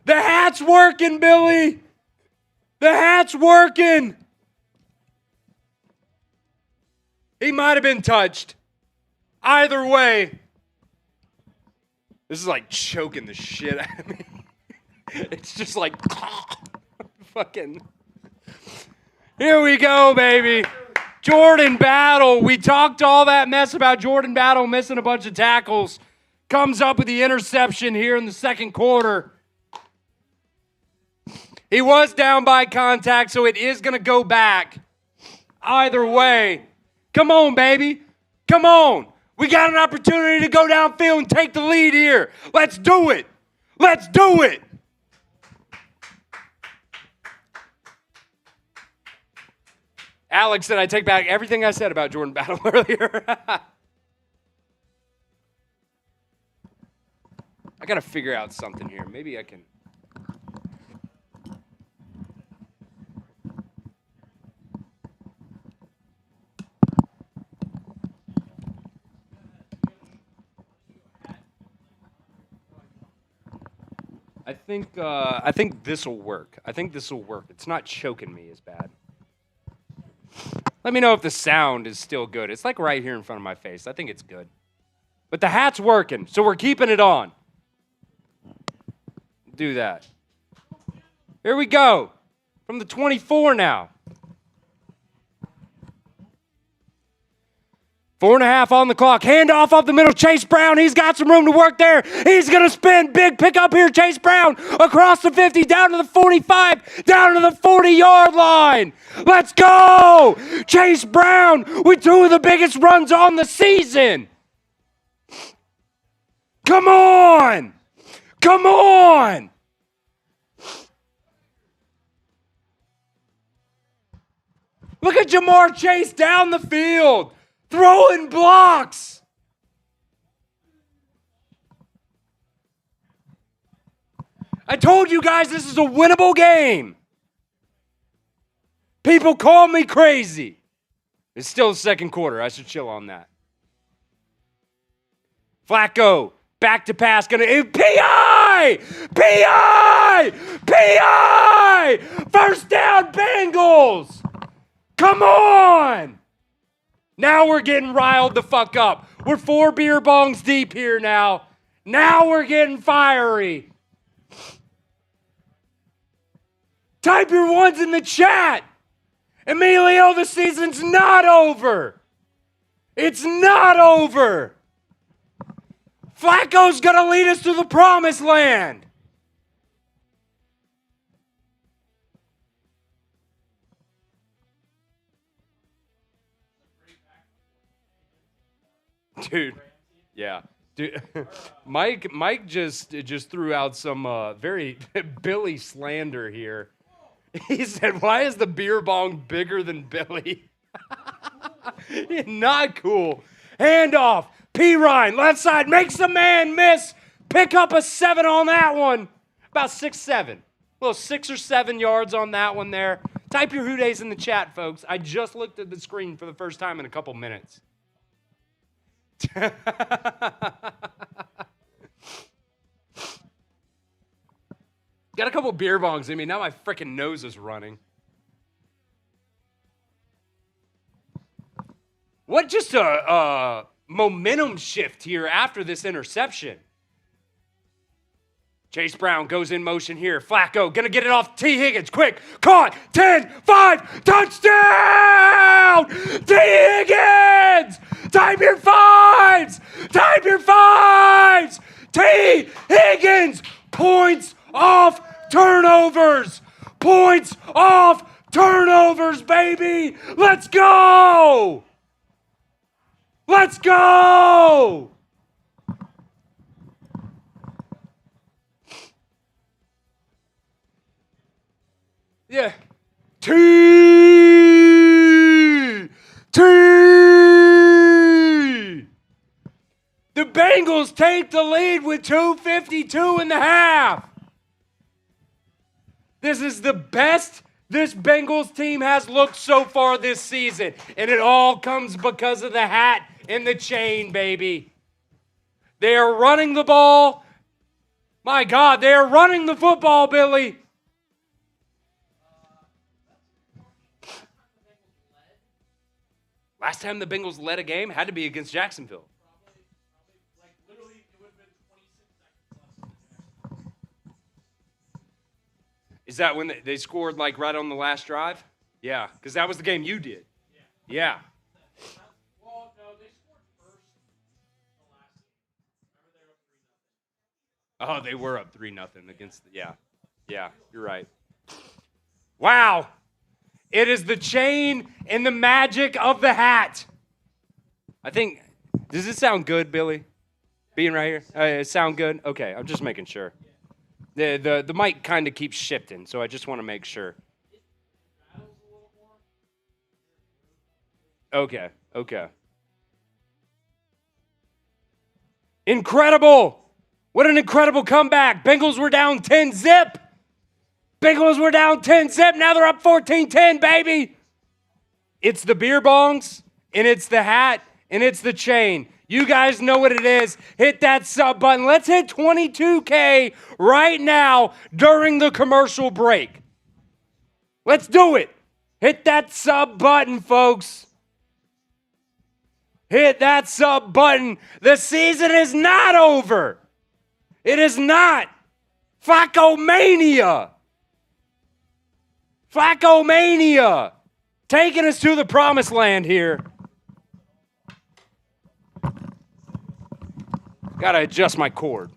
The hat's working, Billy. The hat's working. He might have been touched. Either way, this is like choking the shit out of me. It's just like fucking. Here we go, baby. Jordan Battle. We talked all that mess about Jordan Battle missing a bunch of tackles. Comes up with the interception here in the second quarter. He was down by contact, so it is going to go back. Either way. Come on, baby. Come on. We got an opportunity to go downfield and take the lead here. Let's do it. Let's do it. Alex said I take back everything I said about Jordan Battle earlier. I got to figure out something here. Maybe I can. I think this will work. I think this will work. It's not choking me as bad. Let me know if the sound is still good. It's like right here in front of my face. I think it's good. But the hat's working, so we're keeping it on. Do that. Here we go. From the 24 now. 4.5 on the clock. Handoff up the middle. Chase Brown. He's got some room to work there. He's going to spin. Big pickup here. Chase Brown across the 50, down to the 45, down to the 40-yard line. Let's go. Chase Brown with two of the biggest runs on the season. Come on. Come on. Look at Jamar Chase down the field. Throwing blocks. I told you guys this is a winnable game. People call me crazy. It's still the second quarter. I should chill on that. Flacco, back to pass. P.I. First down, Bengals. Come on. Now we're getting riled the fuck up. We're 4 beer bongs deep here now. Now we're getting fiery. Type your ones in the chat. Emilio, the season's not over. It's not over. Flacco's going to lead us to the promised land. Dude, yeah. Dude, Mike just threw out some very Billy slander here. He said, why is the beer bong bigger than Billy? Not cool. Handoff. P. Ryan, left side, makes the man miss. Pick up a 7 on that one. About 6-7. A little 6 or 7 yards on that one there. Type your hoodays in the chat, folks. I just looked at the screen for the first time in a couple minutes. Got a couple beer bongs in me. Now my freaking nose is running. What just a momentum shift here after this interception. Chase Brown goes in motion here. Flacco gonna get it off T. Higgins. Quick, caught, 10, 5, touchdown! T. Higgins! Type your 5s! Type your 5s! T. Higgins! Points off turnovers! Points off Turnovers, baby! Let's go! Let's go! Yeah. T. The Bengals take the lead with 2:52 in the half. This is the best this Bengals team has looked so far this season. And it all comes because of the hat and the chain, baby. They are running the ball. My God, they are running the football, Billy. Last time the Bengals led a game had to be against Jacksonville. Is that when they scored like right on the last drive? Yeah, because that was the game you did. Yeah. Well, no, they scored first the last game. Remember Oh, they were up 3-0 against yeah, you're right. Wow. It is the chain and the magic of the hat. I think, does it sound good, Billy? Being right here? It sound good? Okay, I'm just making sure. The mic kind of keeps shifting, so I just want to make sure. Okay. Incredible! What an incredible comeback. Bengals were down 10-zip. Bengals were down 10-zip. Now they're up 14-10, baby. It's the beer bongs, and it's the hat, and it's the chain. You guys know what it is. Hit that sub button. Let's hit 22K right now during the commercial break. Let's do it. Hit that sub button, folks. Hit that sub button. The season is not over. It is not. Flacco-mania. Flacco-mania. Taking us to the promised land here. Gotta adjust my cord.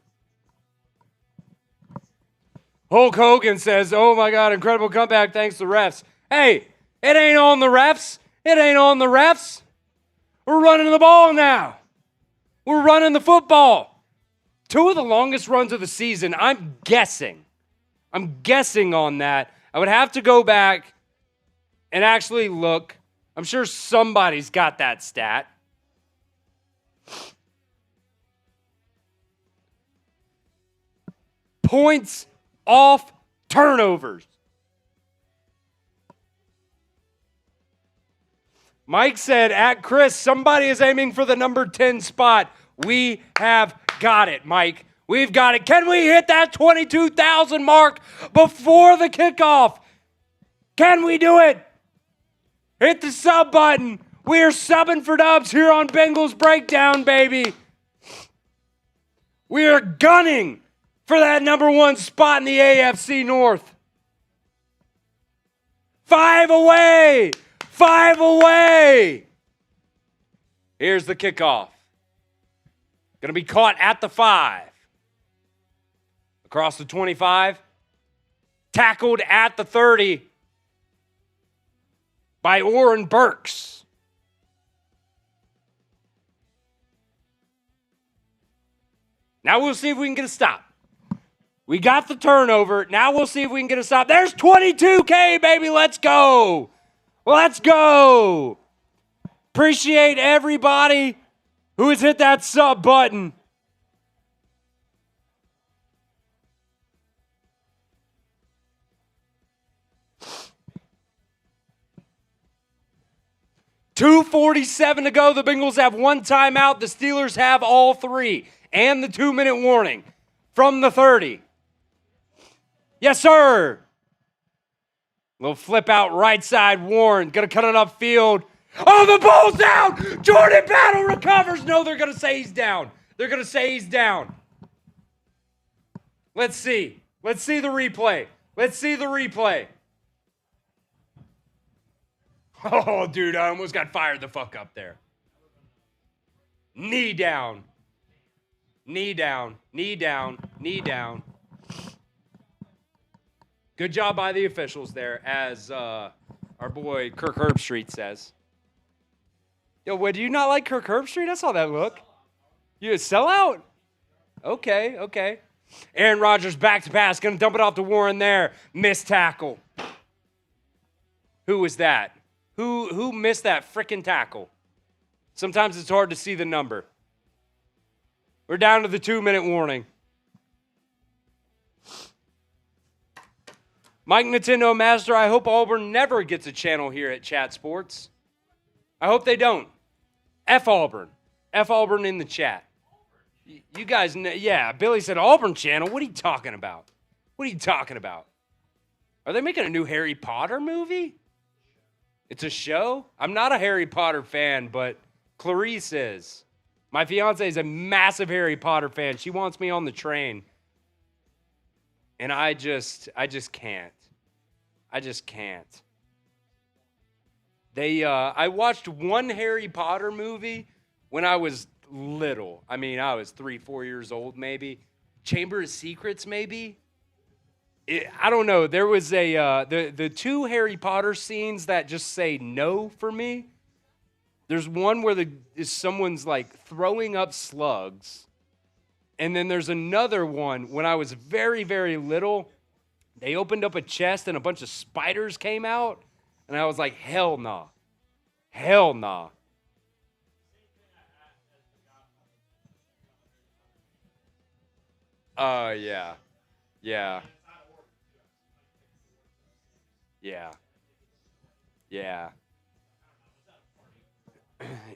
Hulk Hogan says, oh my God, incredible comeback thanks to the refs. Hey, it ain't on the refs. It ain't on the refs. We're running the ball now. We're running the football. 2 of the longest runs of the season, I'm guessing on that. I would have to go back and actually look. I'm sure somebody's got that stat. Points off turnovers. Mike said, at Chris, somebody is aiming for the number 10 spot. We have got it, Mike. We've got it. Can we hit that 22,000 mark before the kickoff? Can we do it? Hit the sub button. We are subbing for dubs here on Bengals Breakdown, baby. We are gunning for that number 1 spot in the AFC North. 5 away. 5 away. Here's the kickoff. Going to be caught at the 5. Across the 25. Tackled at the 30 by Oren Burks. Now we'll see if we can get a stop. We got the turnover. Now we'll see if we can get a stop. There's 22K, baby. Let's go. Let's go. Appreciate everybody who has hit that sub button. .247 to go. The Bengals have 1 timeout. The Steelers have all 3. And the 2-minute warning from the 30. Yes, sir. Little flip out right side. Warren. Going to cut it upfield. Oh, the ball's down. Jordan Battle recovers. No, they're going to say he's down. They're going to say he's down. Let's see. Let's see the replay. Let's see the replay. Oh, dude, I almost got fired the fuck up there. Knee down. Knee down. Knee down. Knee down. Good job by the officials there as Our boy Kirk Herbstreit says. Yo, what, do you not like Kirk Herbstreit? I saw that look. You a sellout? Okay. Aaron Rodgers back to pass. Going to dump it off to Warren there. Missed tackle. Who was that? Who missed that frickin' tackle? Sometimes it's hard to see the number. We're down to the 2-minute warning. Mike Nintendo Master, I hope Auburn never gets a channel here at Chat Sports. I hope they don't. F Auburn. F Auburn in the chat. You guys know, yeah, Billy said Auburn channel. What are you talking about? What are you talking about? Are they making a new Harry Potter movie? It's a show? I'm not a Harry Potter fan, but Clarice is. My fiance is a massive Harry Potter fan. She wants me on the train. And I just can't. I just can't. I watched one Harry Potter movie when I was little. I mean, I was 3-4 years old, maybe. Chamber of Secrets, maybe. I don't know. There was the 2 Harry Potter scenes that just say no for me. There's one where someone's like throwing up slugs. And then there's another one when I was very, very little. They opened up a chest and a bunch of spiders came out. And I was like, hell nah. Hell nah. Yeah. Yeah. Yeah. Yeah.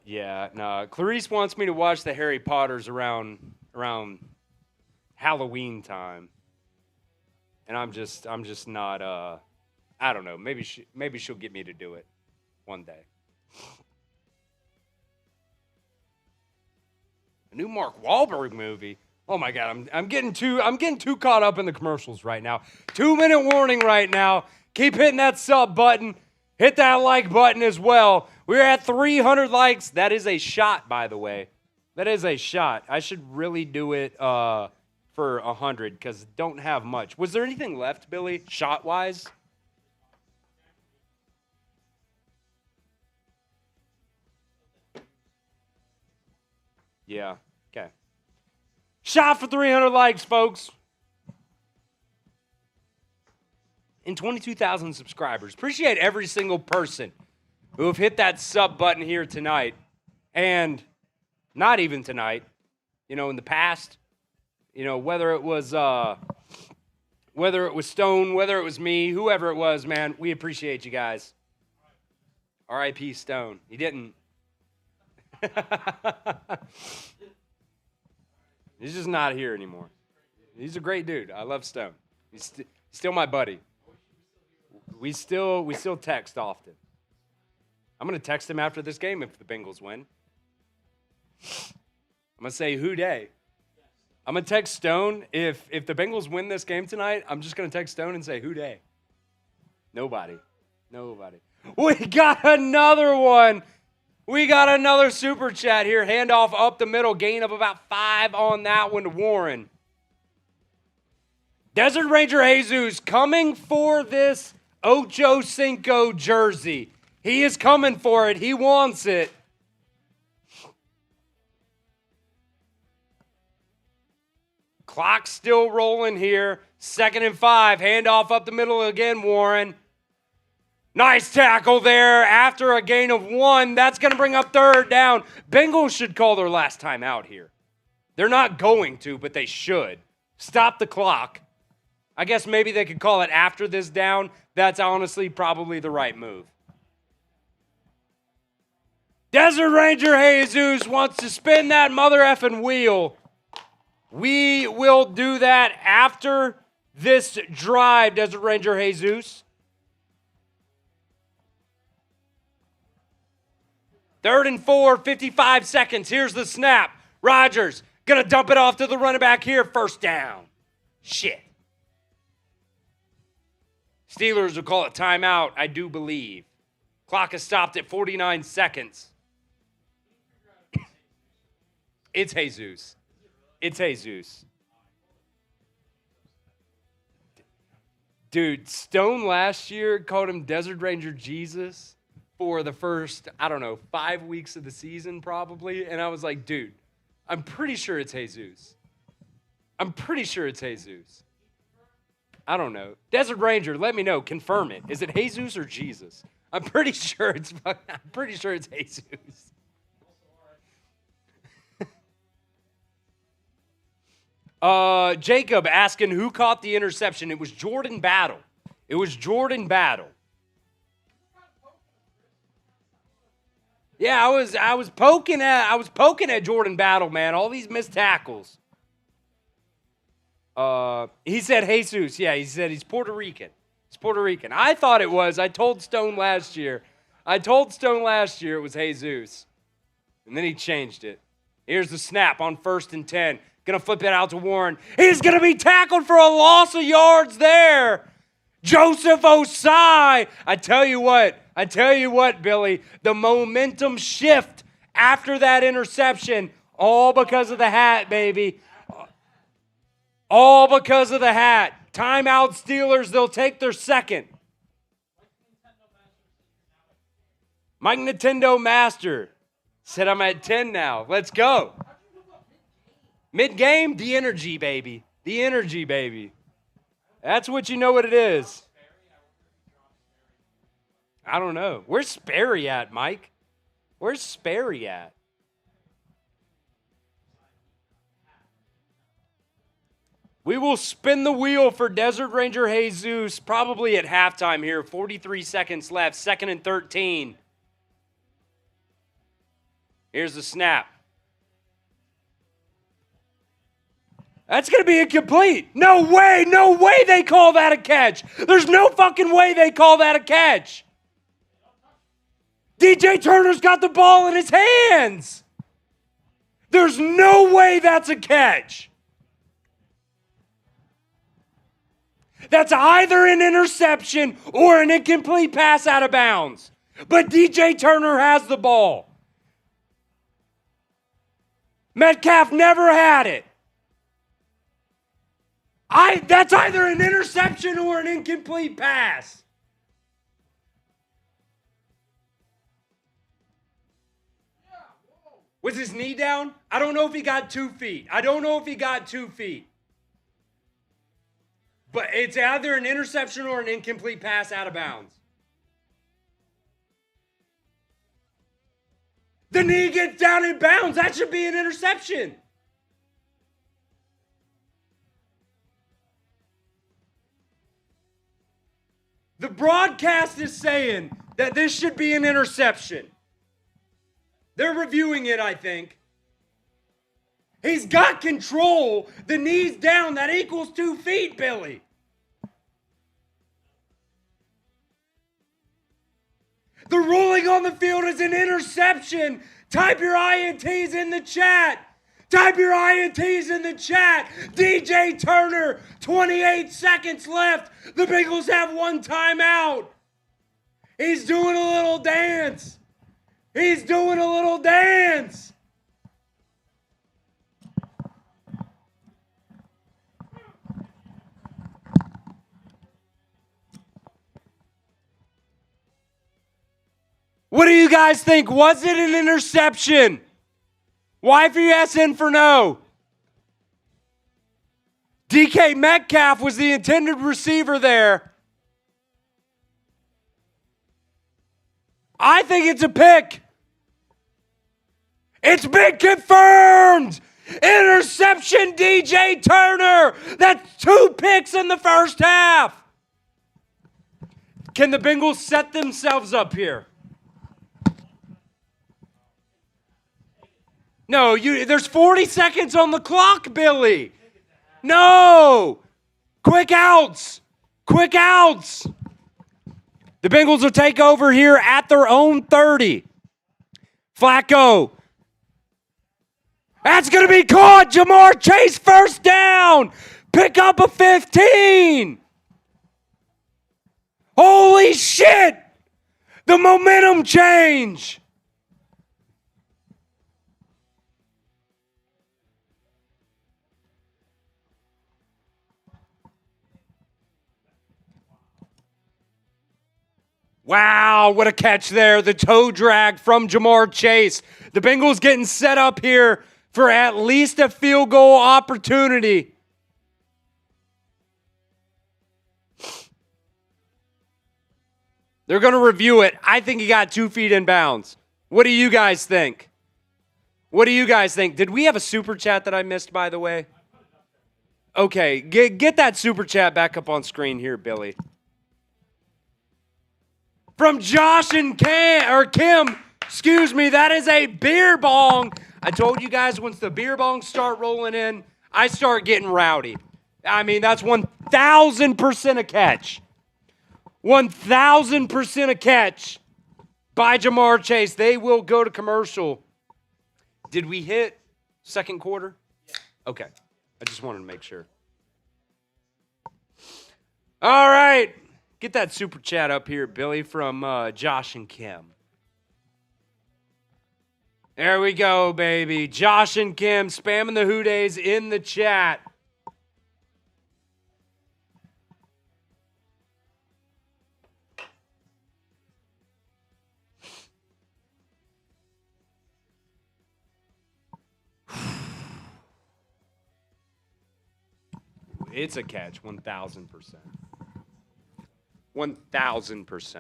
Yeah. No. Clarice wants me to watch the Harry Potters around Halloween time. And I'm just not I don't know. Maybe she'll get me to do it one day. A new Mark Wahlberg movie. Oh my God, I'm getting too caught up in the commercials right now. 2-minute warning right now. Keep hitting that sub button. Hit that like button as well. We're at 300 likes. That is a shot, by the way. That is a shot. I should really do it for 100 because don't have much. Was there anything left, Billy, shot-wise? Yeah, okay. Shot for 300 likes, folks. And 22,000 subscribers. Appreciate every single person who have hit that sub button here tonight. And not even tonight. You know, in the past. You know, whether it was Stone, whether it was me, whoever it was, man, we appreciate you guys. R.I.P. Stone. He didn't. He's just not here anymore. He's a great dude. I love Stone. He's still my buddy. We still text often. I'm going to text him after this game if the Bengals win. I'm going to say, who day? I'm going to text Stone. If the Bengals win this game tonight, I'm just going to text Stone and say, who day? Nobody. We got another one. We got another super chat here. Handoff up the middle. Gain of about 5 on that one to Warren. Desert Ranger Jesus coming for this Ocho Cinco jersey. He is coming for it. He wants it. Clock still rolling here. 2nd and 5. Handoff up the middle again, Warren. Nice tackle there after a gain of 1. That's going to bring up 3rd down. Bengals should call their last time out here. They're not going to, but they should. Stop the clock. I guess maybe they could call it after this down. That's honestly probably the right move. Desert Ranger Jesus wants to spin that mother effing wheel. We will do that after this drive, Desert Ranger Jesus. 3rd and 4, 55 seconds. Here's the snap. Rodgers going to dump it off to the running back here. 1st down. Shit. Steelers will call it timeout, I do believe. Clock is stopped at 49 seconds. It's Jesus. It's Jesus. Dude, Stone last year called him Desert Ranger Jesus for the first, 5 weeks of the season probably. And I was like, dude, I'm pretty sure it's Jesus. I don't know. Desert Ranger, let me know. Confirm it. Is it Jesus or Jesus? I'm pretty sure it's Jesus. Jacob asking who caught the interception. It was Jordan Battle. Yeah, I was poking at Jordan Battle, man. All these missed tackles. He said Jesus. Yeah, he said he's Puerto Rican. I thought it was. I told Stone last year it was Jesus. And then he changed it. Here's the snap on 1st and 10. Gonna flip it out to Warren. He's gonna be tackled for a loss of yards there. Joseph Osai. I tell you what, Billy, the momentum shift after that interception, all because of the hat, baby. All because of the hat. Timeout Steelers, they'll take their second. Mike Nintendo Master said I'm at 10 now. Let's go. Mid-game, the energy, baby. That's what you know what it is. I don't know. Where's Sperry at, Mike? We will spin the wheel for Desert Ranger Jesus probably at halftime here. 43 seconds left. 2nd and 13. Here's the snap. That's going to be incomplete. No way they call that a catch. There's no fucking way they call that a catch. DJ Turner's got the ball in his hands. There's no way that's a catch. That's either an interception or an incomplete pass out of bounds. But DJ Turner has the ball. Metcalf never had it. That's either an interception or an incomplete pass. Was his knee down? I don't know if he got 2 feet. But it's either an interception or an incomplete pass out of bounds. The knee gets down in bounds. That should be an interception. The broadcast is saying that this should be an interception. They're reviewing it, I think. He's got control. The knee's down. That equals 2 feet, Billy. The ruling on the field is an interception. Type your INTs in the chat. DJ Turner, 28 seconds left. The Bengals have 1 timeout. He's doing a little dance. What do you guys think? Was it an interception? Y for yes, N for no. DK Metcalf was the intended receiver there. I think it's a pick. It's been confirmed. Interception, DJ Turner. That's 2 picks in the first half. Can the Bengals set themselves up here? No, there's 40 seconds on the clock, Billy. No. Quick outs. The Bengals will take over here at their own 30. Flacco. That's going to be caught. Jamar Chase, first down. Pick up a 15. Holy shit. The momentum change. Wow, what a catch there. The toe drag from Jamar Chase. The Bengals getting set up here for at least a field goal opportunity. They're going to review it. I think he got 2 feet in bounds. What do you guys think? What do you guys think? Did we have a super chat that I missed, by the way? Okay, get that super chat back up on screen here, Billy. From Josh and Kim, excuse me, that is a beer bong. I told you guys once the beer bongs start rolling in, I start getting rowdy. I mean, that's 1,000% a catch. 1,000% a catch by Jamar Chase. They will go to commercial. Did we hit second quarter? Yeah. Okay. I just wanted to make sure. All right. Get that super chat up here, Billy, from Josh and Kim. There we go, baby. Josh and Kim spamming the Who Days in the chat. It's a catch, 1,000%. 1,000%.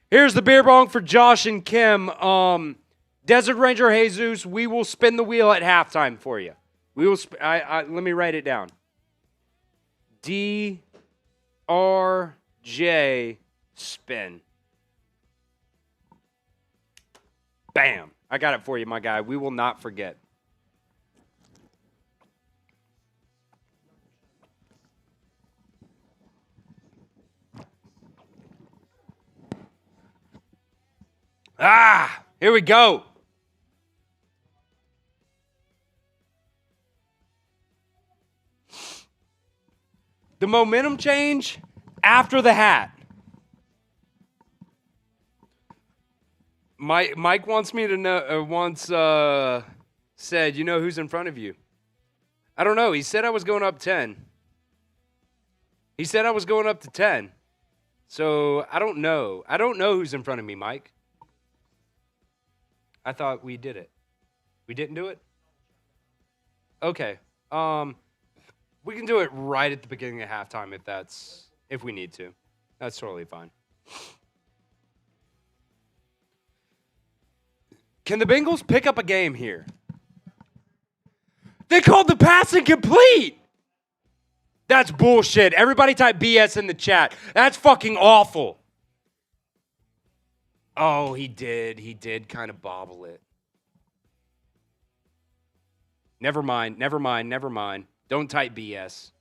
Here's the beer bong for Josh and Kim. Desert Ranger Jesus, we will spin the wheel at halftime for you. We will. Let me write it down. DRJ spin. Bam! I got it for you, my guy. We will not forget. Here we go. The momentum change after the hat. Mike wants me to know, said, you know who's in front of you? I don't know. He said I was going up 10. He said I was going up to 10. So I don't know. I don't know who's in front of me, Mike. I thought we did it. We didn't do it? Okay. We can do it right at the beginning of halftime if we need to. That's totally fine. Can the Bengals pick up a game here? They called the pass incomplete. That's bullshit. Everybody type BS in the chat. That's fucking awful. Oh, he did. He did kind of bobble it. Never mind. Don't type BS.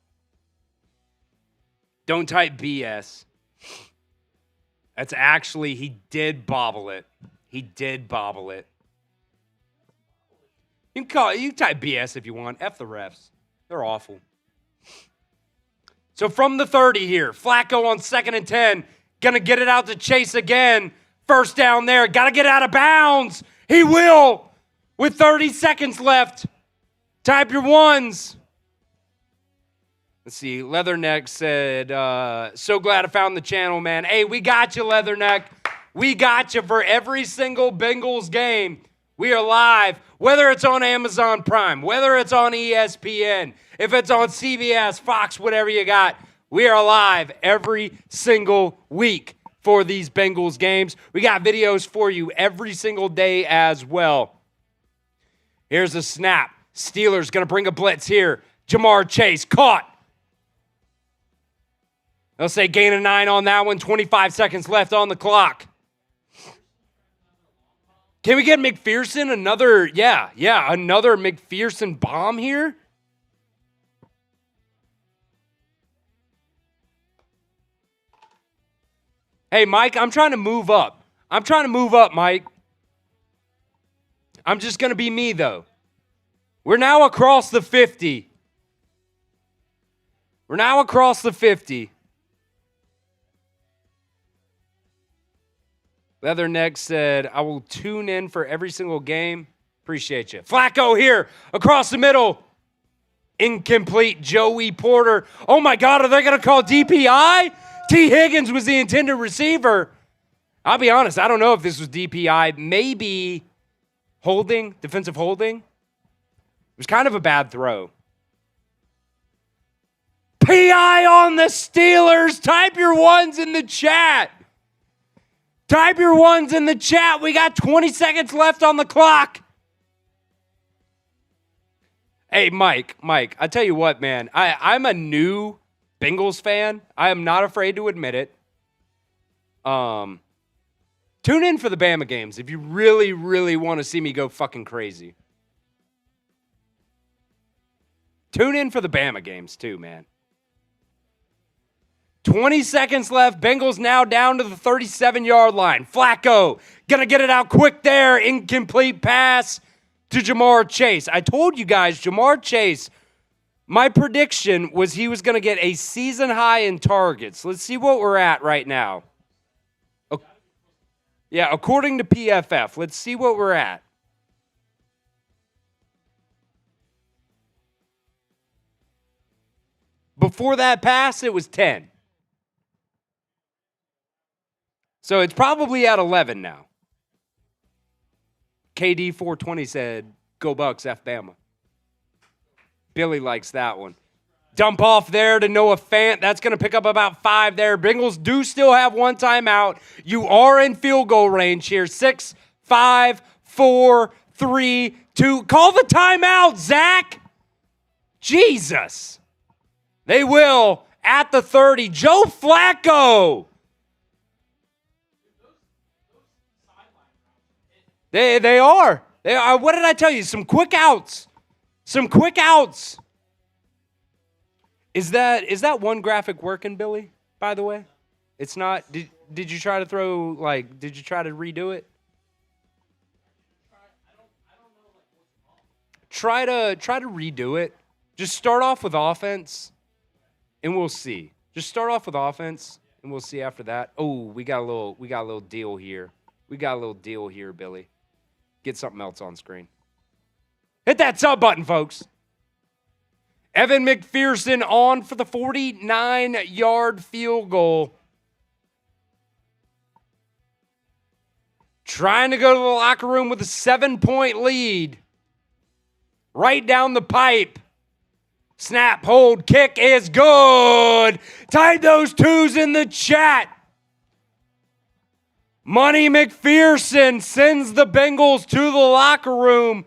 Don't type BS. That's actually, he did bobble it. He did bobble it. You can type BS if you want. F the refs. They're awful. So from the 30 here, Flacco on 2nd and 10. Gonna get it out to Chase again. First down there. Got to get out of bounds. He will. With 30 seconds left. Type your ones. Let's see. Leatherneck said, so glad I found the channel, man. Hey, we got you, Leatherneck. We got you for every single Bengals game. We are live. Whether it's on Amazon Prime, whether it's on ESPN, if it's on CBS, Fox, whatever you got, we are live every single week for these Bengals games. We got videos for you every single day as well. Here's a snap. Steelers going to bring a blitz here. Jamar Chase caught. They'll say gain of 9 on that one. 25 seconds left on the clock. Can we get McPherson another McPherson bomb here? Hey, Mike, I'm trying to move up. Mike. I'm just going to be me, though. We're now across the 50. Leatherneck said, I will tune in for every single game. Appreciate you. Flacco here, across the middle. Incomplete, Joey Porter. Oh, my God, are they going to call DPI? T. Higgins was the intended receiver. I'll be honest, I don't know if this was DPI. Maybe holding, defensive holding. It was kind of a bad throw. PI on the Steelers. Type your ones in the chat. Type your ones in the chat. We got 20 seconds left on the clock. Hey, Mike, I tell you what, man. I'm a new Bengals fan. I am not afraid to admit it. Tune in for the Bama games if you really, really want to see me go fucking crazy. Tune in for the Bama games too, man. 20 seconds left. Bengals now down to the 37-yard line. Flacco gonna get it out quick there. Incomplete pass to Jamar Chase. I told you guys, Jamar Chase, my prediction was he was going to get a season high in targets. Let's see what we're at right now. Yeah, according to PFF, let's see what we're at. Before that pass, it was 10. So it's probably at 11 now. KD 420 said, "Go Bucks, F Bama." Billy likes that one. Dump off there to Noah Fant. That's going to pick up about 5 there. Bengals do still have one timeout. You are in field goal range here. 6, 5, 4, 3, 2. Call the timeout, Zach. Jesus. They will at the 30. Joe Flacco. They are. They are. What did I tell you? Some quick outs. Some quick outs. Is that one graphic working, Billy, by the way? It's not. Did you try to throw, did you try to redo it? Try to redo it. Just start off with offense, and we'll see. Just start off with offense, and we'll see after that. Oh, we got a little deal here. We got a little deal here, Billy. Get something else on screen. Hit that sub button, folks. Evan McPherson on for the 49-yard field goal. Trying to go to the locker room with a 7-point lead. Right down the pipe. Snap, hold, kick is good. Type those twos in the chat. Money McPherson sends the Bengals to the locker room.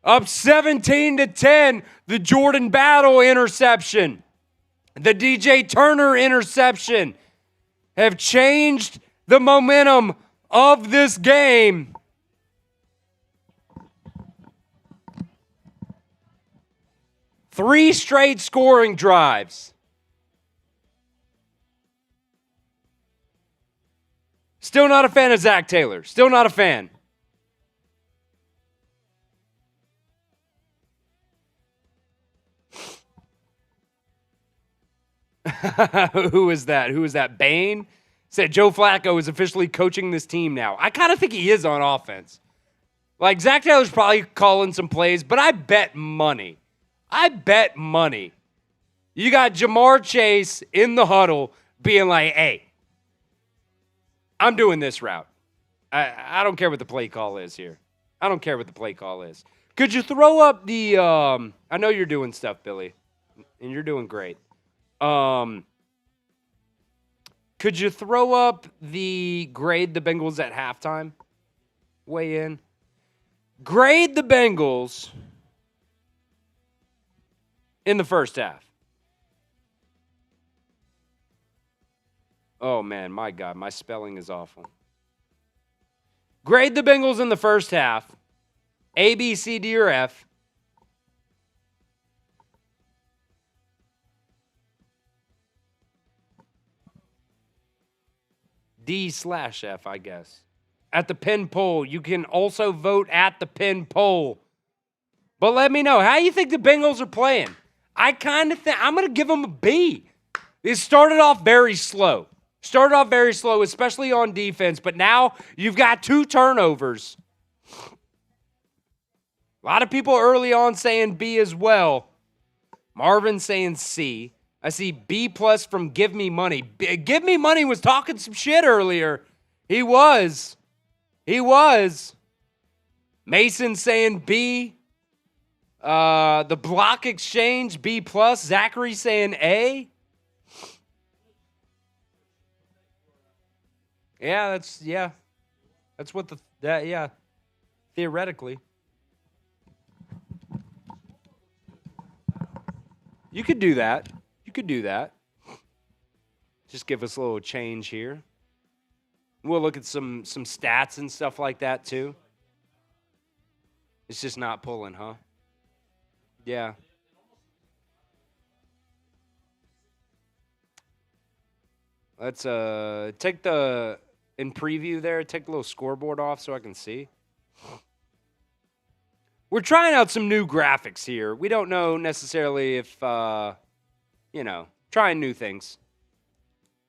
Up 17-10. The Jordan Battle interception. The DJ Turner interception have changed the momentum of this game. Three straight scoring drives. Still not a fan of Zach Taylor. Still not a fan. Who is that? Who is that? Bain said Joe Flacco is officially coaching this team now. I kind of think he is on offense. Like, Zach Taylor's probably calling some plays, but I bet money. You got Jamar Chase in the huddle being like, hey, I'm doing this route. I don't care what the play call is here. I don't care what the play call is. Could you throw up the I know you're doing stuff, Billy, and you're doing great. Could you throw up the grade the Bengals at halftime? Weigh in. Grade the Bengals in the first half. Oh, man, my God, my spelling is awful. Grade the Bengals in the first half. A, B, C, D, or F. D/F, I guess. At the pin poll. You can also vote at the pin poll. But let me know, how you think the Bengals are playing? I kind of think I'm going to give them a B. It started off very slow. Especially on defense. But now you've got 2 turnovers. A lot of people early on saying B as well. Marvin saying C. I see B+ from Give Me Money. Give Me Money was talking some shit earlier. He was. Mason saying B. The Block Exchange, B+. Zachary saying A. That's what theoretically. You could do that. Just give us a little change here. We'll look at some stats and stuff like that too. It's just not pulling, huh? Yeah. Let's take the in preview there, take the little scoreboard off so I can see. We're trying out some new graphics here. We don't know necessarily if trying new things.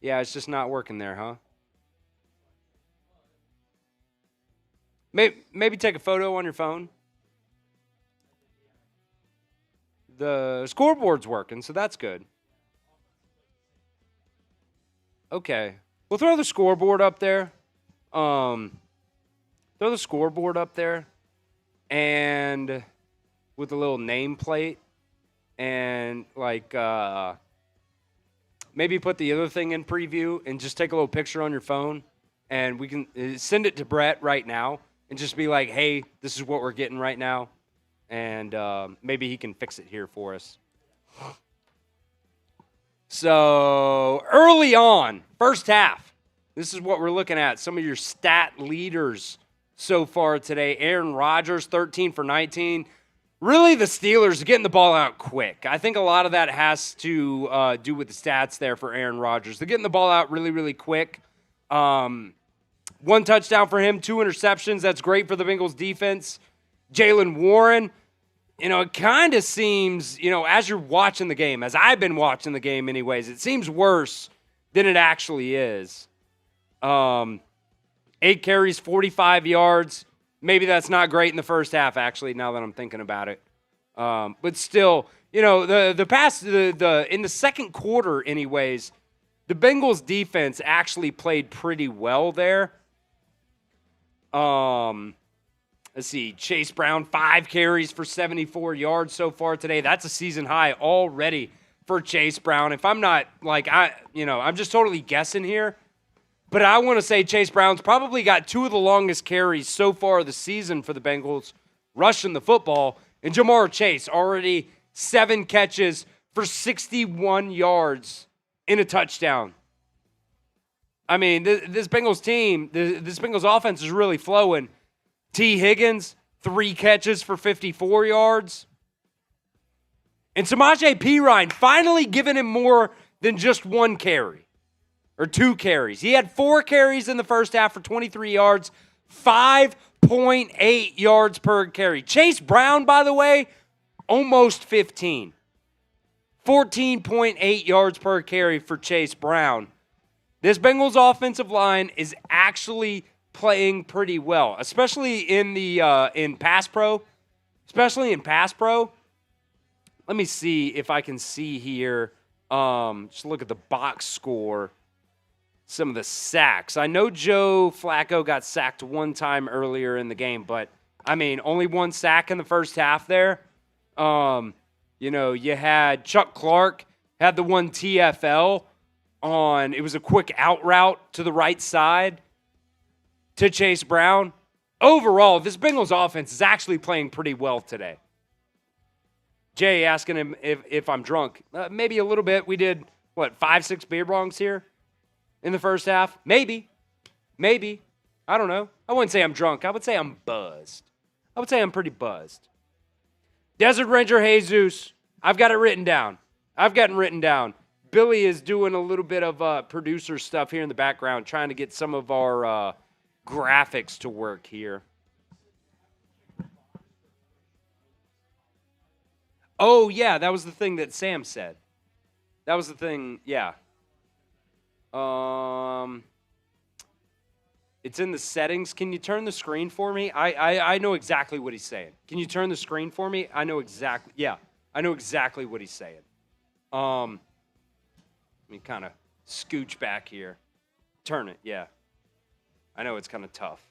Yeah, it's just not working there, huh? Maybe take a photo on your phone. The scoreboard's working, so that's good. Okay. We'll throw the scoreboard up there. And with a little nameplate and maybe put the other thing in preview and just take a little picture on your phone and we can send it to Brett right now and just be like, hey, this is what we're getting right now. And maybe he can fix it here for us. So early on, first half, this is what we're looking at. Some of your stat leaders so far today. Aaron Rodgers, 13 for 19. Really, the Steelers are getting the ball out quick. I think a lot of that has to do with the stats there for Aaron Rodgers. They're getting the ball out really, really quick. One touchdown for him, 2 interceptions. That's great for the Bengals defense. Jaylen Warren, it kind of seems, as you're watching the game, as I've been watching the game anyways, it seems worse than it actually is. 8 carries, 45 yards. Maybe that's not great in the first half, actually, now that I'm thinking about it. But still, in the second quarter anyways, the Bengals defense actually played pretty well there. Let's see, Chase Brown, 5 carries for 74 yards so far today. That's a season high already for Chase Brown. If I'm not, I'm just totally guessing here. But I want to say Chase Brown's probably got 2 of the longest carries so far this season for the Bengals, rushing the football. And Jamar Chase already 7 catches for 61 yards in a touchdown. I mean, this Bengals team, this Bengals offense is really flowing. T. Higgins, 3 catches for 54 yards. And Samaje Perine finally giving him more than just 1 carry or 2 carries. He had 4 carries in the first half for 23 yards, 5.8 yards per carry. Chase Brown, by the way, almost 15. 14.8 yards per carry for Chase Brown. This Bengals offensive line is actually playing pretty well, especially in pass pro. Let me see if I can see here. Just look at the box score. Some of the sacks. I know Joe Flacco got sacked 1 time earlier in the game, but I mean, only 1 sack in the first half there. You had Chuck Clark had the 1 TFL on. It was a quick out route to the right side to Chase Brown. Overall, this Bengals offense is actually playing pretty well today. Jay asking him if I'm drunk. Maybe a little bit. We did, 5-6 beer bongs here in the first half? Maybe. I don't know. I wouldn't say I'm drunk. I would say I'm buzzed. I would say I'm pretty buzzed. Desert Ranger Jesus, I've got it written down. Billy is doing a little bit of producer stuff here in the background, trying to get some of our graphics to work here. Oh, yeah, that was the thing that Sam said. That was the thing, yeah. It's in the settings. Can you turn the screen for me? I know exactly what he's saying. Can you turn the screen for me? I know exactly what he's saying. Let me kind of scooch back here. Turn it, yeah. I know it's kind of tough.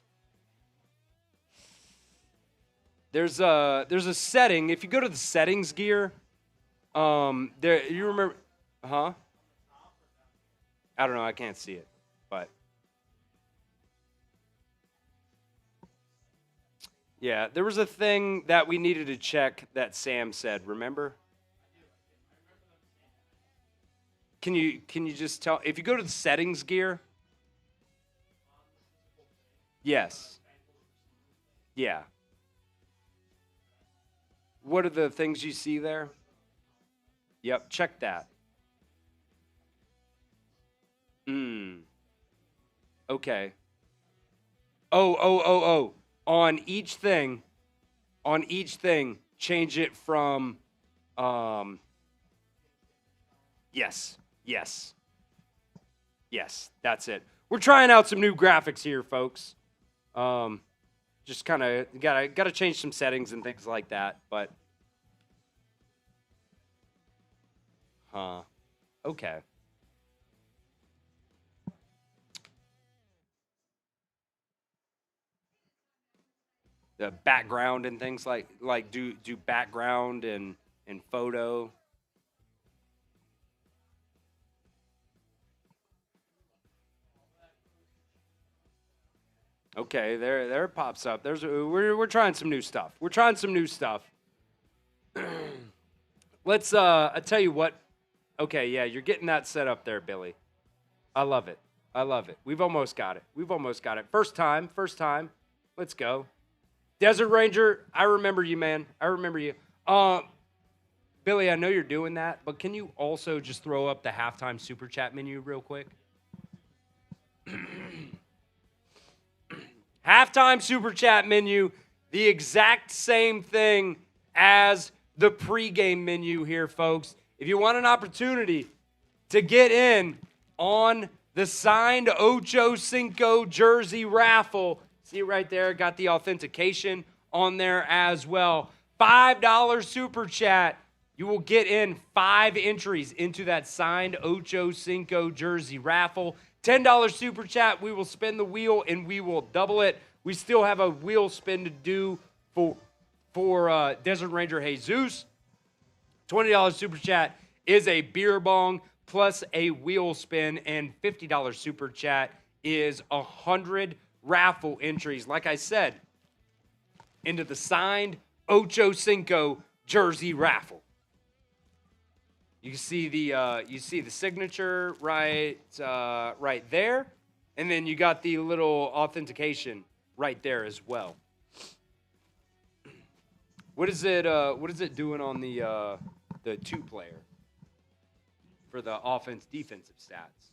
There's a setting. If you go to the settings gear, there you remember, huh? I don't know. I can't see it, but yeah, there was a thing that we needed to check that Sam said. Remember? Can you just tell if you go to the settings gear? Yes. Yeah. What are the things you see there? Yep, check that. Okay. Oh. On each thing, change it from yes. Yes, that's it. We're trying out some new graphics here, folks. Just kind of gotta change some settings and things like that, but okay. The background and things like do background and photo. Okay, there it pops up. We're trying some new stuff. Let's I tell you what. Okay, yeah, you're getting that set up there, Billy. I love it. We've almost got it. First time. Let's go. Desert Ranger, I remember you, man. Billy, I know you're doing that, but can you also just throw up the halftime super chat menu real quick? Halftime super chat menu, the exact same thing as the pregame menu here, folks. If you want an opportunity to get in on the signed Ocho Cinco jersey raffle, see right there, got the authentication on there as well. $5 super chat. You will get in 5 entries into that signed Ocho Cinco jersey raffle. $10 super chat, we will spin the wheel and we will double it. We still have a wheel spin to do for Desert Ranger Jesus. $20 super chat is a beer bong plus a wheel spin, and $50 super chat is 100 raffle entries. Like I said, into the signed Ocho Cinco jersey raffle. You see the signature right there, and then you got the little authentication right there as well. What is it doing on the 2-player for the offense defensive stats?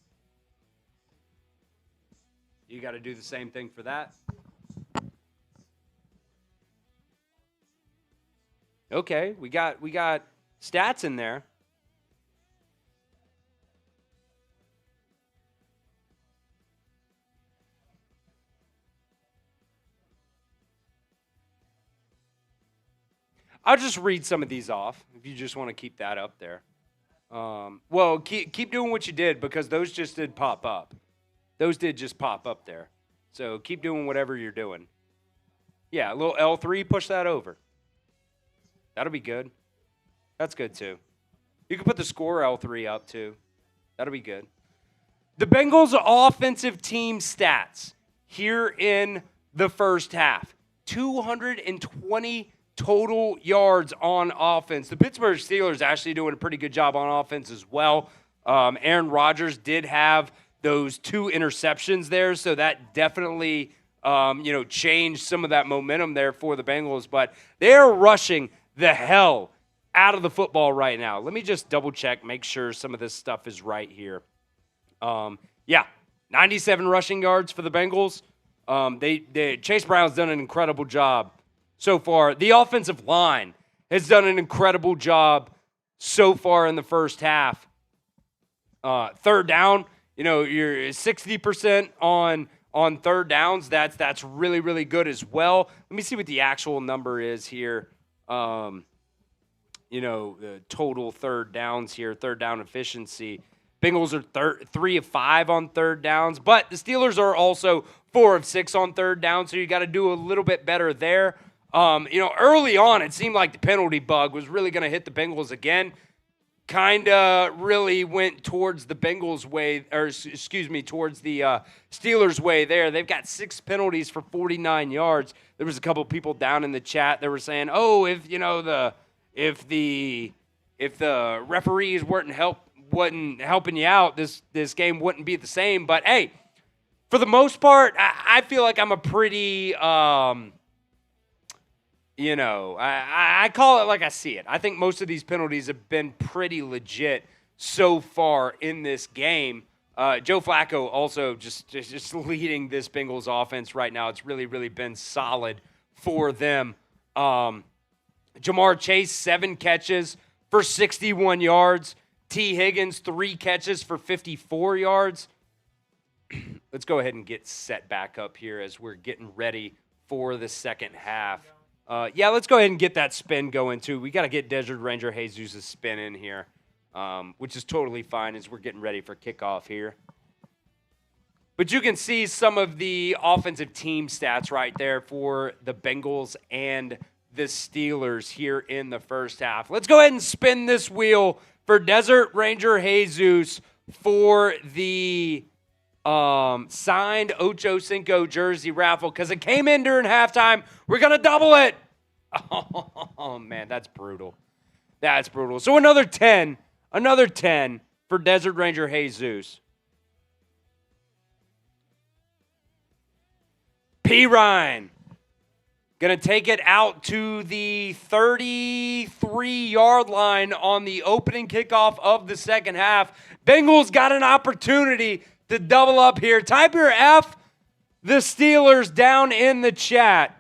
You got to do the same thing for that. Okay, we got stats in there. I'll just read some of these off if you just want to keep that up there. Well, keep doing what you did because those just did pop up. Those did just pop up there. So keep doing whatever you're doing. Yeah, a little L3, push that over. That'll be good. That's good too. You can put the score L3 up too. That'll be good. The Bengals offensive team stats here in the first half. 220 total yards on offense. The Pittsburgh Steelers actually doing a pretty good job on offense as well. Aaron Rodgers did have those 2 interceptions there, so that definitely changed some of that momentum there for the Bengals. But they're rushing the hell out of the football right now. Let me just double check, make sure some of this stuff is right here. 97 rushing yards for the Bengals. Chase Brown's done an incredible job so far. The offensive line has done an incredible job so far in the first half. Third down, you're 60% on third downs. That's really, really good as well. Let me see what the actual number is here. The total third downs here, third down efficiency. Bengals are 3 of 5 on third downs, but the Steelers are also 4 of 6 on third down, so you got to do a little bit better there. Early on, it seemed like the penalty bug was really going to hit the Bengals again. Kind of really went towards the Bengals' way, towards the Steelers' way there. They've got 6 penalties for 49 yards. There was a couple people down in the chat that were saying, "Oh, if the referees weren't helping you out, this game wouldn't be the same." But hey, for the most part, I feel like I'm a pretty I call it like I see it. I think most of these penalties have been pretty legit so far in this game. Joe Flacco also just leading this Bengals offense right now. It's really, really been solid for them. Jamar Chase, 7 catches for 61 yards. T. Higgins, 3 catches for 54 yards. Let's go ahead and get set back up here as we're getting ready for the second half. Let's go ahead and get that spin going, too. We got to get Desert Ranger Jesus' spin in here, which is totally fine as we're getting ready for kickoff here. But you can see some of the offensive team stats right there for the Bengals and the Steelers here in the first half. Let's go ahead and spin this wheel for Desert Ranger Jesus for the signed Ocho Cinco jersey raffle because it came in during halftime. We're going to double it. Oh, man, that's brutal. That's brutal. So another 10 for Desert Ranger Jesus. P. Ryan going to take it out to the 33-yard line on the opening kickoff of the second half. Bengals got an opportunity to double up here. Type your F, the Steelers, down in the chat.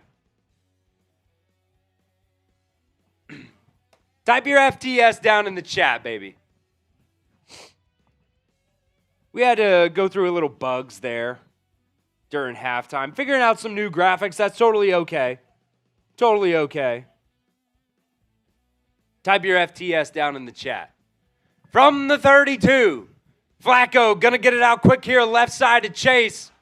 Type your FTS down in the chat, baby. We had to go through a little bugs there during halftime. Figuring out some new graphics, that's totally okay. Totally okay. Type your FTS down in the chat. From the 32. Flacco going to get it out quick here, left side to Chase.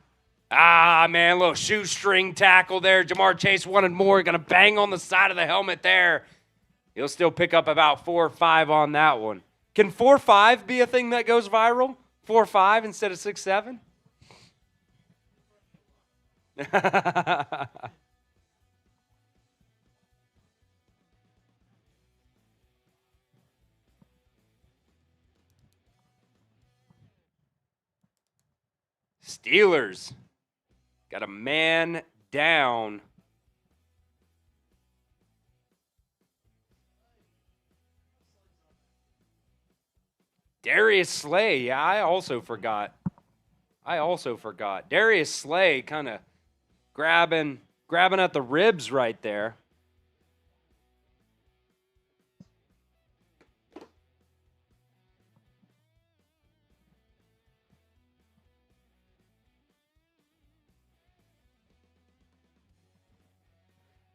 Man, a little shoestring tackle there. Jamar Chase wanted more. Going to bang on the side of the helmet there. He'll still pick up about 4 or 5 on that one. Can 4-5 be a thing that goes viral? 4-5 instead of 6-7? Steelers got a man down. Darius Slay, yeah, I also forgot. Darius Slay kind of grabbing at the ribs right there.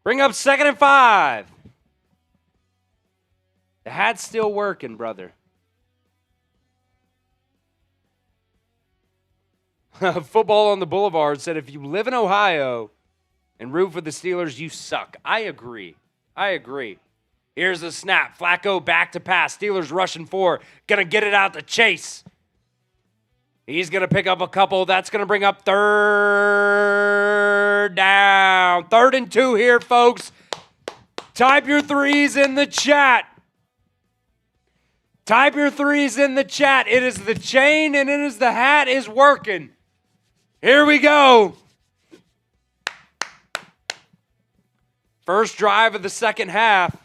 Bring up 2nd and 5. The hat's still working, brother. Football on the Boulevard said, if you live in Ohio and root for the Steelers, you suck. I agree. Here's the snap. Flacco back to pass. Steelers rushing 4. Going to get it out to Chase. He's going to pick up a couple. That's going to bring up 3rd down. 3rd and 2 here, folks. Type your 3s in the chat. Type your 3s in the chat. It is the chain and it is the hat is working. Here we go. First drive of the second half.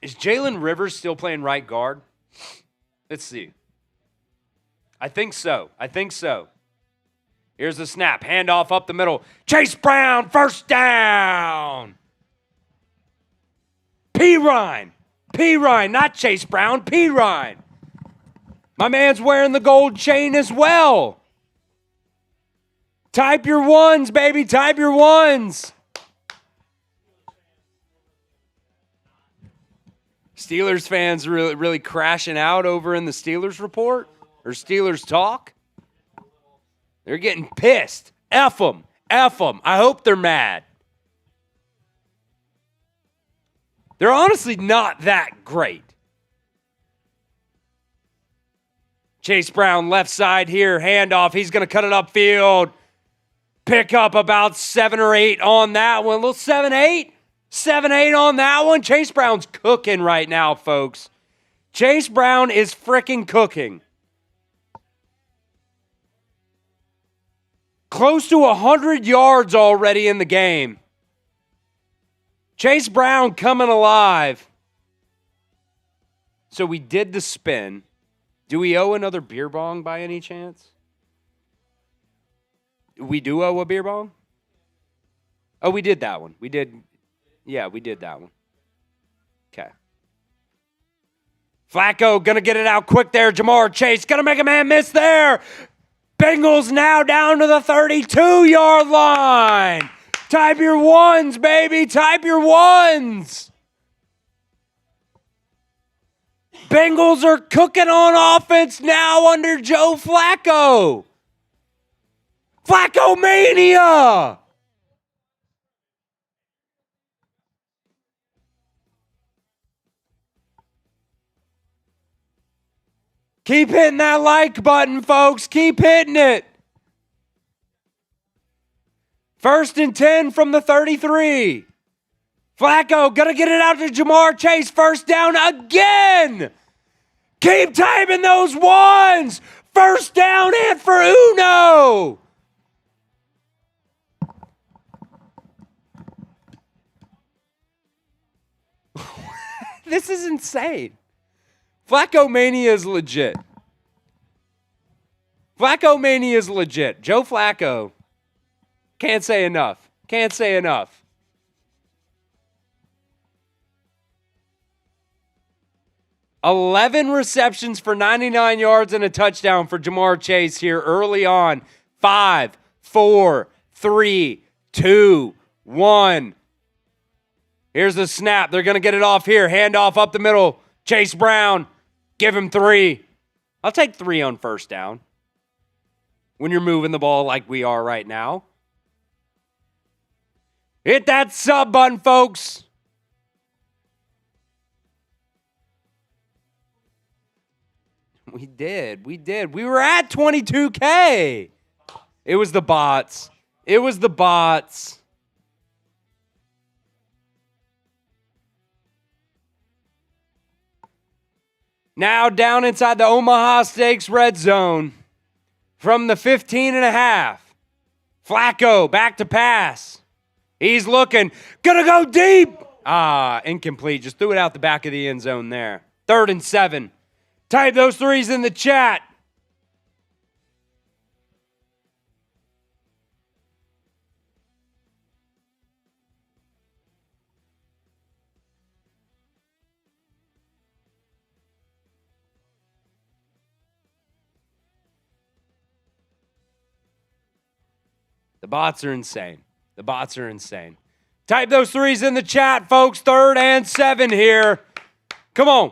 Is Jalen Rivers still playing right guard? Let's see. I think so. Here's the snap. Handoff up the middle. Chase Brown, first down. P. Ryan, not Chase Brown, P. Ryan. My man's wearing the gold chain as well. Type your 1s, baby. Type your 1s. Steelers fans really crashing out over in the Steelers report or Steelers talk. They're getting pissed. F them. F them. I hope they're mad. They're honestly not that great. Chase Brown, left side here, handoff. He's going to cut it upfield. Pick up about 7 or 8 on that one. A little 7-8. 7-8 on that one. Chase Brown's cooking right now, folks. Chase Brown is freaking cooking. Close to 100 yards already in the game. Chase Brown coming alive. So we did the spin. Do we owe another beer bong by any chance? We do owe a beer bong? Oh, we did that one. We did. Yeah, we did that one. Okay. Flacco going to get it out quick there. Jamar Chase going to make a man miss there. Bengals now down to the 32-yard line. Type your ones, baby. Type your ones. Bengals are cooking on offense now under Joe Flacco. Flacco mania. Keep hitting that like button, folks. Keep hitting it. 1st and 10 from the 33. Flacco gonna get it out to Jamar Chase. First down again. Keep typing those ones. First down and for Uno. This is insane. Flacco mania is legit. Flacco mania is legit. Joe Flacco. Can't say enough. Can't say enough. $11 receptions for 99 yards and a touchdown for Jamar Chase here early on. 5, 4, 3, 2, 1. Here's the snap. They're going to get it off here. Handoff up the middle. Chase Brown. Give him 3. I'll take 3 on first down. When you're moving the ball like we are right now. Hit that sub button, folks. We did. We were at 22K. It was the bots. It was the bots. Now down inside the Omaha Steaks red zone from the 15.5. Flacco back to pass. He's looking. Gonna go deep. Incomplete. Just threw it out the back of the end zone there. 3rd and 7. Type those 3s in the chat. The bots are insane. The bots are insane. Type those 3s in the chat, folks. 3rd and 7 here. Come on.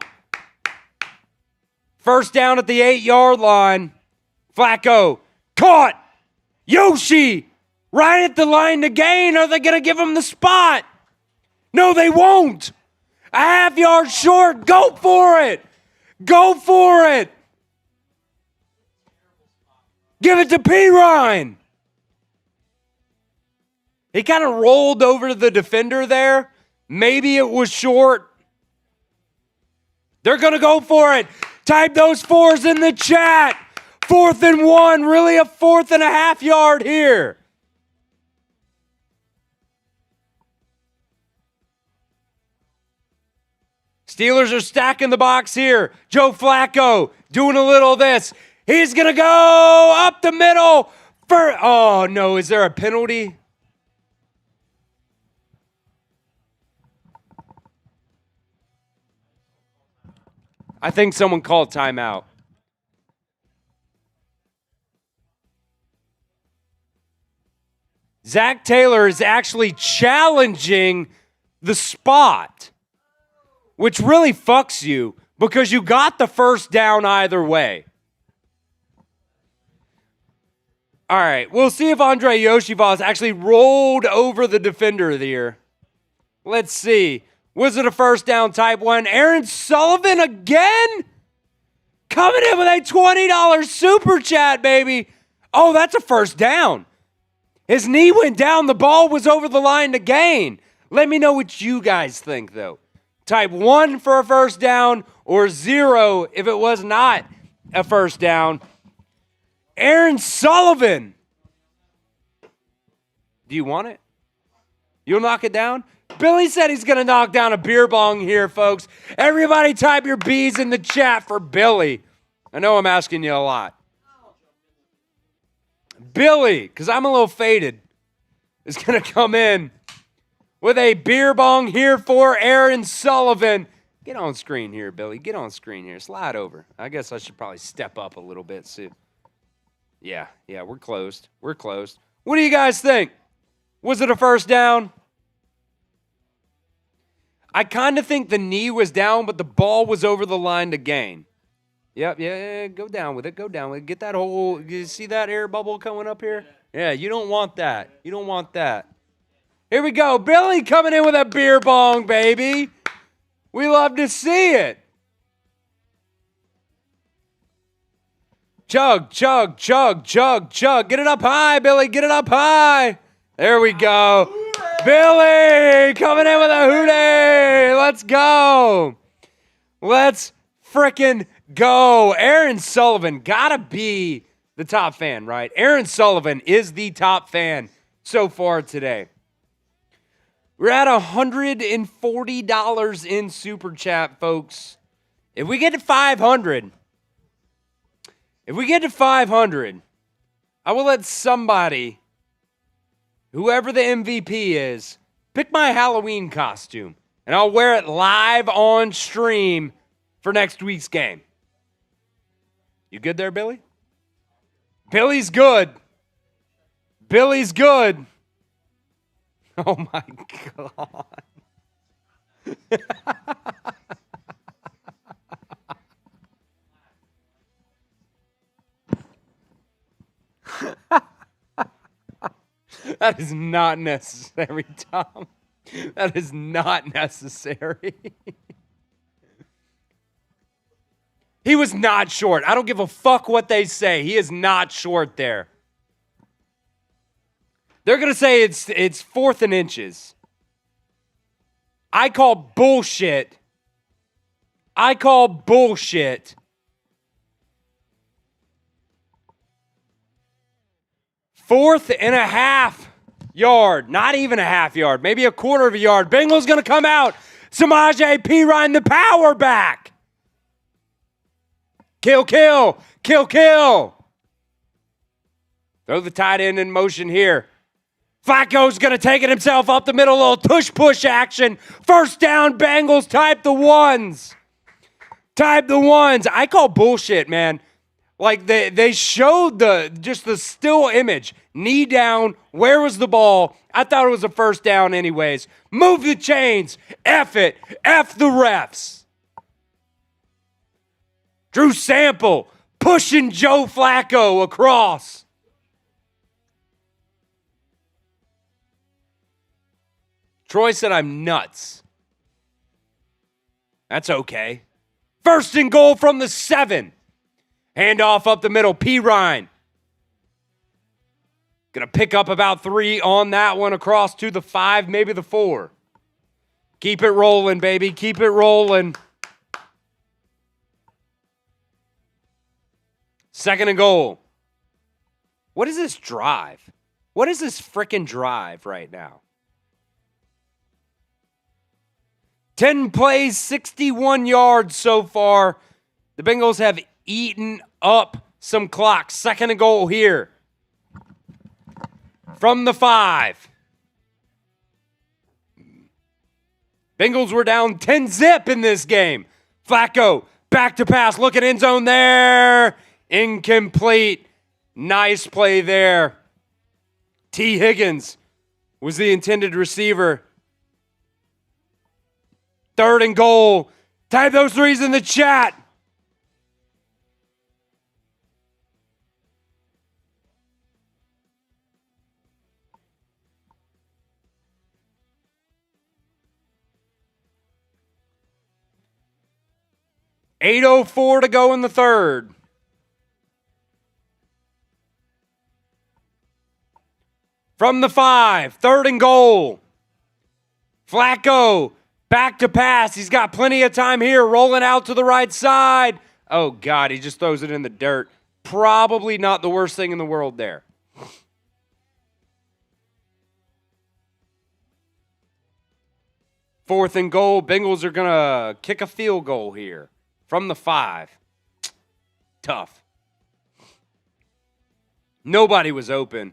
First down at the 8-yard line. Flacco caught. Yoshi right at the line to gain. Are they going to give him the spot? No, they won't. A half yard short. Go for it. Go for it. Give it to P-Ryan. He kind of rolled over the defender there. Maybe it was short. They're going to go for it. Type those 4s in the chat. 4th and 1. Really a 4.5 yard here. Steelers are stacking the box here. Joe Flacco doing a little of this. He's going to go up the middle. Oh, no. Is there a penalty? I think someone called timeout. Zach Taylor is actually challenging the spot. which really fucks you because you got the first down either way. All right, we'll see if Andre Yoshivas actually rolled over the defender of the year. Let's see. Was it a first down type one? Aaron Sullivan again? Coming in with a $20 super chat, baby. Oh, that's a first down. His knee went down. The ball was over the line to gain. Let me know what you guys think, though. Type 1 for a first down or 0 if it was not a first down. Aaron Sullivan. Do you want it? You'll knock it down? Billy said he's going to knock down a beer bong here, folks. Everybody type your B's in the chat for Billy. I know I'm asking you a lot. Billy, because I'm a little faded, is going to come in with a beer bong here for Aaron Sullivan. Get on screen here, Billy. Get on screen here. Slide over. I guess I should probably step up a little bit, Sue. Yeah, we're closed. We're closed. What do you guys think? Was it a first down? I kind of think the knee was down, but the ball was over the line to gain. Yep, yeah, go down with it. Go down with it. Get that whole, you see that air bubble coming up here? Yeah, you don't want that. You don't want that. Here we go. Billy coming in with a beer bong, baby. We love to see it. Chug, chug, chug, chug, chug. Get it up high, Billy. Get it up high. There we go. Billy coming in with a hootie. Let's go. Let's frickin' go. Aaron Sullivan gotta be the top fan, right? Aaron Sullivan is the top fan so far today. We're at $140 in Super Chat, folks. If we get to 500, I will let somebody, whoever the MVP is, pick my Halloween costume, and I'll wear it live on stream for next week's game. You good there, Billy? Billy's good. Billy's good. Oh, my God. That is not necessary, Tom. That is not necessary. He was not short. I don't give a fuck what they say. He is not short there. They're going to say it's 4th and inches. I call bullshit. 4th and a half yard. Not even a half yard. Maybe a quarter of a yard. Bengals going to come out. Samaje Perine, the power back. Kill, kill, kill, kill. Throw the tight end in motion here. Flacco's going to take it himself up the middle, a little tush-push action. First down, Bengals, type the ones. Type the ones. I call bullshit, man. Like, they showed just the still image. Knee down. Where was the ball? I thought it was a first down anyways. Move the chains. F it. F the refs. Drew Sample pushing Joe Flacco across. Troy said I'm nuts. That's okay. First and goal from the 7. Handoff up the middle. Perine. Gonna pick up about 3 on that one across to the 5, maybe the 4. Keep it rolling, baby. Keep it rolling. 2nd and goal. What is this drive? What is this frickin' drive right now? 10 plays, 61 yards so far. The Bengals have eaten up some clock. 2nd and goal here. From the 5. Bengals were down 10-zip in this game. Flacco, back to pass. Look at end zone there. Incomplete. Nice play there. T. Higgins was the intended receiver. 3rd and goal. Type those threes in the chat. .804 to go in the 3rd. From the 5, 3rd and goal. Flacco, back to pass. He's got plenty of time here, rolling out to the right side. Oh, God, he just throws it in the dirt. Probably not the worst thing in the world there. 4th and goal. Bengals are going to kick a field goal here from the 5. Tough. Nobody was open.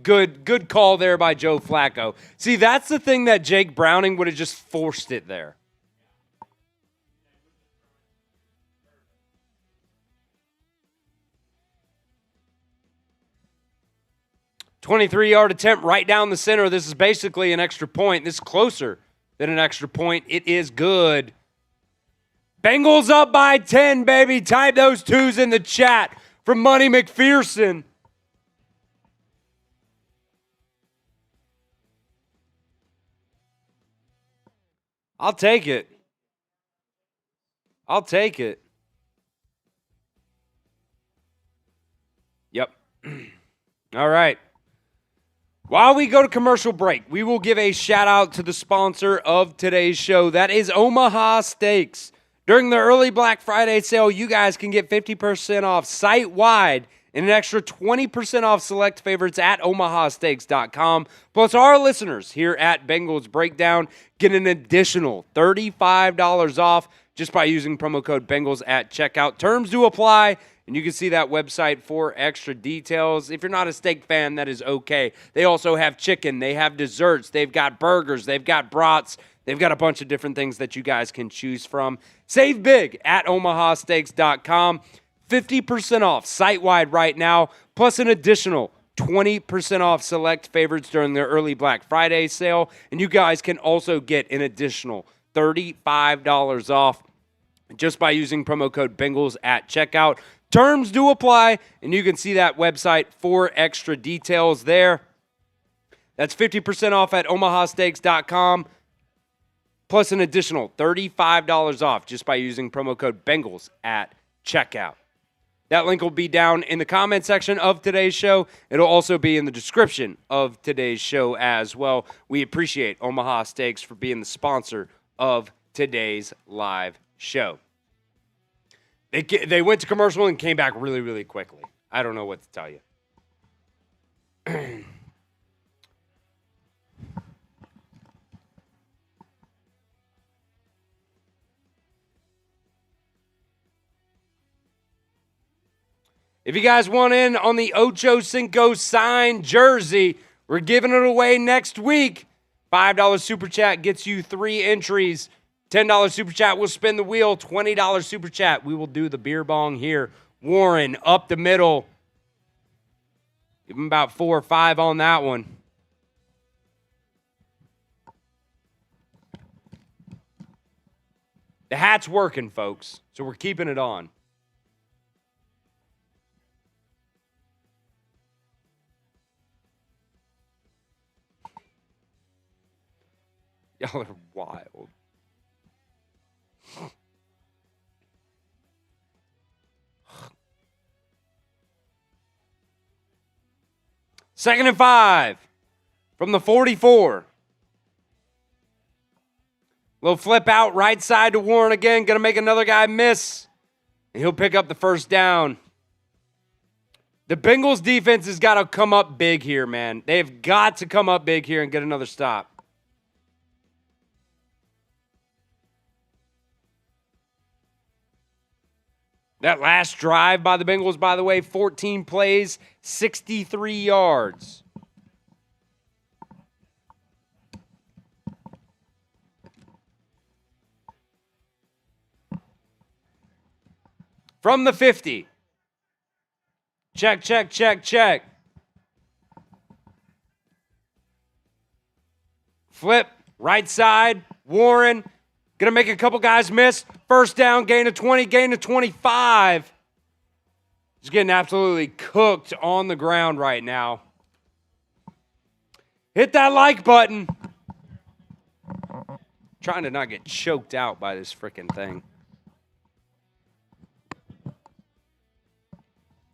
Good call there by Joe Flacco. See, that's the thing that Jake Browning would have just forced it there. .23-yard attempt right down the center. This is basically an extra point. This is closer than an extra point. It is good. Bengals up by 10, baby. Type those 2s in the chat from Money McPherson. I'll take it. I'll take it. Yep. All right. While we go to commercial break, we will give a shout out to the sponsor of today's show. That is Omaha Steaks. During the early Black Friday sale, you guys can get 50% off site-wide and an extra 20% off select favorites at omahasteaks.com. Plus, our listeners here at Bengals Breakdown get an additional $35 off just by using promo code Bengals at checkout. Terms do apply, and you can see that website for extra details. If you're not a steak fan, that is okay. They also have chicken. They have desserts. They've got burgers. They've got brats. They've got a bunch of different things that you guys can choose from. Save big at omahasteaks.com. 50% off site-wide right now, plus an additional 20% off select favorites during their early Black Friday sale. And you guys can also get an additional $35 off just by using promo code Bengals at checkout. Terms do apply, and you can see that website for extra details there. That's 50% off at omahasteaks.com, plus an additional $35 off just by using promo code Bengals at checkout. That link will be down in the comment section of today's show. It'll also be in the description of today's show as well. We appreciate Omaha Steaks for being the sponsor of today's live show. They went to commercial and came back really, really quickly. I don't know what to tell you. If you guys want in on the Ocho Cinco signed jersey, we're giving it away next week. $5 Super Chat gets you 3 entries. $10 Super Chat, we'll spin the wheel. $20 Super Chat, we will do the beer bong here. Warren, up the middle. Give him about 4 or 5 on that one. The hat's working, folks, so we're keeping it on. Y'all are wild. Second and 5 from the 44. Little flip out right side to Warren again. Going to make another guy miss. And he'll pick up the first down. The Bengals defense has got to come up big here, man. They've got to come up big here and get another stop. That last drive by the Bengals, by the way, 14 plays, 63 yards. From the 50. Check, check, check, check. Flip, right side, Warren. Going to make a couple guys miss. First down, gain of 20, gain of 25. He's getting absolutely cooked on the ground right now. Hit that like button. Trying to not get choked out by this freaking thing.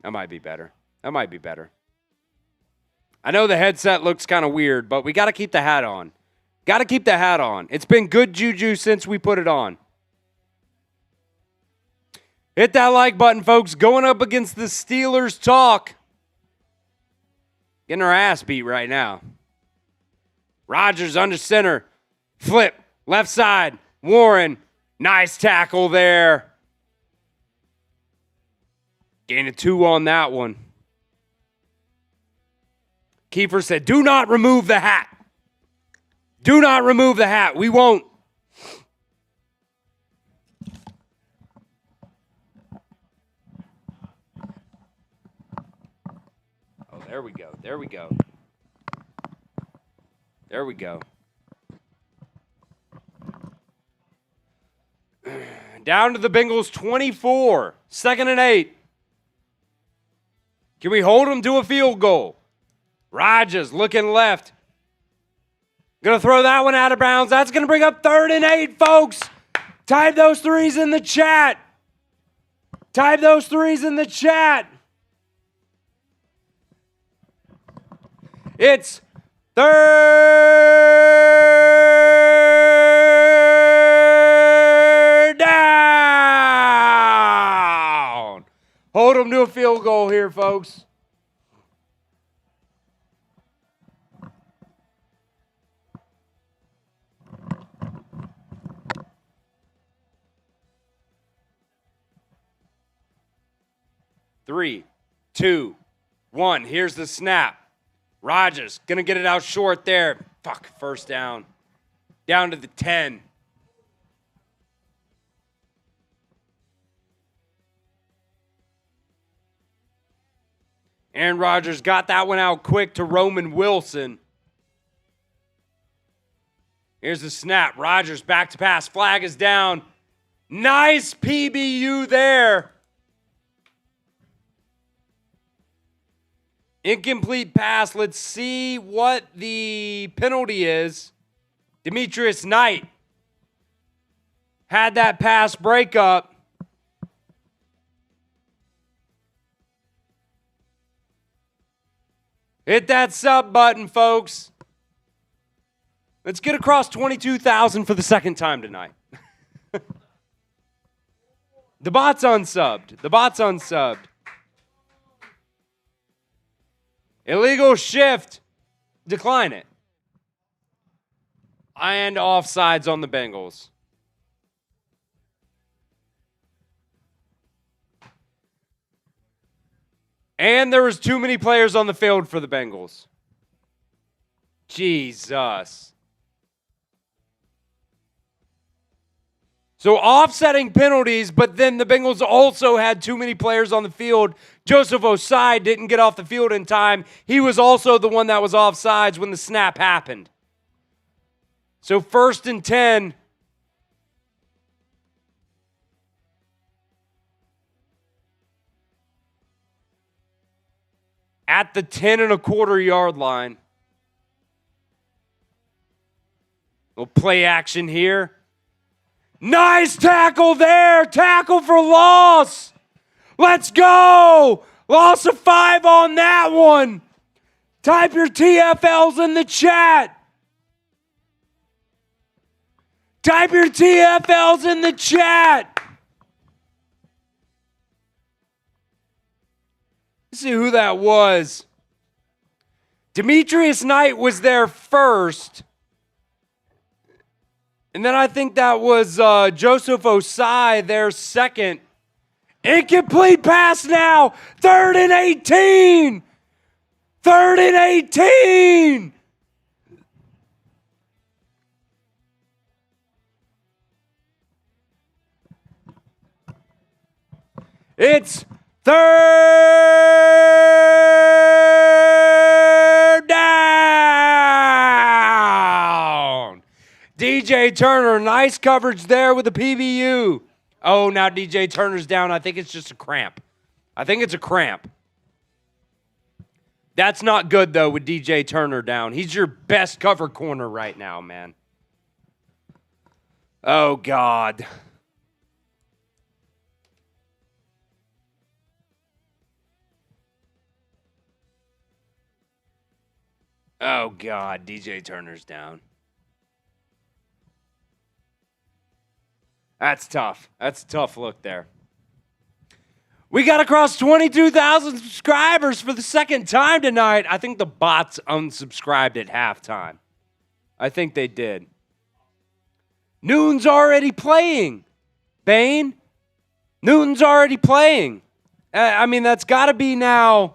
That might be better. That might be better. I know the headset looks kind of weird, but we got to keep the hat on. Got to keep the hat on. It's been good juju since we put it on. Hit that like button, folks. Going up against the Steelers talk. Getting our ass beat right now. Rodgers under center. Flip. Left side. Warren. Nice tackle there. Gain of 2 on that one. Kiefer said, do not remove the hat. Do not remove the hat. We won't. Oh, there we go. There we go. There we go. Down to the Bengals 24. 2nd and 8. Can we hold them to a field goal? Rodgers looking left. Going to throw that one out of bounds. That's going to bring up 3rd and 8, folks. Type those threes in the chat. Type those threes in the chat. It's 3rd down. Hold them to a field goal here, folks. Three, two, one. Here's the snap. Rodgers going to get it out short there. Fuck, first down. Down to the 10. Aaron Rodgers got that one out quick to Roman Wilson. Here's the snap. Rodgers back to pass. Flag is down. Nice PBU there. Incomplete pass. Let's see what the penalty is. Demetrius Knight had that pass breakup. Hit that sub button, folks. Let's get across 22,000 for the second time tonight. The bot's unsubbed. The bot's unsubbed. Illegal shift. Decline it. And offsides on the Bengals. And there was too many players on the field for the Bengals. Jesus. So offsetting penalties, but then the Bengals also had too many players on the field. Joseph Osai didn't get off the field in time. He was also the one that was offsides when the snap happened. So 1st and 10. At the 10.25 yard line. Little play action here. Nice tackle there. Tackle for loss. Let's go. Loss of 5 on that one. Type your TFLs in the chat. Type your TFLs in the chat. Let's see who that was. Demetrius Knight was there first. And then I think that was Joseph Osai there second. Incomplete pass now. 3rd and 18. 3rd and 18. It's 3rd down. DJ DJ Turner, nice coverage there with the PBU. Oh, now DJ Turner's down. I think it's just a cramp. I think it's a cramp. That's not good, though, with DJ Turner down. He's your best cover corner right now, man. Oh, God. Oh, God, DJ Turner's down. That's tough. That's a tough look there. We got across 22,000 subscribers for the second time tonight. I think the bots unsubscribed at halftime. I think they did. Newton's already playing. Bane, Newton's already playing. I mean, that's got to be now.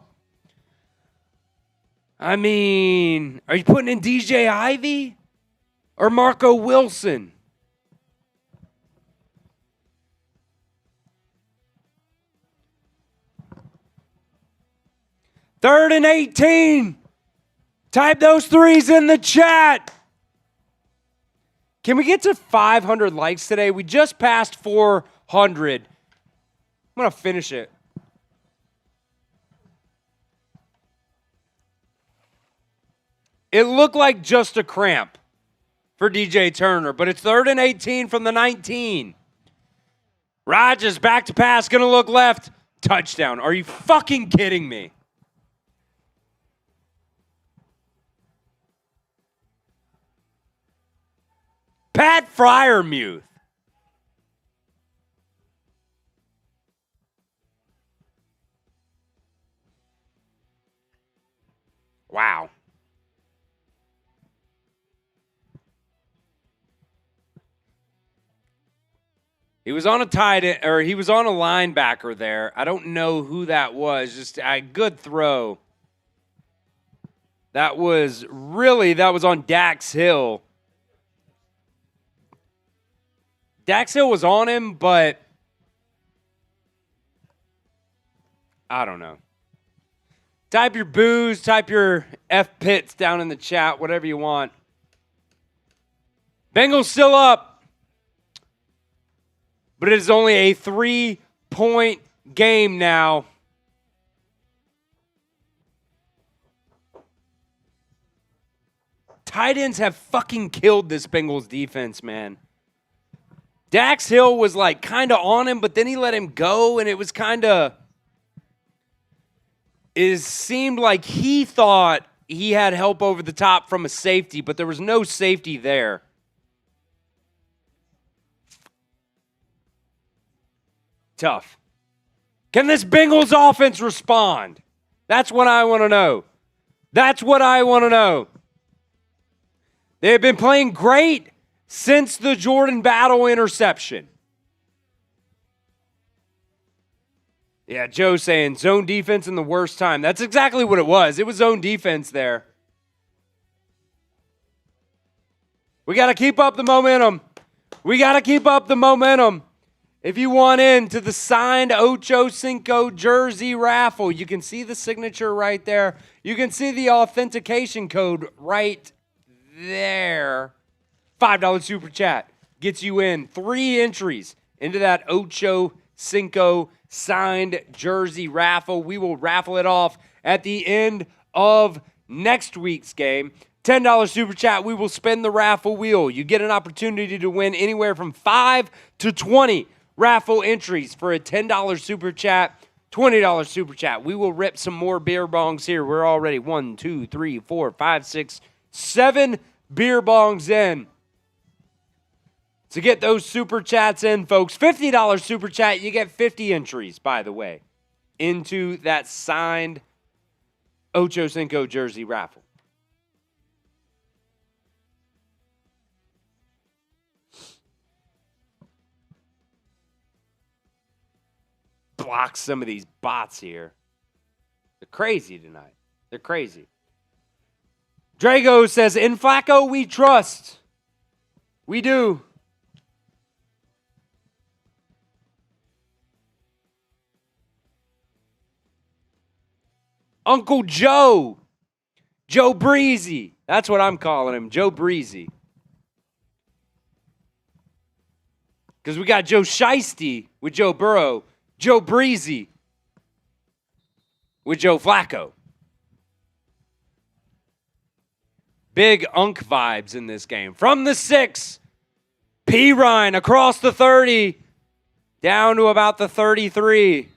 I mean, are you putting in DJ Ivy or Marco Wilson? Third and 18. Type those threes in the chat. Can we get to 500 likes today? We just passed 400. I'm going to finish it. It looked like just a cramp for DJ Turner, but it's third and 18 from the 19. Rodgers back to pass, going to look left. Touchdown. Are you fucking kidding me? Pat Fryermuth. Wow. He was on a tight end, or he was on a linebacker there. I don't know who that was. Just a good throw. That was on Dax Hill. Dax Hill was on him, but I don't know. Type your boos, type your F pits down in the chat, whatever you want. Bengals still up, but it is only a 3-point game now. Tight ends have fucking killed this Bengals defense, man. Dax Hill was like kind of on him, but then he let him go, and it was kind of, it seemed like he thought he had help over the top from a safety, but there was no safety there. Tough. Can this Bengals offense respond? That's what I want to know. That's what I want to know. They've been playing great since the Jordan Battle interception. Yeah, Joe saying zone defense in the worst time. That's exactly what it was. It was zone defense there. We got to keep up the momentum. We got to keep up the momentum. If you want into the signed Ocho Cinco jersey raffle, you can see the signature right there. You can see the authentication code right there. $5 super chat gets you in 3 entries into that Ocho Cinco signed jersey raffle. We will raffle it off at the end of next week's game. $10 super chat, we will spin the raffle wheel. You get an opportunity to win anywhere from 5 to 20 raffle entries for a $10 super chat, $20 super chat. We will rip some more beer bongs here. We're already 1, 2, 3, 4, 5, 6, 7 beer bongs in. To get those super chats in, folks, $50 super chat, you get 50 entries, by the way, into that signed Ocho Cinco jersey raffle. Block some of these bots here. They're crazy tonight. They're crazy. Drago says, in Flacco we trust. We do. Uncle Joe. Joe Breezy. That's what I'm calling him, Joe Breezy. Because we got Joe Shiesty with Joe Burrow, Joe Breezy with Joe Flacco. Big Unk vibes in this game. From the 6, P. Ryan across the 30, down to about the 33.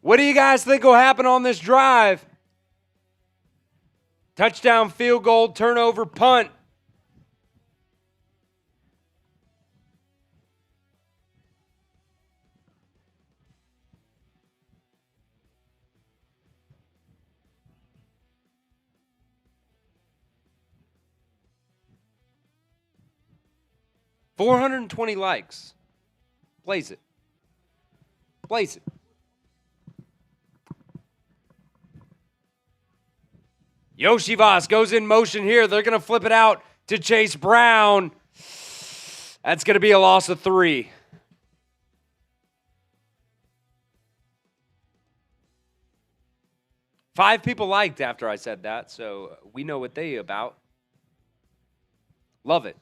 What do you guys think will happen on this drive? Touchdown, field goal, turnover, punt. $420 likes. Blaze it. Blaze it. Yoshi Voss goes in motion here. They're going to flip it out to Chase Brown. That's going to be a loss of 3. Five people liked after I said that, so we know what they about. Love it.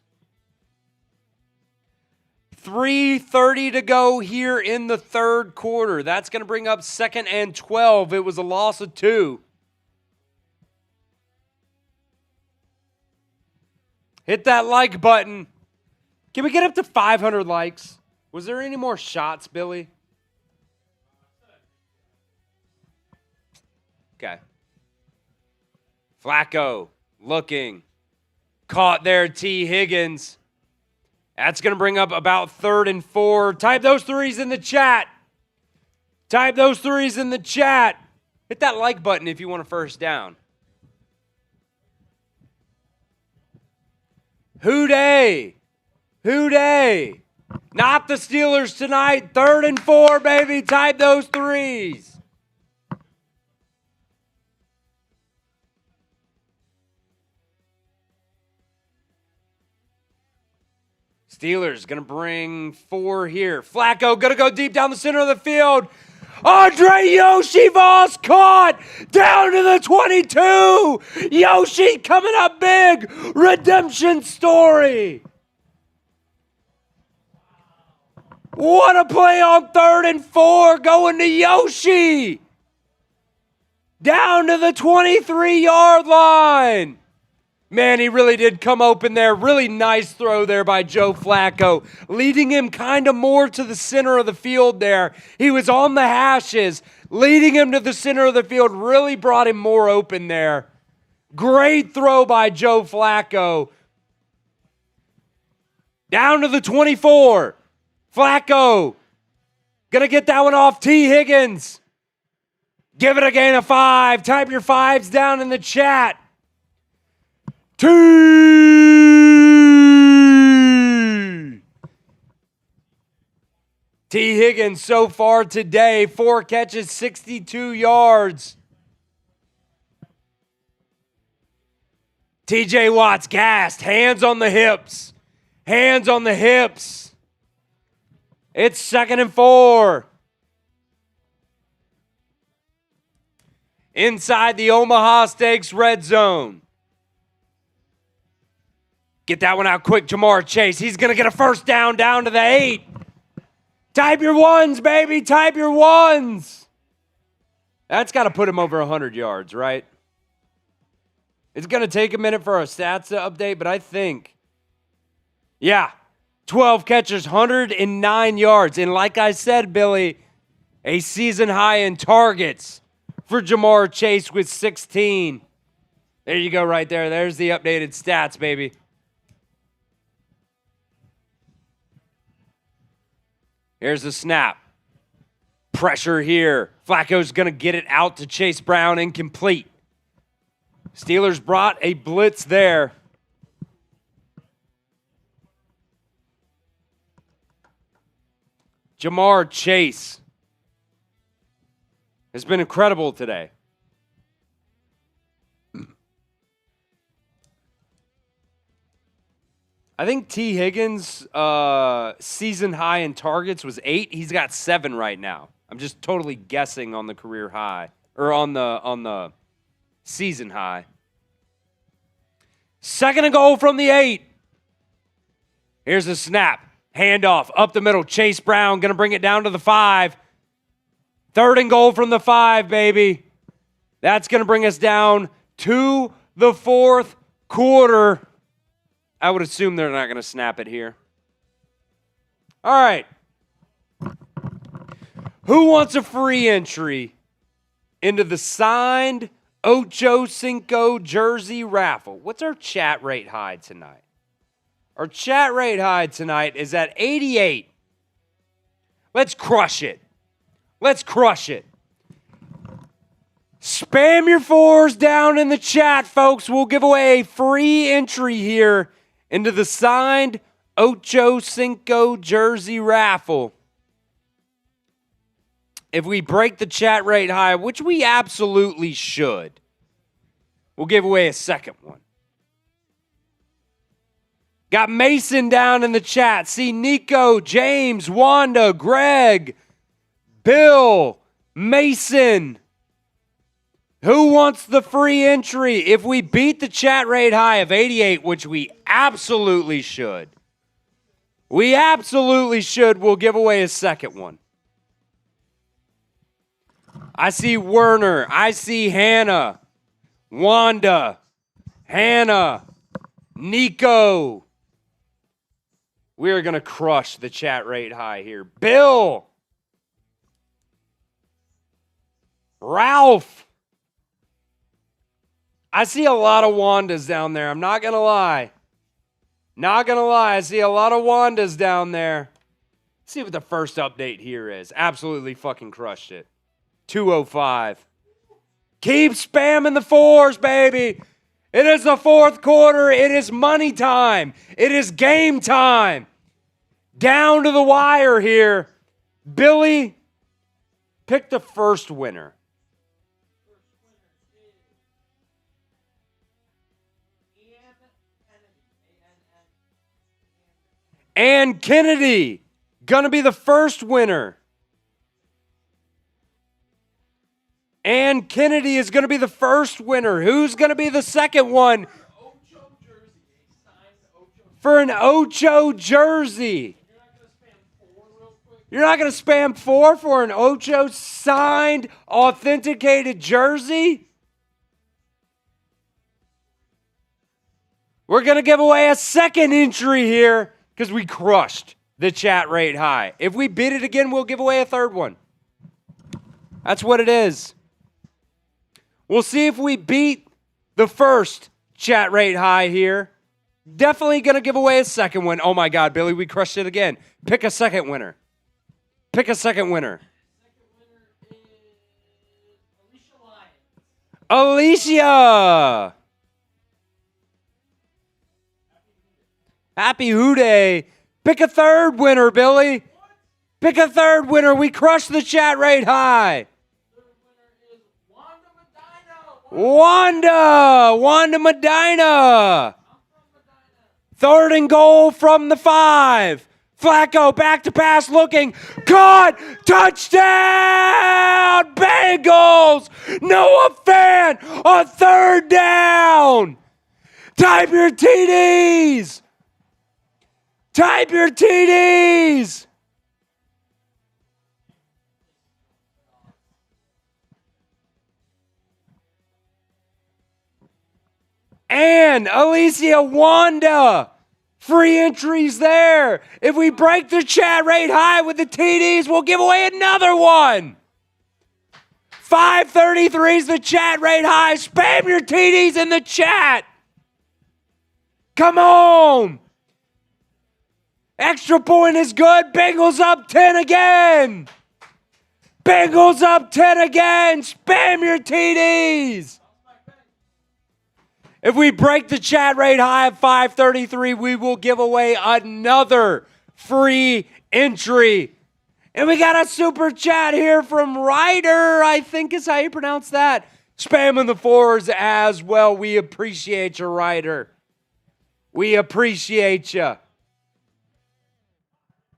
3:30 to go here in the third quarter. That's going to bring up 2nd and 12. It was a loss of 2. Hit that like button. Can we get up to 500 likes? Was there any more shots, Billy? Okay. Flacco looking. Caught there, T. Higgins. That's going to bring up about 3rd and 4. Type those threes in the chat. Type those threes in the chat. Hit that like button if you want a first down. Hoo-day. Hoo-day. Not the Steelers tonight. 3rd and 4, baby. Type those threes. Steelers going to bring 4 here. Flacco going to go deep down the center of the field. Andre Yoshi Voss caught down to the 22. Yoshi coming up big. Redemption story. What a play on 3rd and 4 going to Yoshi. Down to the 23-yard line. Man, he really did come open there. Really nice throw there by Joe Flacco, leading him kind of more to the center of the field there. He was on the hashes, leading him to the center of the field, really brought him more open there. Great throw by Joe Flacco. Down to the 24. Flacco gonna get that one off T. Higgins. Give it a gain of 5. Type your 5s down in the chat. T. Higgins so far today, 4 catches, 62 yards. TJ Watt's gassed, hands on the hips. Hands on the hips. It's 2nd and 4. Inside the Omaha Steaks red zone. Get that one out quick, Jamar Chase. He's going to get a first down to the 8. Type your 1s, baby. Type your 1s. That's got to put him over 100 yards, right? It's going to take a minute for our stats to update, but I think, yeah, 12 catches, 109 yards. And like I said, Billy, a season high in targets for Jamar Chase with 16. There you go right there. There's the updated stats, baby. Here's the snap. Pressure here. Flacco's going to get it out to Chase Brown, incomplete. Steelers brought a blitz there. Jamar Chase has been incredible today. I think T. Higgins' season high in targets was 8. He's got 7 right now. I'm just totally guessing on the career high or on the season high. 2nd and goal from the 8. Here's the snap. Handoff up the middle. Chase Brown going to bring it down to the 5. 3rd and goal from the 5, baby. That's going to bring us down to the 4th quarter. I would assume they're not going to snap it here. All right. Who wants a free entry into the signed Ocho Cinco jersey raffle? What's our chat rate high tonight? Our chat rate high tonight is at 88. Let's crush it. Let's crush it. Spam your 4s down in the chat, folks. We'll give away a free entry here into the signed Ocho Cinco jersey raffle. If we break the chat rate high, which we absolutely should, we'll give away a second one. Got Mason down in the chat. See Nico, James, Wanda, Greg, Bill, Mason. Who wants the free entry? If we beat the chat rate high of 88, which we absolutely should, we'll give away a second one. I see Werner. I see Hannah, Wanda, Hannah, Nico. We are going to crush the chat rate high here. Bill, Ralph. I see a lot of Wandas down there. I'm not going to lie. Not going to lie. I see a lot of Wandas down there. Let's see what the first update here is. Absolutely fucking crushed it. 205. Keep spamming the 4s, baby. It is the 4th quarter. It is money time. It is game time. Down to the wire here. Billy, pick the first winner. And Kennedy, gonna be the first winner. And Kennedy is going to be the first winner. Who's going to be the second one? For an Ocho jersey. You're not going to spam 4 for an Ocho signed, authenticated jersey? We're going to give away a second entry here because we crushed the chat rate high. If we beat it again, we'll give away a third one. That's what it is. We'll see if we beat the first chat rate high here. Definitely going to give away a second one. Oh, my God, Billy, we crushed it again. Pick a second winner. Pick a second winner. Second winner is Alicia Lyons. Alicia! Happy Hooday. Pick a third winner, Billy. Pick a third winner. We crushed the chat rate high. Wanda Medina. 3rd and goal from the 5. Flacco back to pass looking. Caught. Touchdown. Bengals. Noah Fan on 3rd down. Type your TDs. Type your TDs. And Alicia Wanda. Free entries there. If we break the chat rate high with the TDs, we'll give away another one. 533 is the chat rate high. Spam your TDs in the chat. Come on. Extra point is good. Bengals up 10 again. Bengals up 10 again. Spam your TDs. If we break the chat rate high of 533, we will give away another free entry. And we got a super chat here from Ryder, I think is how you pronounce that. Spamming the 4s as well. We appreciate you, Ryder. We appreciate you.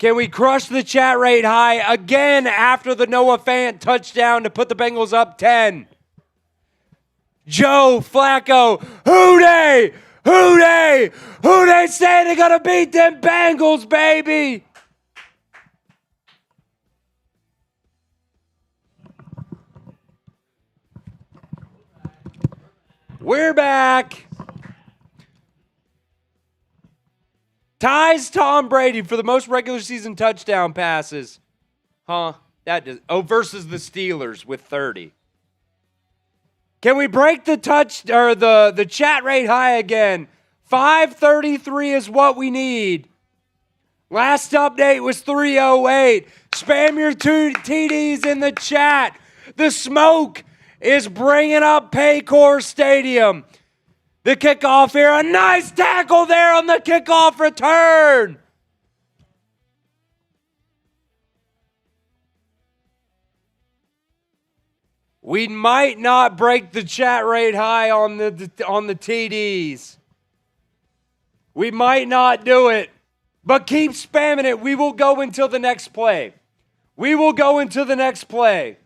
Can we crush the chat rate high again after the Noah Fant touchdown to put the Bengals up 10? Joe Flacco, who they say they're going to beat them Bengals, baby? We're back. Ties Tom Brady for the most regular season touchdown passes. Versus the Steelers with 30. Can we break the the chat rate high again? 533 is what we need. Last update was 308. Spam your two TDs in the chat. The smoke is bringing up Paycor Stadium. The kickoff here. A nice tackle there on the kickoff return. We might not break the chat rate high on the TDs. We might not do it. But keep spamming it. We will go until the next play. We will go into the next play.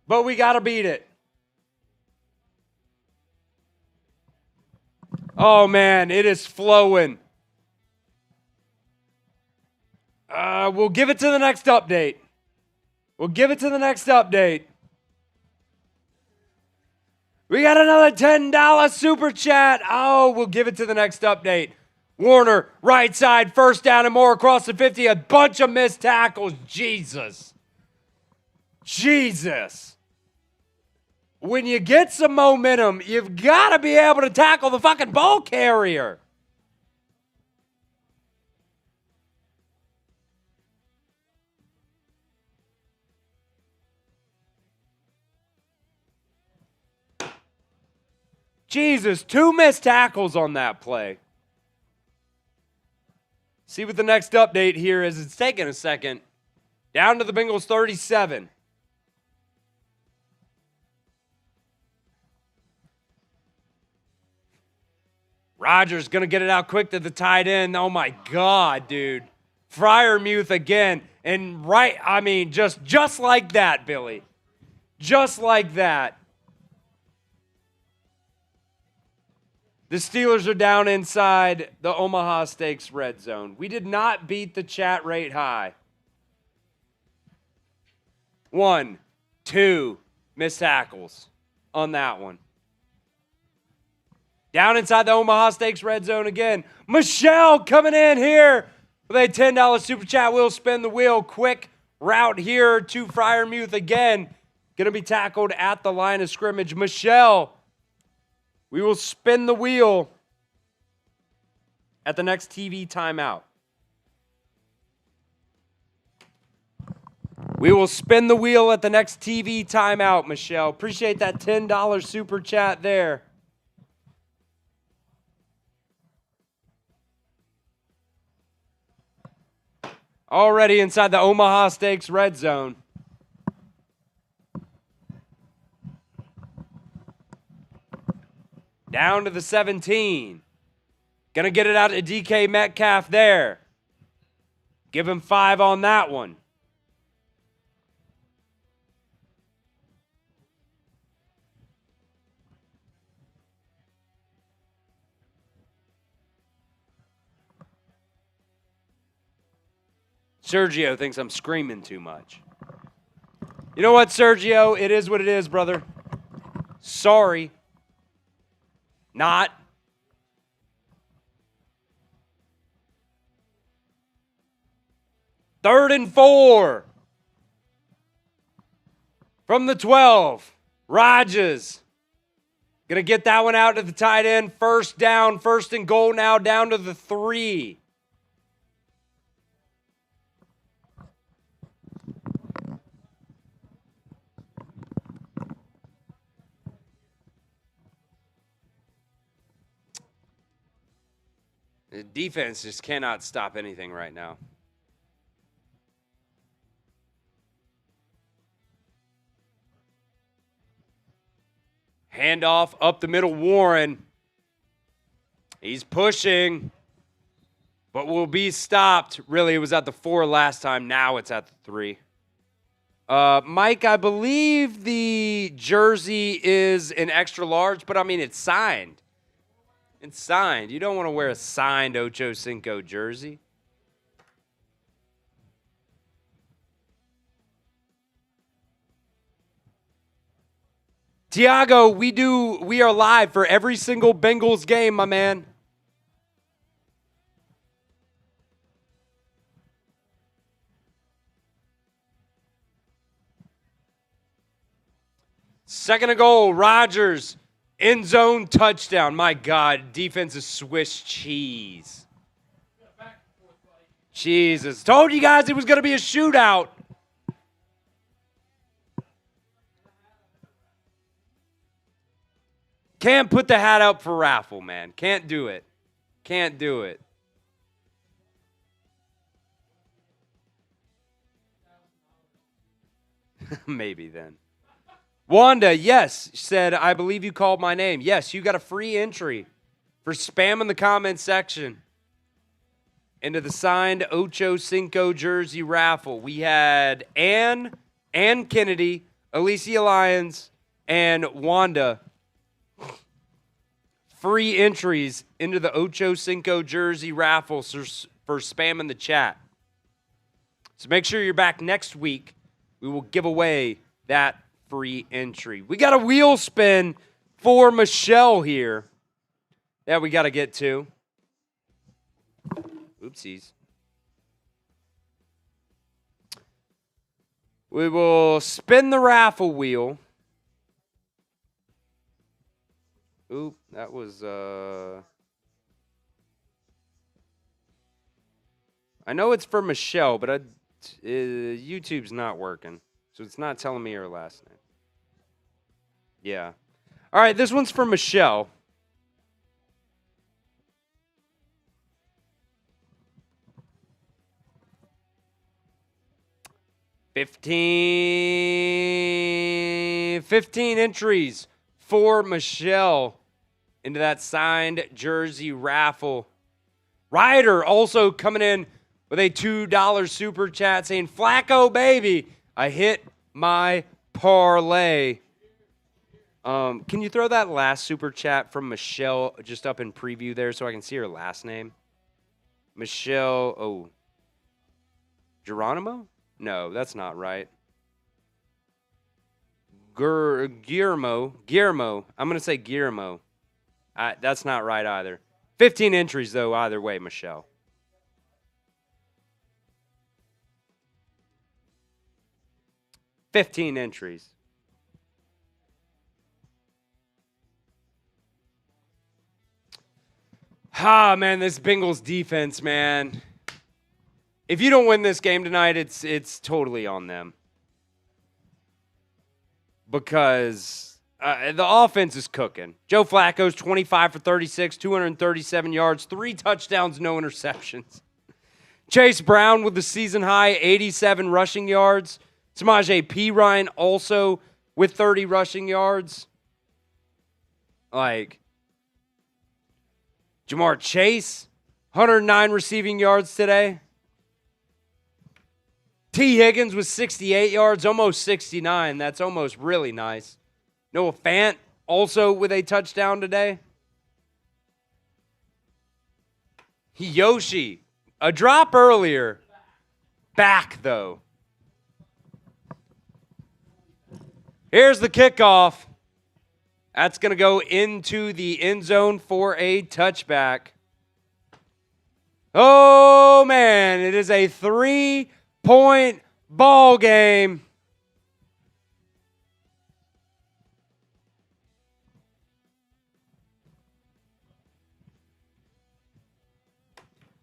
But we got to beat it. Oh, man, it is flowing. We'll give it to the next update. We'll give it to the next update. We got another $10 super chat. Oh, we'll give it to the next update. Warner, right side, first down and more across the 50. A bunch of missed tackles. Jesus. When you get some momentum, you've got to be able to tackle the fucking ball carrier. Jesus, 2 missed tackles on that play. See what the next update here is. It's taking a second. Down to the Bengals 37. Rodgers going to get it out quick to the tight end. Oh, my God, dude. Freiermuth again. And just like that, Billy. Just like that. The Steelers are down inside the Omaha Steaks red zone. We did not beat the chat rate high. 1, 2 missed tackles on that one. Down inside the Omaha Steaks red zone again. Michelle coming in here with a $10 super chat. We'll spin the wheel. Quick route here to Freiermuth again. Going to be tackled at the line of scrimmage. Michelle, we will spin the wheel at the next TV timeout. We will spin the wheel at the next TV timeout, Michelle. Appreciate that $10 super chat there. Already inside the Omaha Steaks red zone. Down to the 17. Gonna get it out to DK Metcalf there. Give him 5 on that one. Sergio thinks I'm screaming too much. You know what, Sergio? It is what it is, brother. Sorry. Not. Third and 4. From the 12. Rodgers. Gonna get that one out to the tight end. First down, first and goal now, down to the 3. The defense just cannot stop anything right now. Handoff up the middle, Warren. He's pushing. but will be stopped. Really, it was at the 4 last time. Now it's at the 3. Mike, I believe the jersey is an extra large, but I mean, it's signed. It's signed. You don't want to wear a signed Ocho Cinco jersey. Tiago, we are live for every single Bengals game, my man. Second and goal, Rodgers, end zone touchdown. My God, defense is Swiss cheese. Jesus, told you guys it was going to be a shootout. Can't put the hat up for raffle, man. Can't do it. Can't do it. Maybe then. Wanda, yes, said, I believe you called my name. Yes, you got a free entry for spamming the comment section into the signed Ocho Cinco jersey raffle. We had Ann Kennedy, Alicia Lyons, and Wanda. Free entries into the Ocho Cinco jersey raffle for spamming the chat. So make sure you're back next week. We will give away that free entry. We got a wheel spin for Michelle here that we got to get to. Oopsies. We will spin the raffle wheel. Oop, that was, I know it's for Michelle, but YouTube's not working. So it's not telling me her last name. Yeah. All right, this one's for Michelle. Fifteen entries for Michelle into that signed jersey raffle. Ryder also coming in with a $2 super chat saying, Flacco, baby, I hit my parlay. Can you throw that last super chat from Michelle just up in preview there so I can see her last name? Michelle, Geronimo? No, that's not right. Guillermo. I'm going to say Guillermo. That's not right either. 15 entries, though, either way, Michelle. $15 entries. Man, this Bengals defense, man. If you don't win this game tonight, it's totally on them. Because the offense is cooking. Joe Flacco's 25 for 36, 237 yards, 3 touchdowns, no interceptions. Chase Brown with the season high 87 rushing yards. Samaje Perine also with 30 rushing yards. Jamar Chase, 109 receiving yards today. T. Higgins with 68 yards, almost 69. That's almost really nice. Noah Fant also with a touchdown today. Yoshi, a drop earlier. Back, though. Here's the kickoff. That's going to go into the end zone for a touchback. Oh, man, it is a 3-point ball game.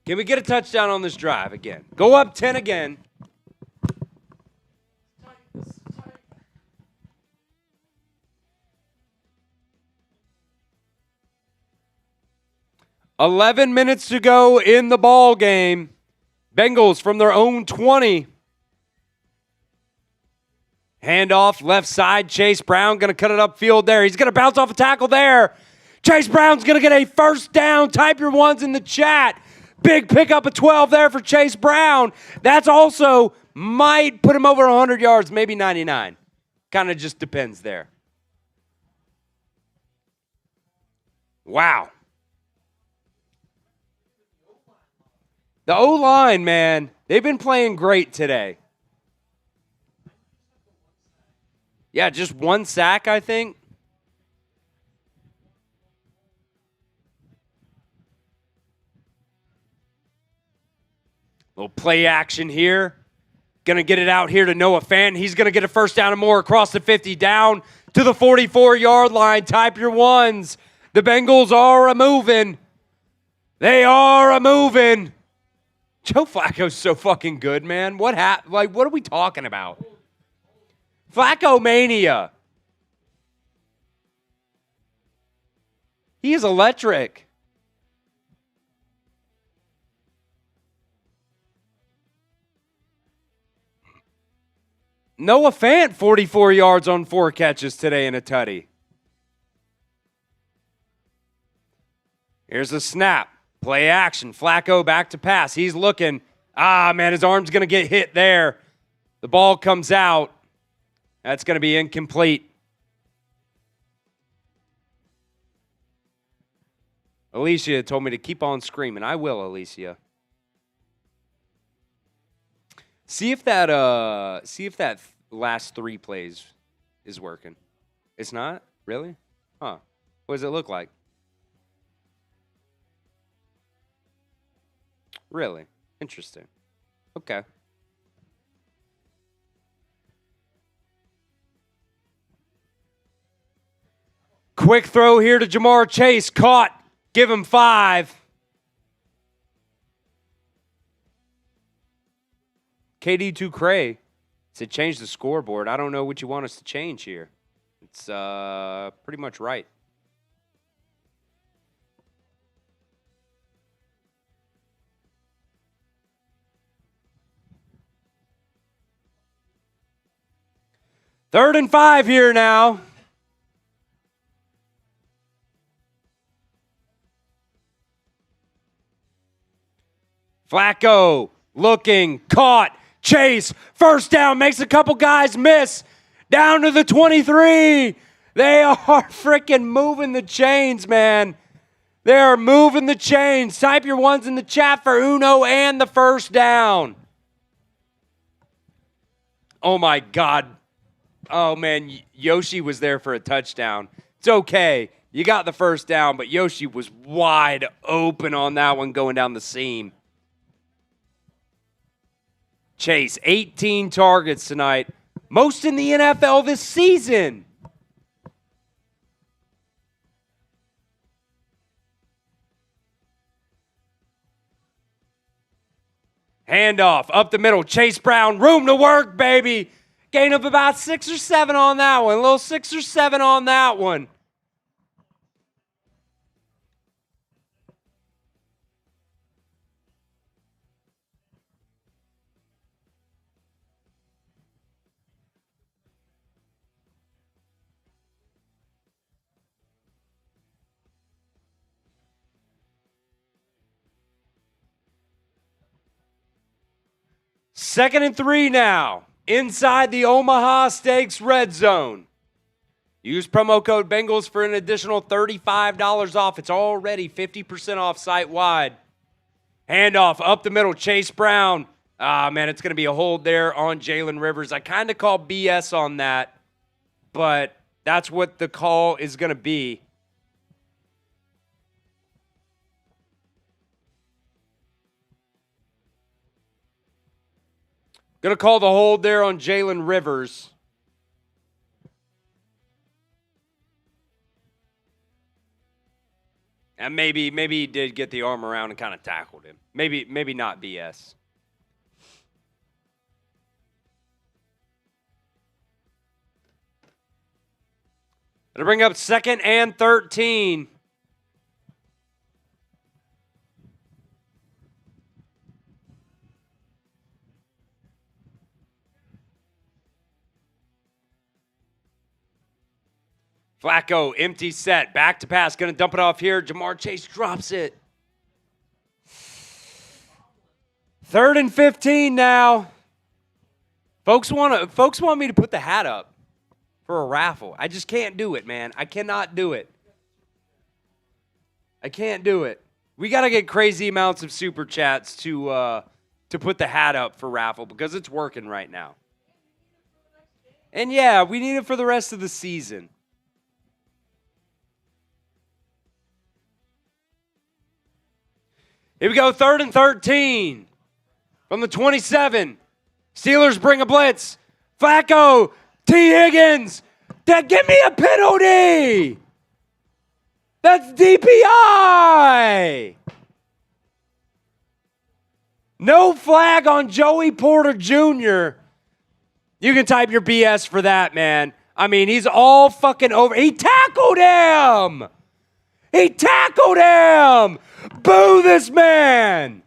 Can we get a touchdown on this drive again? Go up 10 again. 11 minutes to go in the ball game. Bengals from their own 20. Handoff left side. Chase Brown going to cut it upfield there. He's going to bounce off a tackle there. Chase Brown's going to get a first down. Type your ones in the chat. Big pickup of 12 there for Chase Brown. That's also might put him over 100 yards, maybe 99. Kind of just depends there. Wow. The O-line, man, they've been playing great today. Yeah, just one sack, I think. Little play action here. Going to get it out here to Noah Fant. He's going to get a first down and more across the 50 down to the 44-yard line. Type your ones. The Bengals are a-moving. They are a-moving. Joe Flacco's so fucking good, man. What are we talking about? Flacco mania. He is electric. Noah Fant, 44 yards on 4 catches today in a tutty. Here's the snap. Play action. Flacco back to pass. He's looking. Man, his arm's going to get hit there. The ball comes out. That's going to be incomplete. Alicia told me to keep on screaming. I will, Alicia. See if that last 3 plays is working. It's not? Really? Huh. What does it look like? Really? Interesting. Okay. Quick throw here to Jamar Chase. Caught. Give him 5. KD2 Cray said change the scoreboard. I don't know what you want us to change here. It's pretty much right. Third and 5 here now. Flacco looking, caught. Chase, first down, makes a couple guys miss. Down to the 23. They are freaking moving the chains, man. They are moving the chains. Type your ones in the chat for Uno and the first down. Oh, my God. Oh, man, Yoshi was there for a touchdown. It's okay. You got the first down, but Yoshi was wide open on that one going down the seam. Chase, 18 targets tonight. Most in the NFL this season. Handoff up the middle. Chase Brown, room to work, baby. Gain of about 6 or 7 on that one. A little 6 or 7 on that one. Second and 3 now. Inside the Omaha Steaks red zone. Use promo code Bengals for an additional $35 off. It's already 50% off site-wide. Handoff up the middle. Chase Brown. Man, it's going to be a hold there on Jalen Rivers. I kind of call BS on that, but that's what the call is going to be. Going to call the hold there on Jalen Rivers. And maybe he did get the arm around and kind of tackled him. Maybe not BS. Going to bring up 2nd and 13. Flacco, empty set, back to pass, going to dump it off here. Jamar Chase drops it. 3rd and 15 now. Folks want me to put the hat up for a raffle. I just can't do it, man. I cannot do it. I can't do it. We got to get crazy amounts of super chats to put the hat up for raffle because it's working right now. And yeah, we need it for the rest of the season. Here we go, 3rd and 13 from the 27. Steelers bring a blitz. Flacco, T. Higgins. Give me a penalty. That's DPI. No flag on Joey Porter Jr. You can type your BS for that, man. I mean, he's all fucking over. He tackled him. He tackled him. Boo this man.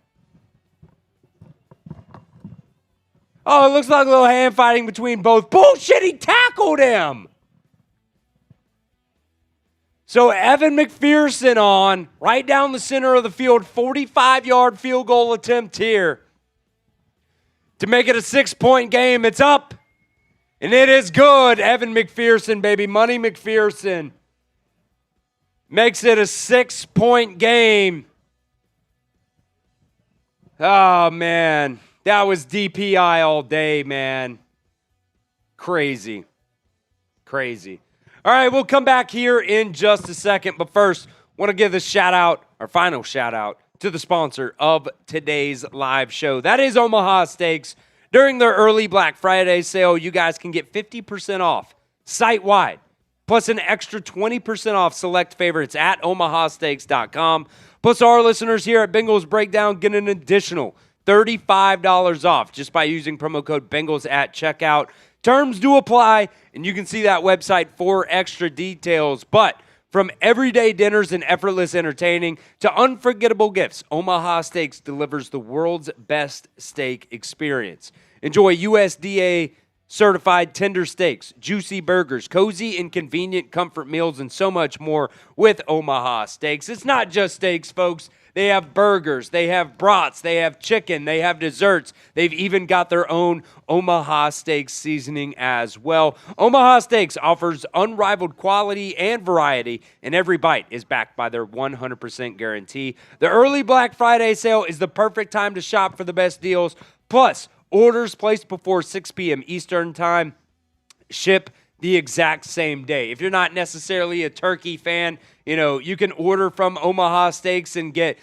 Oh, it looks like a little hand fighting between both. Bullshit, he tackled him. So Evan McPherson on right down the center of the field, 45-yard field goal attempt here to make it a 6-point game. It's up, and it is good. Evan McPherson, baby. Money McPherson makes it a 6-point game. Oh, man. That was DPI all day, man. Crazy. Crazy. All right, we'll come back here in just a second. But first, want to give a shout-out, our final shout-out, to the sponsor of today's live show. That is Omaha Steaks. During their early Black Friday sale, you guys can get 50% off site-wide, plus an extra 20% off select favorites at omahasteaks.com. Plus, our listeners here at Bengals Breakdown get an additional $35 off just by using promo code Bengals at checkout. Terms do apply, and you can see that website for extra details. But from everyday dinners and effortless entertaining to unforgettable gifts, Omaha Steaks delivers the world's best steak experience. Enjoy USDA certified tender steaks, juicy burgers, cozy and convenient comfort meals, and so much more with Omaha Steaks. It's not just steaks, folks. They have burgers, they have brats, they have chicken, they have desserts. They've even got their own Omaha Steaks seasoning as well. Omaha Steaks offers unrivaled quality and variety, and every bite is backed by their 100% guarantee. The early Black Friday sale is the perfect time to shop for the best deals. Plus, orders placed before 6 p.m. Eastern Time ship the exact same day. If you're not necessarily a turkey fan, you can order from Omaha Steaks and get,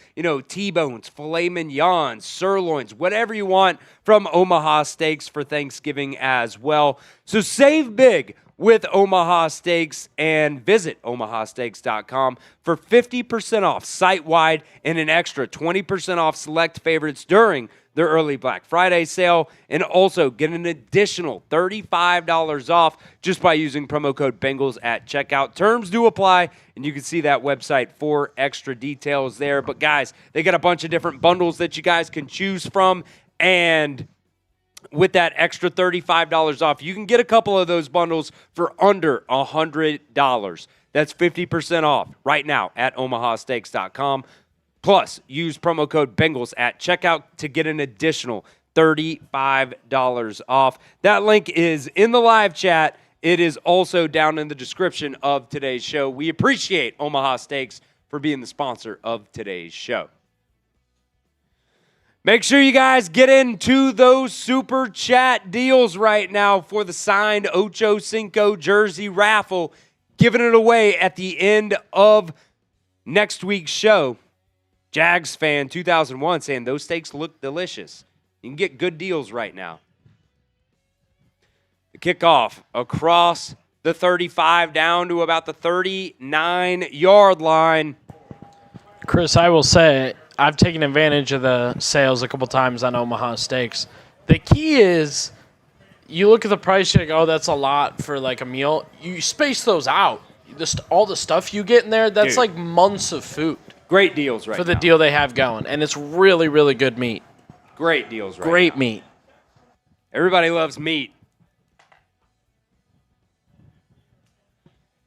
T-bones, filet mignons, sirloins, whatever you want from Omaha Steaks for Thanksgiving as well. So save big with Omaha Steaks and visit omahasteaks.com for 50% off site-wide and an extra 20% off select favorites during their early Black Friday sale, and also get an additional $35 off just by using promo code Bengals at checkout. Terms do apply, and you can see that website for extra details there. But guys, they got a bunch of different bundles that you guys can choose from, and with that extra $35 off, you can get a couple of those bundles for under $100. That's 50% off right now at omahasteaks.com. Plus, use promo code Bengals at checkout to get an additional $35 off. That link is in the live chat. It is also down in the description of today's show. We appreciate Omaha Steaks for being the sponsor of today's show. Make sure you guys get into those super chat deals right now for the signed Ocho Cinco jersey raffle, giving it away at the end of next week's show. Jags fan 2001 saying those steaks look delicious. You can get good deals right now. The kickoff across the 35 down to about the 39-yard line. Chris, I will say I've taken advantage of the sales a couple times on Omaha Steaks. The key is you look at the price, you go, oh, that's a lot for like a meal. You space those out. All the stuff you get in there, that's like months of food. Great deals right now. For the deal they have going. And it's really, really good meat. Great deals right now. Great meat. Everybody loves meat.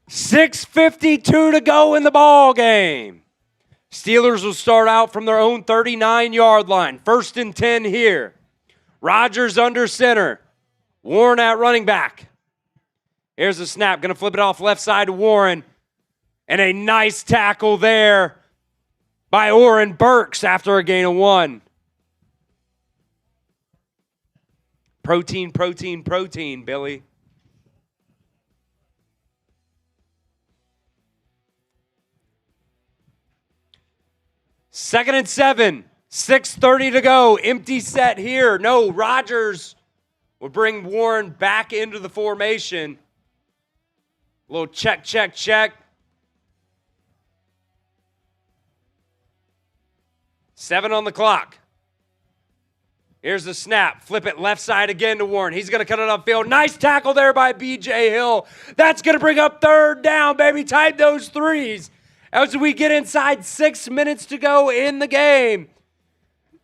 6:52 to go in the ball game. Steelers will start out from their own 39-yard line. 1st and 10 here. Rodgers under center. Warren at running back. Here's the snap. Going to flip it off left side to Warren. And a nice tackle there by Oren Burks after a gain of 1. Protein, protein, protein, Billy. Second and 7. 6:30 to go. Empty set here. No, Rodgers will bring Warren back into the formation. A little check, check, check. 7 on the clock. Here's the snap. Flip it left side again to Warren. He's going to cut it upfield. Nice tackle there by B.J. Hill. That's going to bring up 3rd down, baby. Type those 3s as we get inside 6 minutes to go in the game.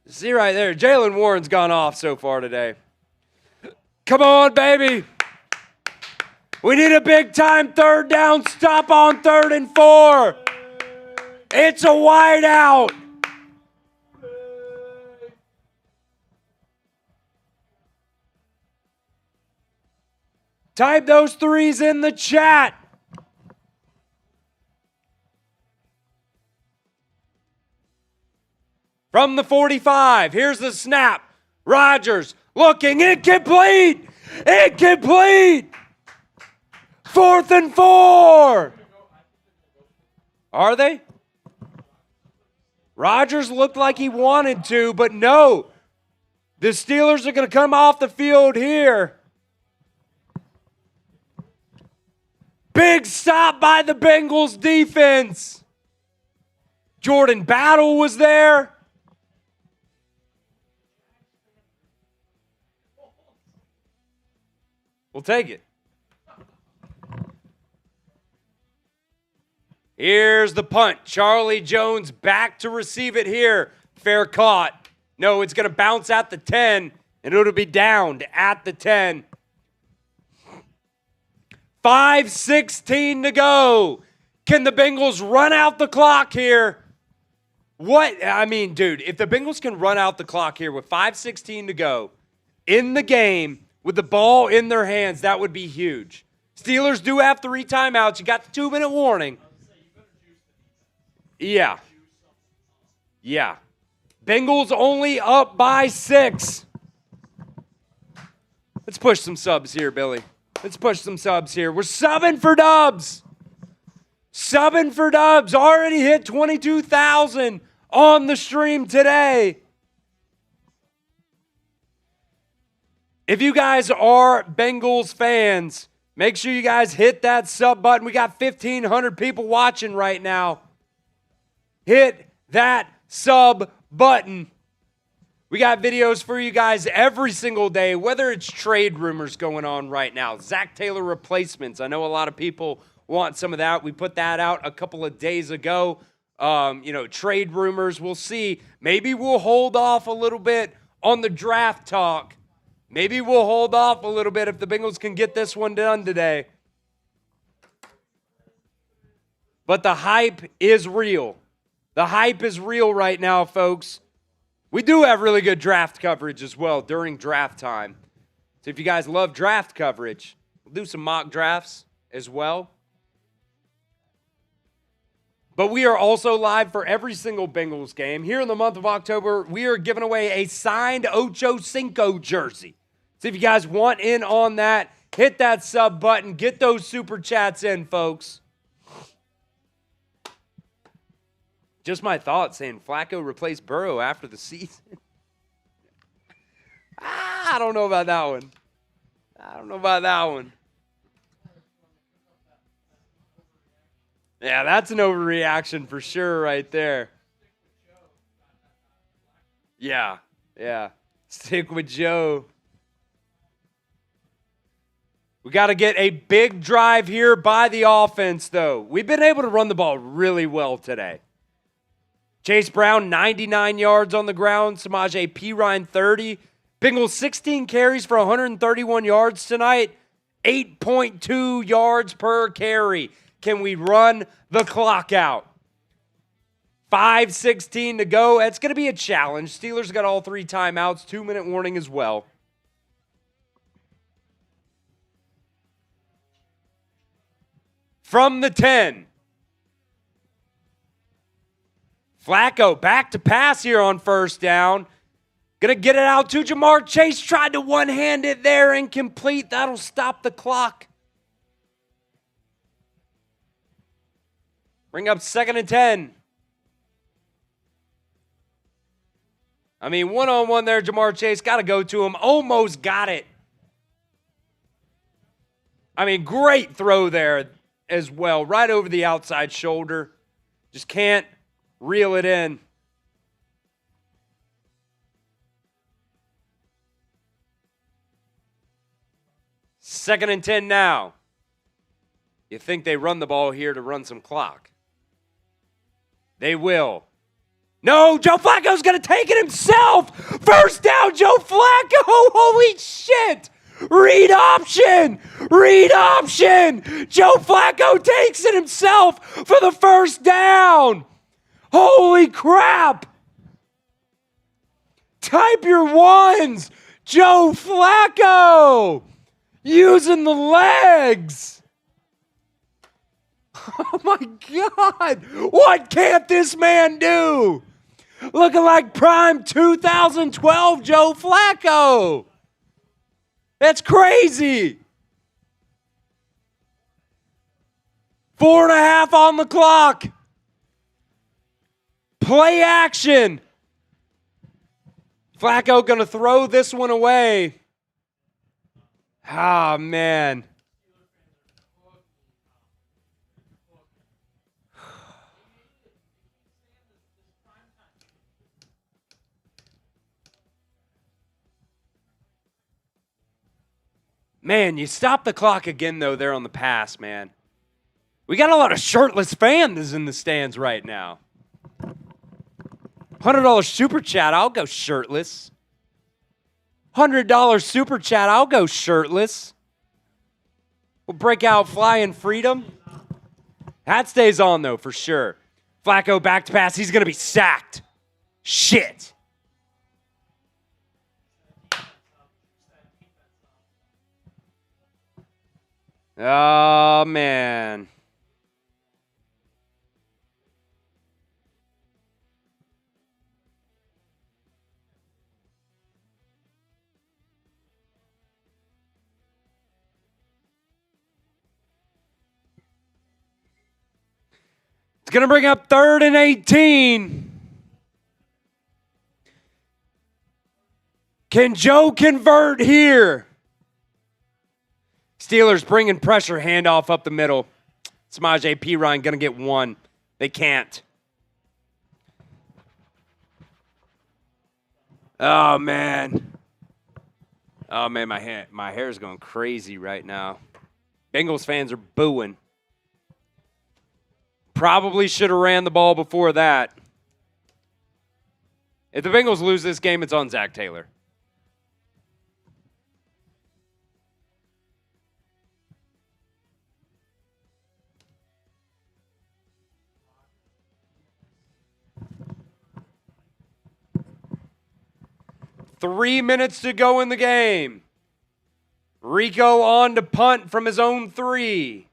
See right there, Jaylen Warren's gone off so far today. Come on, baby. We need a big-time 3rd down stop on 3rd and 4. It's a wide out. Type those 3s in the chat. From the 45, here's the snap. Rodgers looking, incomplete. Incomplete. 4th and 4. Are they? Rodgers looked like he wanted to, but no. The Steelers are going to come off the field here. Big stop by the Bengals defense. Jordan Battle was there. We'll take it. Here's the punt. Charlie Jones back to receive it here. Fair caught. No, it's going to bounce at the 10, and it'll be downed at the 10. 5:16 to go. Can the Bengals run out the clock here? What? I mean, dude, if the Bengals can run out the clock here with 5:16 to go in the game with the ball in their hands, that would be huge. Steelers do have 3 timeouts. You got the 2-minute warning. Yeah. Yeah. Bengals only up by 6. Let's push some subs here, Billy. Let's push some subs here. We're subbing for dubs. Subbing for dubs. Already hit 22,000 on the stream today. If you guys are Bengals fans, make sure you guys hit that sub button. We got 1,500 people watching right now. Hit that sub button. We got videos for you guys every single day, whether it's trade rumors going on right now, Zach Taylor replacements. I know a lot of people want some of that. We put that out a couple of days ago. Trade rumors. We'll see. Maybe we'll hold off a little bit on the draft talk. Maybe we'll hold off a little bit if the Bengals can get this one done today. But the hype is real. The hype is real right now, folks. We do have really good draft coverage as well during draft time. So if you guys love draft coverage, we'll do some mock drafts as well. But we are also live for every single Bengals game. Here in the month of October, we are giving away a signed Ocho Cinco jersey. So if you guys want in on that, hit that sub button. Get those super chats in, folks. Just my thoughts saying Flacco replaced Burrow after the season. I don't know about that one. Yeah, that's an overreaction for sure right there. Yeah. Stick with Joe. We got to get a big drive here by the offense, though. We've been able to run the ball really well today. Chase Brown, 99 yards on the ground. Samaje Perine, 30. Bengals, 16 carries for 131 yards tonight. 8.2 yards per carry. Can we run the clock out? 5:16 to go. It's going to be a challenge. Steelers got all 3 timeouts, 2-minute warning as well. From the 10. Flacco back to pass here on first down. Gonna get it out to Jamar Chase. Tried to one-hand it there. Incomplete. That'll stop the clock. Bring up 2nd and 10. I mean, one-on-one there, Jamar Chase. Got to go to him. Almost got it. I mean, great throw there as well. Right over the outside shoulder. Just can't reel it in. Second and 10 now. You think they run the ball here to run some clock? They will. No, Joe Flacco's going to take it himself. First down, Joe Flacco. Holy shit. Read option. Read option. Joe Flacco takes it himself for the first down. Holy crap. Type your ones. Joe Flacco using the legs. Oh my God. What can't this man do? Looking like prime 2012 Joe Flacco. That's crazy. 4.5 on the clock. Play action. Flacco going to throw this one away. Ah, man. Man, you stop the clock again, though, there on the pass, man. We got a lot of shirtless fans in the stands right now. $100 super chat, I'll go shirtless. $100 super chat, I'll go shirtless. We'll break out Flying Freedom. That stays on, though, for sure. Flacco back to pass. He's going to be sacked. Shit. Oh, man. It's going to bring up 3rd and 18. Can Joe convert here? Steelers bringing pressure, handoff up the middle. Samaje Perine going to get one. They can't. Oh, man. Oh, man, my hair is going crazy right now. Bengals fans are booing. Probably should have ran the ball before that. If the Bengals lose this game, it's on Zach Taylor. Three minutes to go in the game. Rico on to punt from his own 3.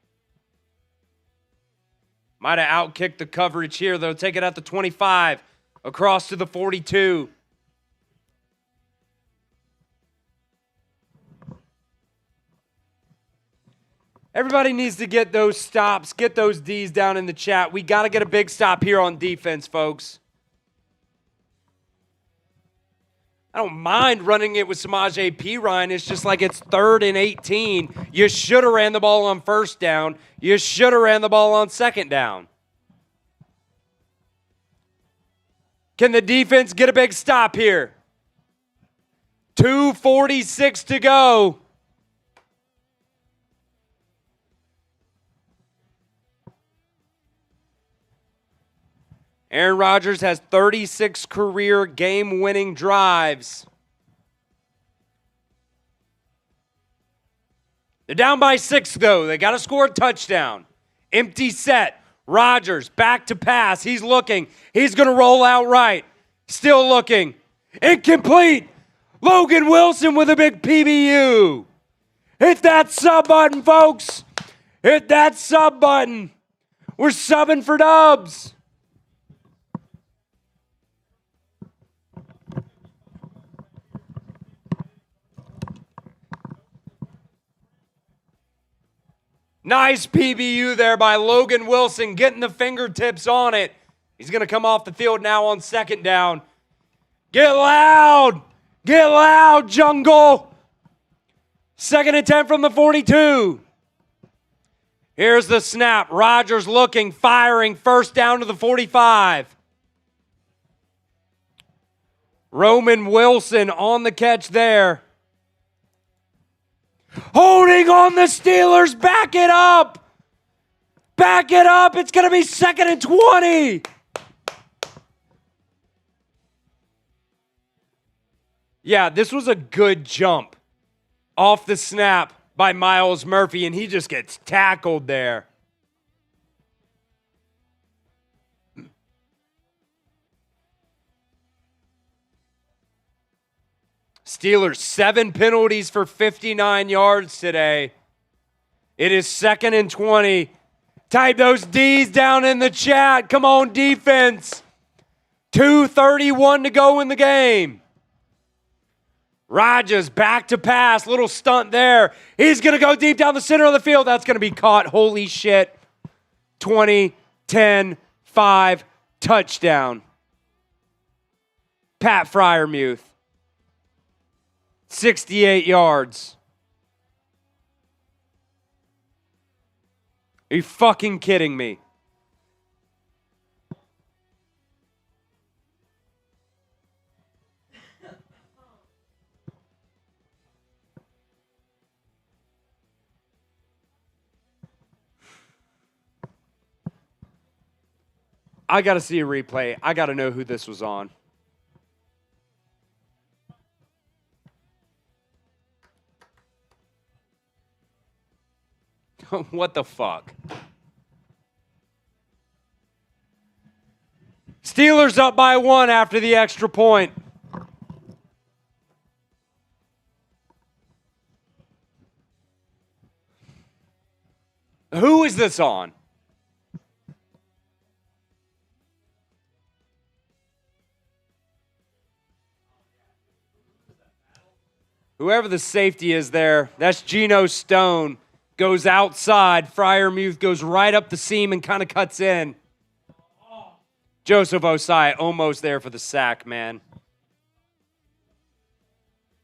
Might have outkicked the coverage here, though. Take it at the 25, across to the 42. Everybody needs to get those stops, get those Ds down in the chat. We got to get a big stop here on defense, folks. I don't mind running it with Samaje Perine. It's just like it's 3rd and 18. You should have ran the ball on first down. You should have ran the ball on second down. Can the defense get a big stop here? 2:46 to go. Aaron Rodgers has 36 career game-winning drives. They're down by 6, though. They got to score a touchdown. Empty set. Rodgers back to pass. He's looking. He's going to roll out right. Still looking. Incomplete. Logan Wilson with a big PBU. Hit that sub button, folks. Hit that sub button. We're subbing for dubs. Nice PBU there by Logan Wilson, getting the fingertips on it. He's going to come off the field now on second down. Get loud. Get loud, jungle. Second and 10 from the 42. Here's the snap. Rodgers looking, firing, first down to the 45. Roman Wilson on the catch there. Holding on the Steelers. Back it up. Back it up. It's going to be second and 20. Yeah, this was a good jump off the snap by Myles Murphy, and he just gets tackled there. Steelers, 7 penalties for 59 yards today. It is second and 20. Type those D's down in the chat. Come on, defense. 2:31 to go in the game. Rodgers back to pass. Little stunt there. He's going to go deep down the center of the field. That's going to be caught. Holy shit. 20, 10, 5, touchdown. Pat Freiermuth. 68 yards. Are you fucking kidding me? I got to see a replay. I got to know who this was on. What the fuck? Steelers up by 1 after the extra point. Who is this on? Whoever the safety is there, that's Geno Stone. Goes outside. Freiermuth goes right up the seam and kind of cuts in. Joseph Osai almost there for the sack, man.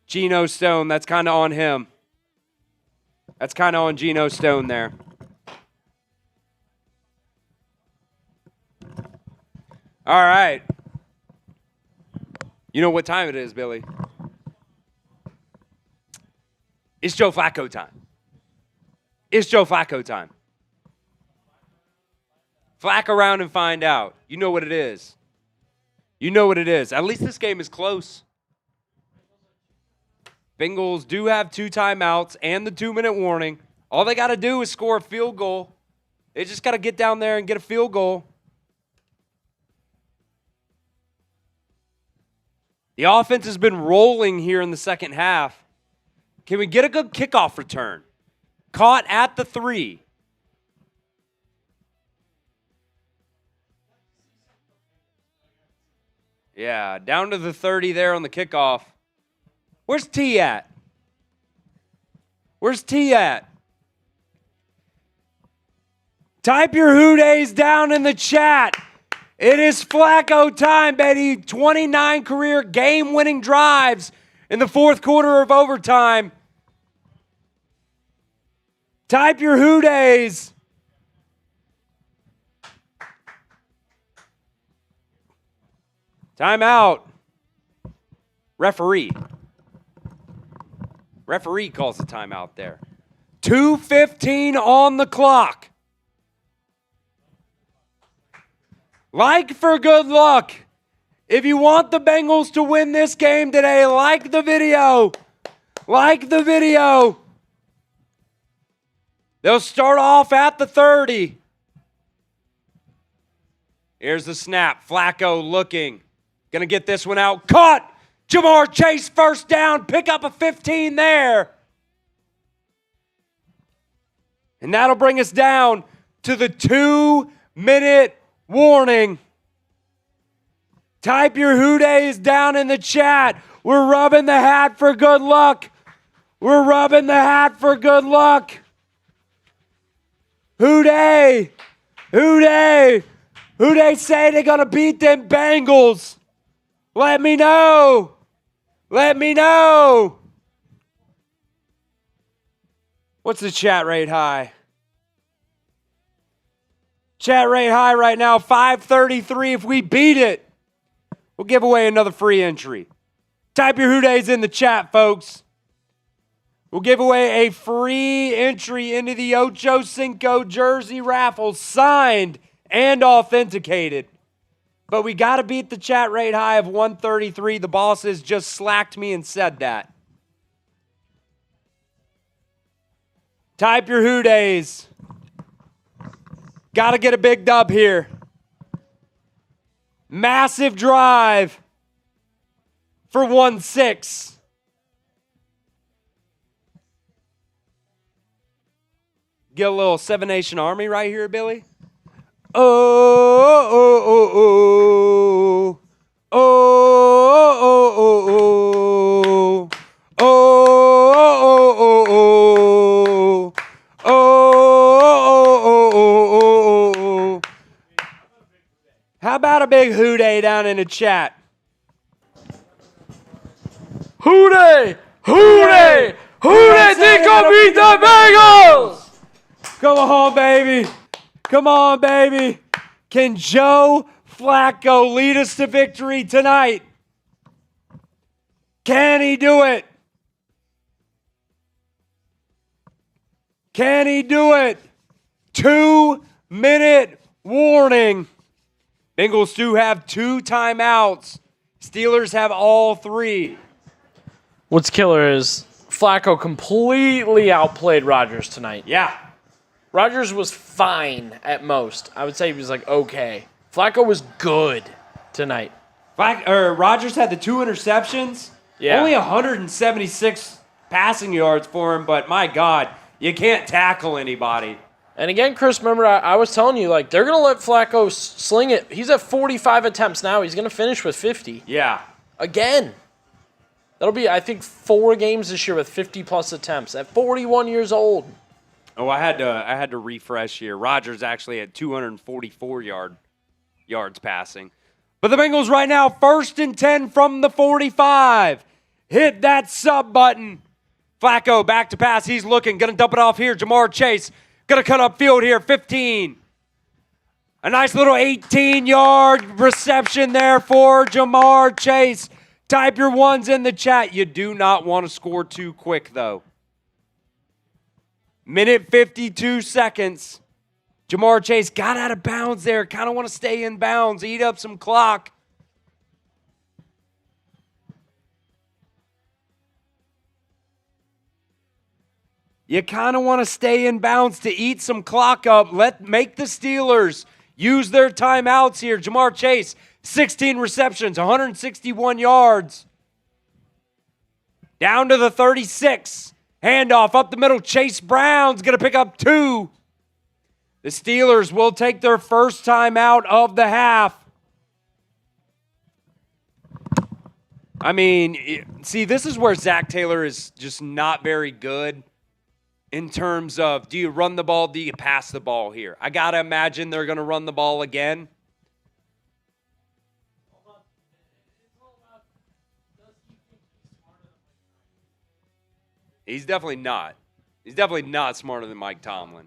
Geno Stone, that's kind of on him. That's kind of on Geno Stone there. All right. You know what time it is, Billy? It's Joe Flacco time. It's Joe Flacco time. Flack around and find out. You know what it is. You know what it is. At least this game is close. Bengals do have 2 timeouts and the 2-minute warning. All they got to do is score a field goal. They just got to get down there and get a field goal. The offense has been rolling here in the second half. Can we get a good kickoff return? Caught at the 3. Yeah, down to the 30 there on the kickoff. Where's T at? Where's T at? Type your Who Days down in the chat. It is Flacco time, baby. 29 career game-winning drives in the fourth quarter of overtime. Type your Who Days. Timeout. Referee. Referee calls a timeout there. 2:15 on the clock. Like for good luck. If you want the Bengals to win this game today, like the video. Like the video. They'll start off at the 30. Here's the snap. Flacco looking. Going to get this one out. Caught! Jamar Chase first down. Pick up a 15 there. And that'll bring us down to the 2-minute warning. Type your who days down in the chat. We're rubbing the hat for good luck. We're rubbing the hat for good luck. Who day? Who day? Who they say they're going to beat them Bengals? Let me know. Let me know. What's the chat rate high? Chat rate high right now, 533. If we beat it, we'll give away another free entry. Type your who days in the chat, folks. We'll give away a free entry into the Ocho Cinco jersey raffle, signed and authenticated. But we got to beat the chat rate high of 133. The bosses just slacked me and said that. Type your who days. Got to get a big dub here. Massive drive for 1-6. Get a little Seven Nation Army right here, Billy. Oh, oh, oh, oh, oh, oh, oh, oh, oh, oh, oh, oh. How about a big hoo day down in the chat? Who they? Who they? Who they think gonna beat the Bengals? Come on, baby. Come on, baby. Can Joe Flacco lead us to victory tonight? Can he do it? Can he do it? 2-minute warning. Bengals do have 2 timeouts. Steelers have all 3. What's killer is Flacco completely outplayed Rodgers tonight. Yeah. Rodgers was fine at most. I would say he was like okay. Flacco was good tonight. Rodgers had the 2 interceptions. Yeah. Only 176 passing yards for him, but my God, you can't tackle anybody. And again, Chris, remember I was telling you, like, they're going to let Flacco sling it. He's at 45 attempts now. He's going to finish with 50. Yeah. Again. That'll be, I think, 4 games this year with 50-plus attempts at 41 years old. Oh, I had to refresh here. Rodgers actually had 244 yards passing. But the Bengals right now, 1st and 10 from the 45. Hit that sub button. Flacco back to pass. He's looking. Going to dump it off here. Jamar Chase. Going to cut upfield here. 15. A nice little 18-yard reception there for Jamar Chase. Type your ones in the chat. You do not want to score too quick, though. Minute 52 seconds. Jamar Chase got out of bounds there. Kind of want to stay in bounds. Eat up some clock. You kind of want to stay in bounds to eat some clock up. Make the Steelers use their timeouts here. Jamar Chase, 16 receptions, 161 yards. Down to the 36. Handoff up the middle. Chase Brown's going to pick up 2. The Steelers will take their first timeout of the half. I mean, see, this is where Zach Taylor is just not very good in terms of, do you run the ball, do you pass the ball here? I got to imagine they're going to run the ball again. He's definitely not. He's definitely not smarter than Mike Tomlin.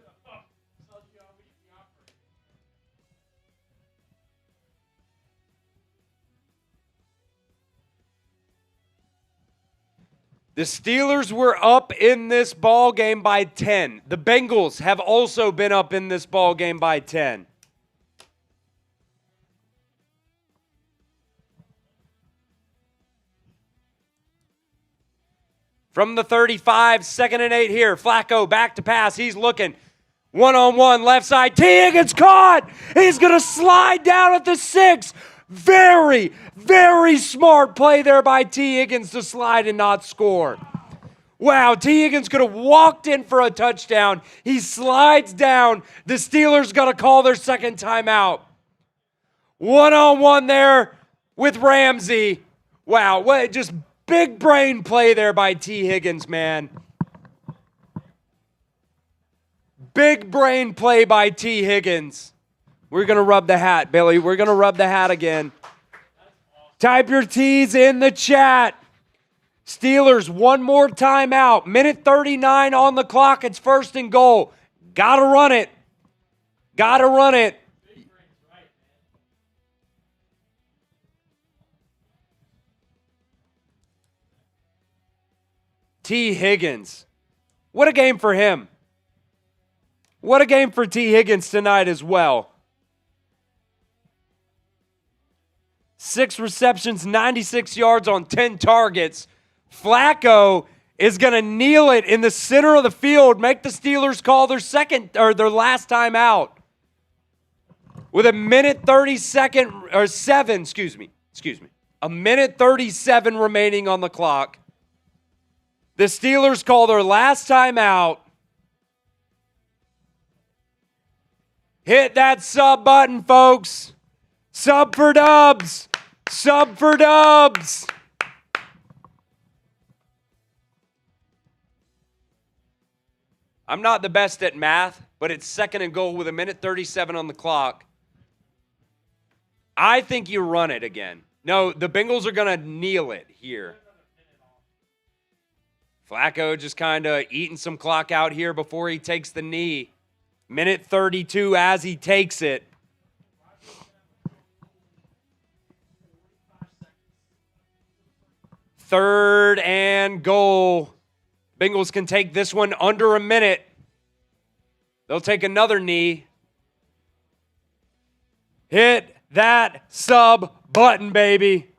The Steelers were up in this ball game by 10. The Bengals have also been up in this ball game by 10. From the 35, 2nd and 8 here. Flacco back to pass. He's looking. 1-on-1, left side. T. Higgins caught. He's going to slide down at the 6. Very, very smart play there by T. Higgins to slide and not score. Wow, T. Higgins could have walked in for a touchdown. He slides down. The Steelers got to call their second timeout. 1-on-1 there with Ramsey. Wow, what just big brain play there by T. Higgins, man. Big brain play by T. Higgins. We're going to rub the hat, Billy. We're going to rub the hat again. Type your T's in the chat. Steelers, one more timeout. Minute 39 on the clock. It's 1st and goal. Gotta run it. Gotta run it. T. Higgins. What a game for him. What a game for T. Higgins tonight as well. 6 receptions, 96 yards on 10 targets. Flacco is going to kneel it in the center of the field, make the Steelers call their last time out. With a minute 37 remaining on the clock. The Steelers call their last time out. Hit that sub button, folks. Sub for dubs. Sub for dubs. I'm not the best at math, but it's 2nd and goal with a minute 37 on the clock. I think you run it again. No, the Bengals are going to kneel it here. Flacco just kind of eating some clock out here before he takes the knee. Minute 32 as he takes it. Third and goal. Bengals can take this one under a minute. They'll take another knee. Hit that sub button, baby.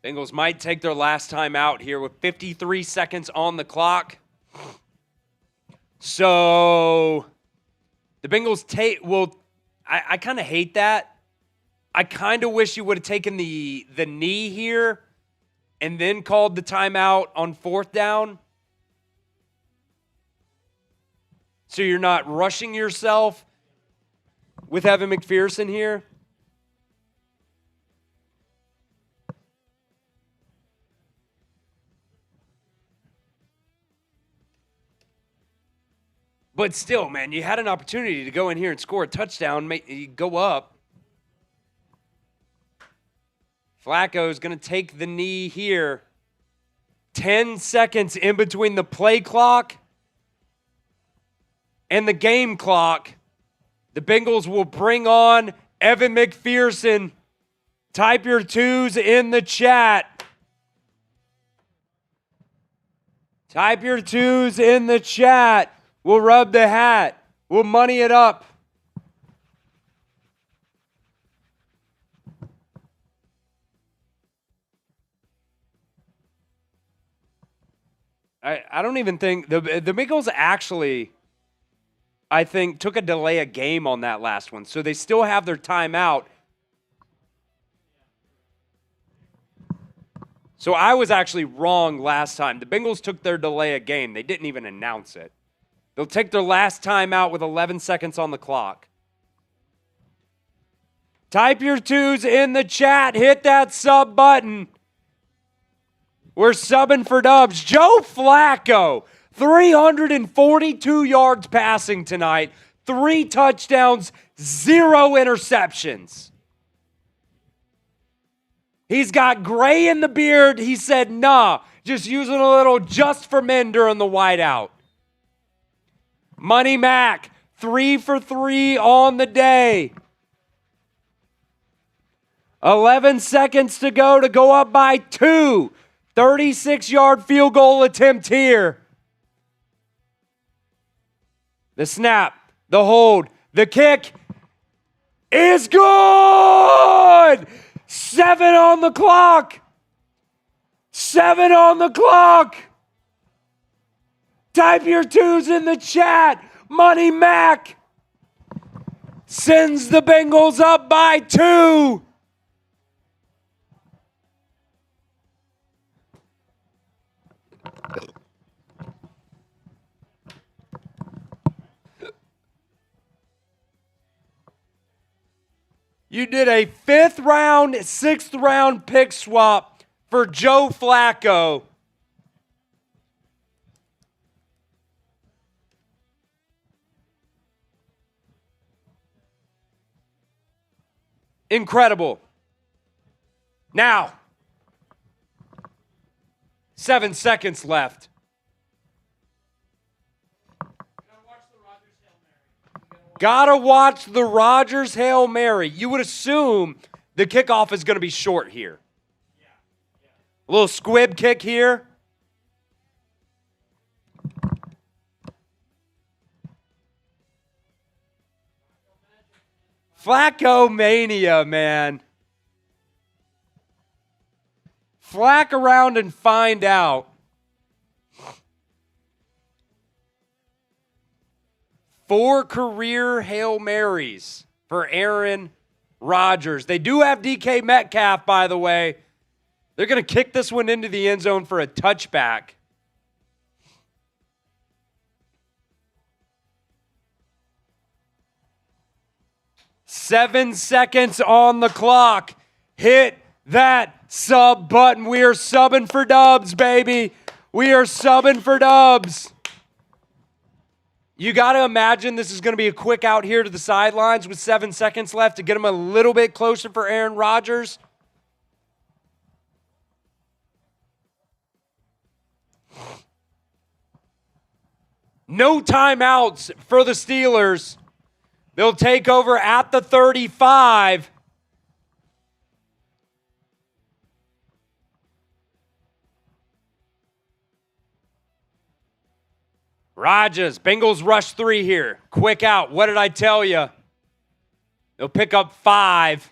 Bengals might take their last time out here with 53 seconds on the clock. So the Bengals I kind of hate that. I kind of wish you would have taken the knee here and then called the timeout on 4th down. So you're not rushing yourself with Evan McPherson here. But still, man, you had an opportunity to go in here and score a touchdown, go up. Flacco's going to take the knee here. 10 seconds in between the play clock and the game clock. The Bengals will bring on Evan McPherson. Type your 2s in the chat. Type your 2s in the chat. We'll rub the hat. We'll money it up. I don't even think the Bengals actually, I think, took a delay of game on that last one. So they still have their timeout. So I was actually wrong last time. The Bengals took their delay of game. They didn't even announce it. They'll take their last timeout with 11 seconds on the clock. Type your 2s in the chat. Hit that sub button. We're subbing for dubs. Joe Flacco, 342 yards passing tonight. 3 touchdowns, 0 interceptions. He's got gray in the beard. He said, nah, just using a little just for men during the whiteout. Money Mac, 3 for 3 on the day. 11 seconds to go up by 2. 36-yard field goal attempt here. The snap. The hold. The kick is good! 7 on the clock. 7 on the clock. Type your twos in the chat. Money Mac sends the Bengals up by 2. You did a 5th round, 6th round pick swap for Joe Flacco. Incredible. Now, 7 seconds left. Gotta watch the Rodgers Hail Mary. You would assume the kickoff is going to be short here. A little squib kick here. Flacco mania, man. Flack around and find out. 4 career Hail Marys for Aaron Rodgers. They do have DK Metcalf, by the way. They're going to kick this one into the end zone for a touchback. Seven seconds on the clock. Hit that sub button. We are subbing for dubs, baby. We are subbing for dubs. You got to imagine this is going to be a quick out here to the sidelines with 7 seconds left to get him a little bit closer for Aaron Rodgers. No timeouts for the Steelers. They'll take over at the 35. Rodgers, Bengals rush 3 here. Quick out. What did I tell you? They'll pick up 5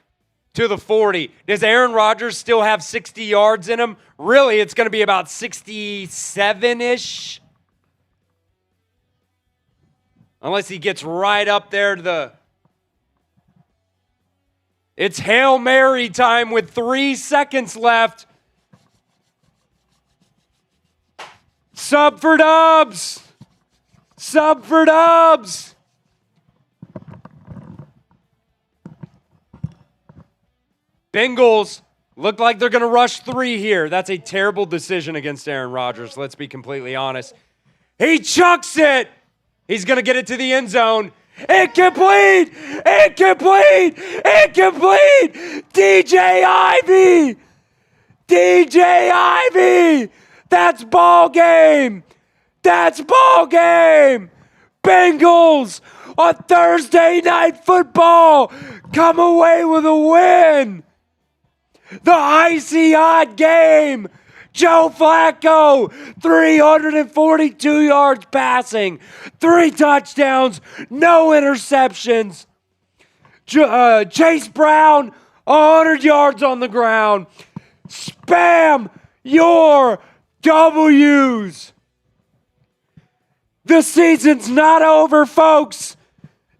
to the 40. Does Aaron Rodgers still have 60 yards in him? Really, it's going to be about 67-ish. Unless he gets right up there to the... It's Hail Mary time with 3 seconds left. Sub for dubs. Sub for dubs. Bengals look like they're going to rush 3 here. That's a terrible decision against Aaron Rodgers, let's be completely honest. He chucks it. He's going to get it to the end zone. Incomplete! Incomplete! Incomplete! DJ Ivy! DJ Ivy! That's ball game! That's ball game! Bengals on Thursday Night Football come away with a win! The icy hot game! Joe Flacco, 342 yards passing, 3 touchdowns, no interceptions. Chase Brown, 100 yards on the ground. Spam your W's. The season's not over, folks.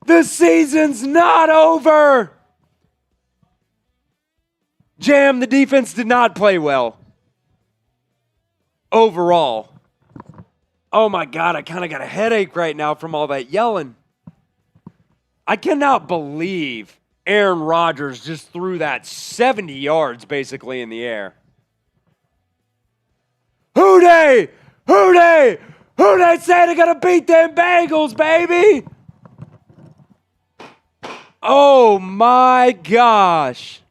The season's not over. Jam, the defense did not play well. Overall. Oh my God, I kind of got a headache right now from all that yelling. I cannot believe Aaron Rodgers just threw that 70 yards basically in the air. Who they? Who they? Who they say they're going to beat them Bengals, baby? Oh my gosh.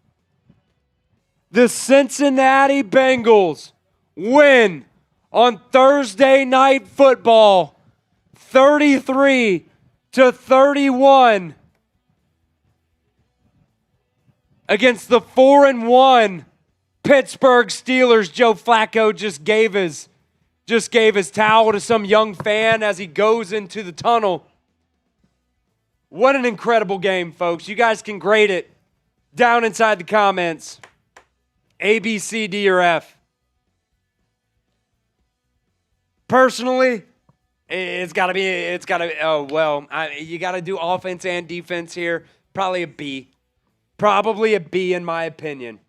The Cincinnati Bengals win on Thursday Night Football, 33-31 against the 4-1 Pittsburgh Steelers. Joe Flacco just gave his towel to some young fan as he goes into the tunnel. What an incredible game, folks. You guys can grade it down inside the comments. A, B, C, D, or F. Personally, you got to do offense and defense here. Probably a B. Probably a B in my opinion.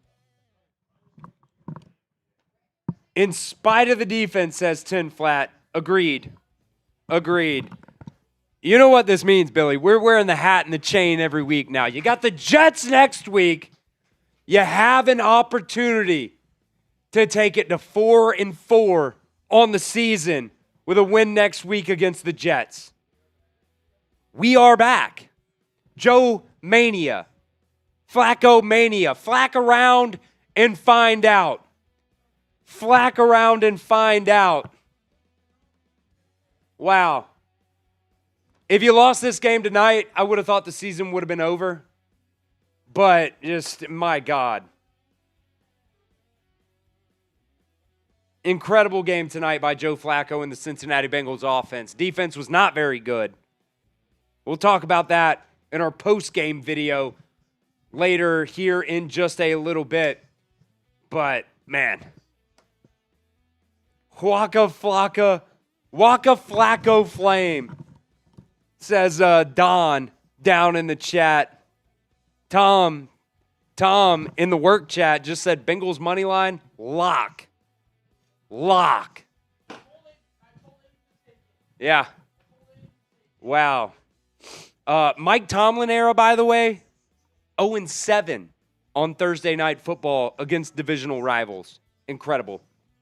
In spite of the defense, says 10 flat. Agreed. You know what this means, Billy? We're wearing the hat and the chain every week now. You got the Jets next week. You have an opportunity to take it to 4-4 on the season with a win next week against the Jets. We are back. Joe Mania. Flacco Mania. Flack around and find out. Flack around and find out. Wow. If you lost this game tonight, I would have thought the season would have been over. But just, my God. Incredible game tonight by Joe Flacco and the Cincinnati Bengals offense. Defense was not very good. We'll talk about that in our post-game video later here in just a little bit. But, man. Waka Flacco Flame, says Don down in the chat. Tom in the work chat just said Bengals money line, lock. Yeah. Wow. Mike Tomlin era, by the way, 0-7 on Thursday Night Football against divisional rivals. Incredible.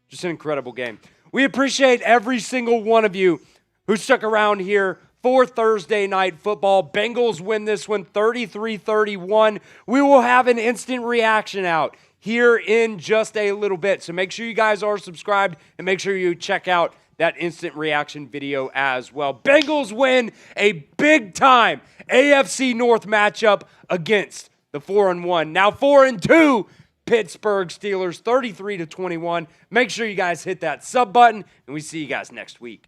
Just an incredible game. We appreciate every single one of you who stuck around here for Thursday Night Football. Bengals win this one 33-31. We will have an instant reaction out here in just a little bit. So make sure you guys are subscribed and make sure you check out that instant reaction video as well. Bengals win a big-time AFC North matchup against the 4-1. Now 4-2 Pittsburgh Steelers, 33-21. Make sure you guys hit that sub button, and we see you guys next week.